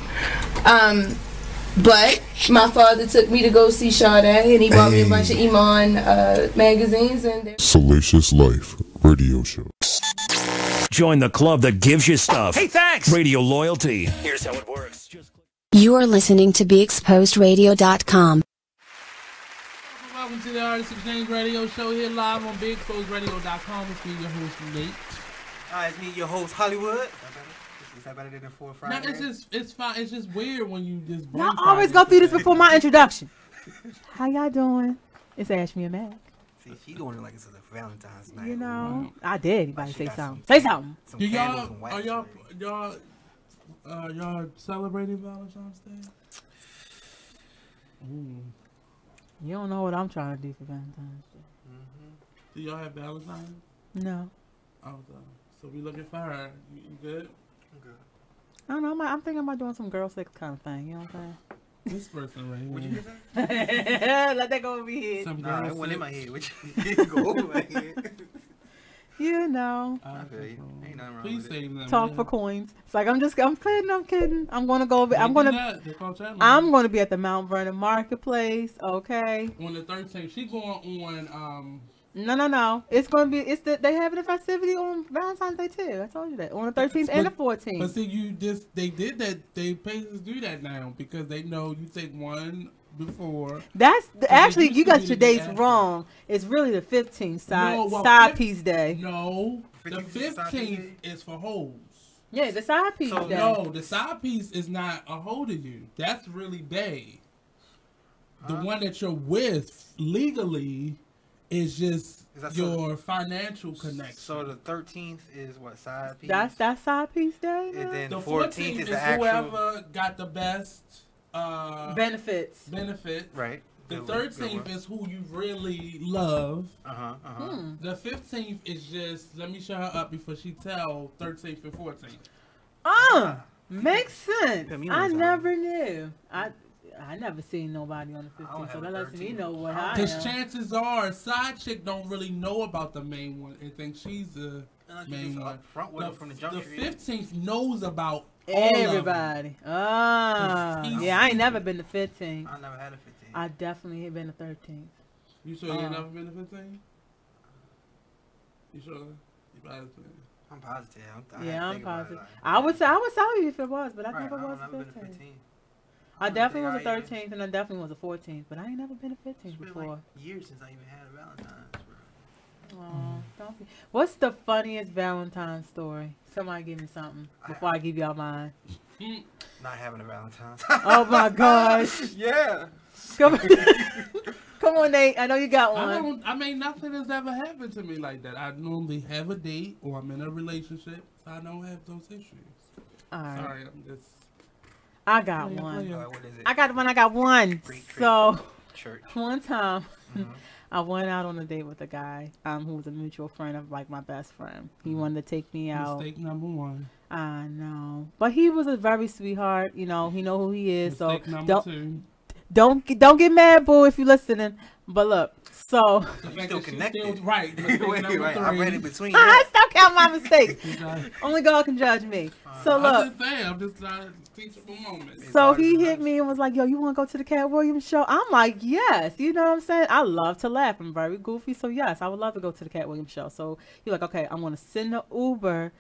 But my father took me to go see Sade, and he bought me a bunch of Iman magazines. And Salacious Life radio show. Join the club that gives you stuff. Hey, thanks. Radio loyalty. Here's how it works. You are listening to BeExposedRadio.com. Welcome to the Artist Exchange Radio Show here live on BeExposedRadio.com. It's me, your host, Nate. It's me, your host, HullyWood. Is that better than the 4 Friday? No, it's fine. It's just weird when you just. I always go through this before my introduction. How y'all doing? It's Ashmiá Mac. See, she doing it like it's a Valentine's night. You know, I dare anybody say something. Say something. Do y'all celebrating Valentine's Day? You don't know what I'm trying to do for Valentine's Day. Do y'all have Valentine's? No. Oh, so we looking for her. You good? I don't know. I'm thinking about doing some girl sex kind of thing. You know what I'm saying? This person right here. Would you do that? Let that go over your head. Nah, it went in my head. Would you go over my head? You know. I feel you. Ain't nothing wrong Please with say it. them. Talk for coins. It's like I'm kidding. I'm gonna go over. I'm gonna be at the Mount Vernon Marketplace. Okay. On the 13th, she going on. No. It's gonna be. They having a festivity on Valentine's Day too. I told you that on the 13th and the 14th. But see, they did that. They places do that now because they know you take one before. That's actually you got your dates wrong. It's really the 15th side piece day. No, the 15th is for hoes. Yeah, the side piece day. No, the side piece is not a hoe to you. That's really bae. The one that you're with legally is just your financial connection. So the 13th is what, side piece? That's that side piece day. And then the 14th is the whoever got the best benefits. Right. The 13th is who you really love. The 15th is just let me shut her up before she tell 13th and 14th. Makes sense. I never knew. I never seen nobody on the 15th, so that lets me know what I am. Because chances are, side chick don't really know about the main one and think she's the main one. The 15th knows about everybody. Yeah, I ain't never been to 15th. I never had a 15th. I definitely ain't been to 13th. You sure you ain't never been to 15th? You sure? You positive? I'm positive. I'm positive. I would tell you if it was, but I never was a 15th. I definitely was a 13th and I definitely was a 14th, but I ain't never been a 15th before. Like years since I even had a Valentine's, bro. Don't be. What's the funniest Valentine's story? Somebody give me something before I give y'all mine. Not having a Valentine's. Oh my gosh. Yeah. Come on, Nate. I know you got one. I mean, nothing has ever happened to me like that. I normally have a date or I'm in a relationship, so I don't have those issues. All right. Sorry, I'm just. I got one. What is it? I got one. So, Church. one time, I went out on a date with a guy who was a mutual friend of like my best friend. He wanted to take me out. Mistake number one. I know, but he was a very sweetheart. You know, he know who he is. Mistake so number two. Don't get mad, boo, if you're listening. But look, so you still connected, right? Wait, I read it between. I still count my mistakes. Only God can judge me. So look, I'm just trying to teachable moment. So he hit me and was like, "Yo, you want to go to the Cat Williams show?" I'm like, "Yes." You know what I'm saying? I love to laugh. I'm very goofy, so yes, I would love to go to the Cat Williams show. So you're like, "Okay, I'm gonna send the Uber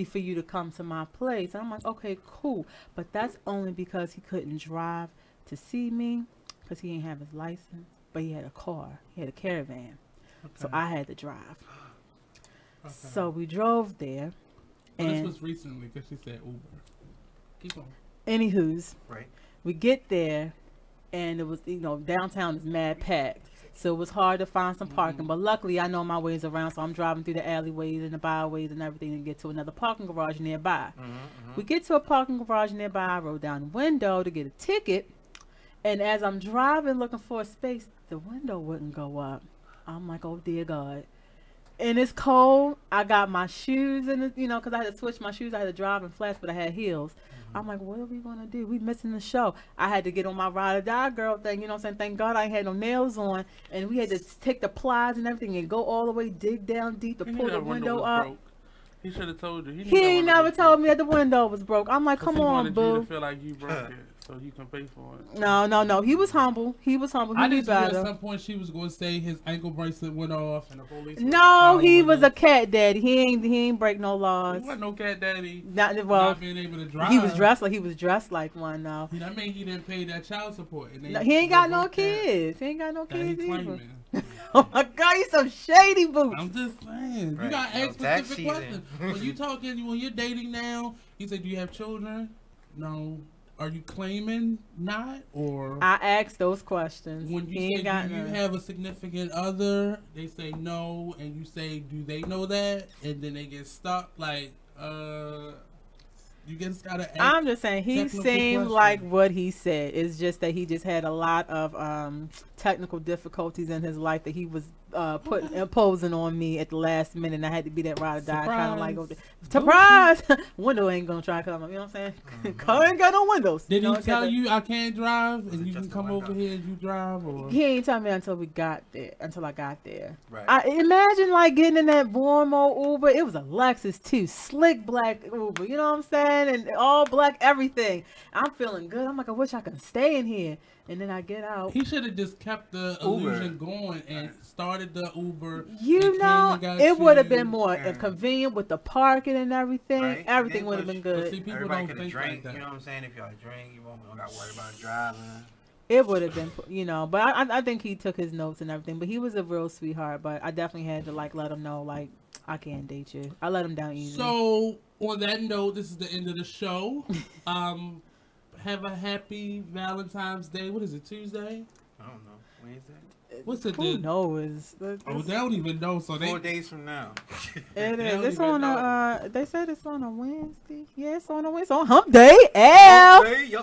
for you to come to my place. And I'm like, okay, cool. But that's only because he couldn't drive to see me because he didn't have his license. But he had a car. He had a caravan. Okay. So I had to drive. Okay. So we drove there. Well, and this was recently because she said Uber. Keep on. Anywho's. Right. We get there, and it was, downtown is mad packed. So it was hard to find some parking. But luckily, I know my ways around, so I'm driving through the alleyways and the byways and everything and get to another parking garage nearby. We get to a parking garage nearby. I rolled down the window to get a ticket. And as I'm driving looking for a space, the window wouldn't go up. I'm like, oh, dear God. And it's cold. I got my shoes in, because I had to switch my shoes. I had to drive in flats, but I had heels. I'm like, what are we going to do? We missing the show. I had to get on my ride or die girl thing, you know what I'm saying? Thank God I had no nails on. And we had to take the plies and everything and go all the way, dig down deep to pull the window up. Broke. He should have told you. He ain't never told me that the window was broke. I'm like, come on, boo. You to feel like you broke it so you can pay for it. No. He was humble. He I didn't know at some point she was going to say his ankle bracelet went off and the police. No, he was a cat daddy. He ain't break no laws. He wasn't no cat daddy. Not being able to drive. He was dressed like one though. That mean he didn't pay that child support. And he ain't got no kids. He ain't got no kids either. Oh my God, you some shady boots. I'm just saying. Right. You got to ask specific questions. When you're dating now, he said, do you have children? No. Are you claiming not? Or I asked those questions. When you say, do you have a significant other? They say no. And you say, do they know that? And then they get stuck like, you just gotta ask. I'm just saying he seemed like what he said. It's just that he just had a lot of technical difficulties in his life that he was imposing on me at the last minute. And I had to be that ride or die kind of like, surprise! Window ain't gonna try to come up. You know what I'm saying? Car ain't got no windows. Did he tell you I can't drive and you can come over here and you drive? Or he ain't tell me until I got there. Right. I imagine like getting in that warm old Uber. It was a Lexus too, slick black Uber. You know what I'm saying? And all black everything. I'm feeling good. I'm like, I wish I could stay in here. And then I get out. He should have just kept the illusion going and started the Uber. It would have been more convenient with the parking and everything. Right. Everything would have been good. See, people don't think like that. You know what I'm saying? If y'all drink, you won't got to worry about driving. It would have been, but I think he took his notes and everything. But he was a real sweetheart. But I definitely had to let him know, I can't date you. I let him down easy. So on that note, this is the end of the show. Have a happy Valentine's Day. What is it, Tuesday? I don't know. Wednesday? What's it? Who knows? They don't even know. So 4 days from now. It is. It's on a. They said it's on a Wednesday. Yeah, it's on a Wednesday. It's on Hump Day.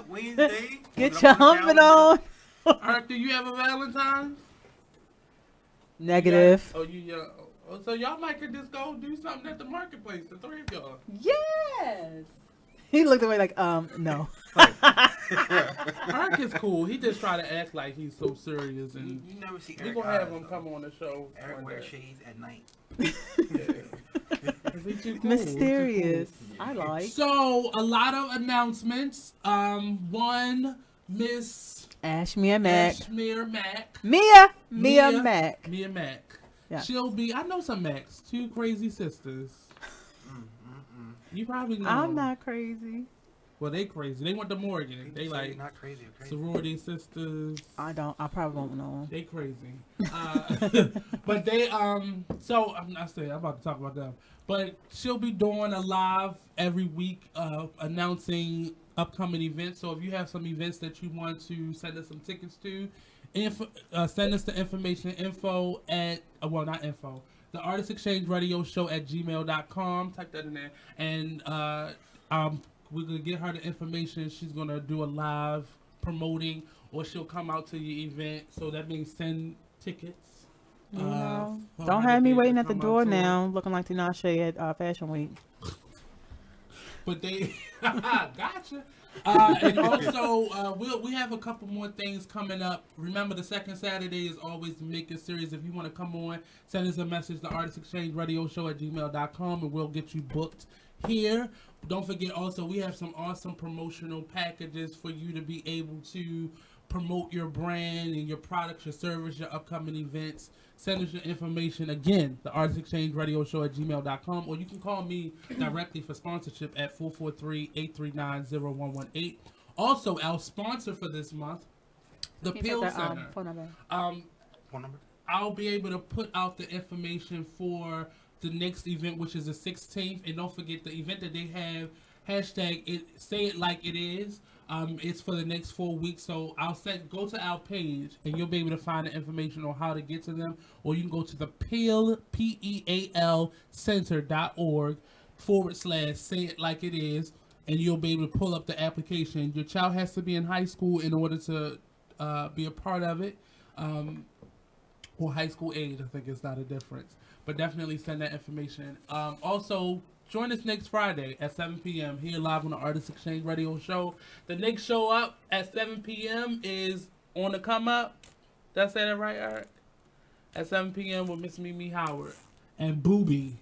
Wednesday. Get your humping on. Alright, do you have a Valentine's? Negative. So y'all might could just go do something at the marketplace. The three of y'all. Yes. He looked away like, no. Eric is cool. He just try to act like he's so serious, and you never see Eric. We're gonna have him come on the show. Eric wears shades at night. Mysterious. Cool. I like. So a lot of announcements. One, Miss Ashmiá Mac. Mia Mac. Yeah. She'll be. I know some Macs. 2 crazy sisters. You probably know. I'm not crazy. Well, they crazy. They went to Morgan. They like not crazy. Sorority sisters. I probably won't know. They crazy. But they So I'm about to talk about them. But she'll be doing a live every week, announcing upcoming events. So if you have some events that you want to send us some tickets to, send us the information. Info at not info. The Artist Exchange Radio Show at gmail.com. Type that in there. And we're going to get her the information. She's going to do a live promoting, or she'll come out to your event. So that means send tickets. Don't have me waiting at the door now, looking like Tinashe at Fashion Week. But they... Gotcha. And also, we have a couple more things coming up. Remember, the second Saturday is always the Maker Series. If you want to come on, send us a message to Artist Exchange Radio Show at gmail.com, and we'll get you booked here. Don't forget, also, we have some awesome promotional packages for you to be able to promote your brand and your products, your service, your upcoming events, send us your information. Again, the Artist Exchange Radio Show at gmail.com, or you can call me directly for sponsorship at 443-839-0118. Also, our sponsor for this month, the Pill Center. Phone number. Phone number? I'll be able to put out the information for the next event, which is the 16th. And don't forget the event that they have, hashtag say it like it is. It's for the next 4 weeks. So go to our page and you'll be able to find the information on how to get to them. Or you can go to the PEAL, PEAL center.org/say it like it is. And you'll be able to pull up the application. Your child has to be in high school in order to be a part of it. Or high school age, I think it's not a difference. But definitely send that information. Also, join us next Friday at 7 p.m. here live on the Artist Exchange Radio Show. The next show up at 7 p.m. is On the Come Up. Did I say that right, Eric? At 7 p.m. with Miss Mimi Howard and Booby.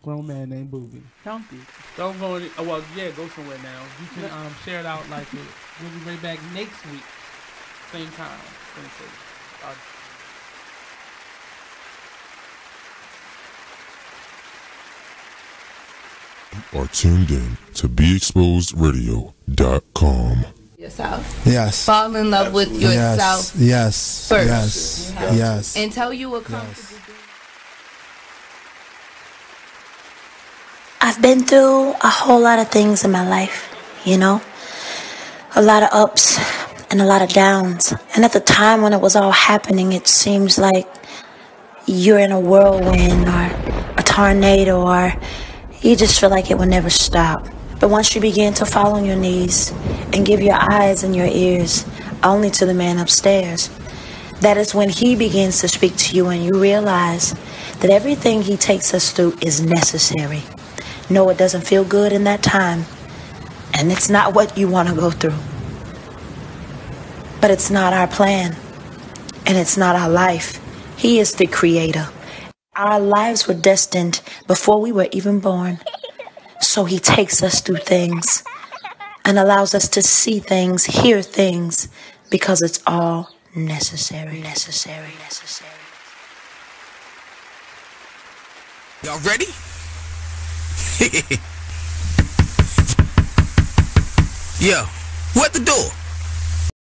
Grown man named Booby. Don't be. Don't go any, well, yeah, go somewhere now. You can share it out like it. We'll be right back next week. Same time. Same place. You are tuned in to BeExposedRadio.com. Yourself. Yes. Fall in love with yourself. Yes. First. Yes. Yes. Until you are comfortable. I've been through a whole lot of things in my life, you know? A lot of ups and a lot of downs. And at the time when it was all happening, it seems like you're in a whirlwind or a tornado, or you just feel like it will never stop. But once you begin to fall on your knees and give your eyes and your ears only to the man upstairs, that is when he begins to speak to you and you realize that everything he takes us through is necessary. No, it doesn't feel good in that time, and it's not what you want to go through. But it's not our plan, and it's not our life. He is the creator. Our lives were destined before we were even born. So he takes us through things and allows us to see things, hear things, because it's all necessary. Y'all ready? Yo, who at the door?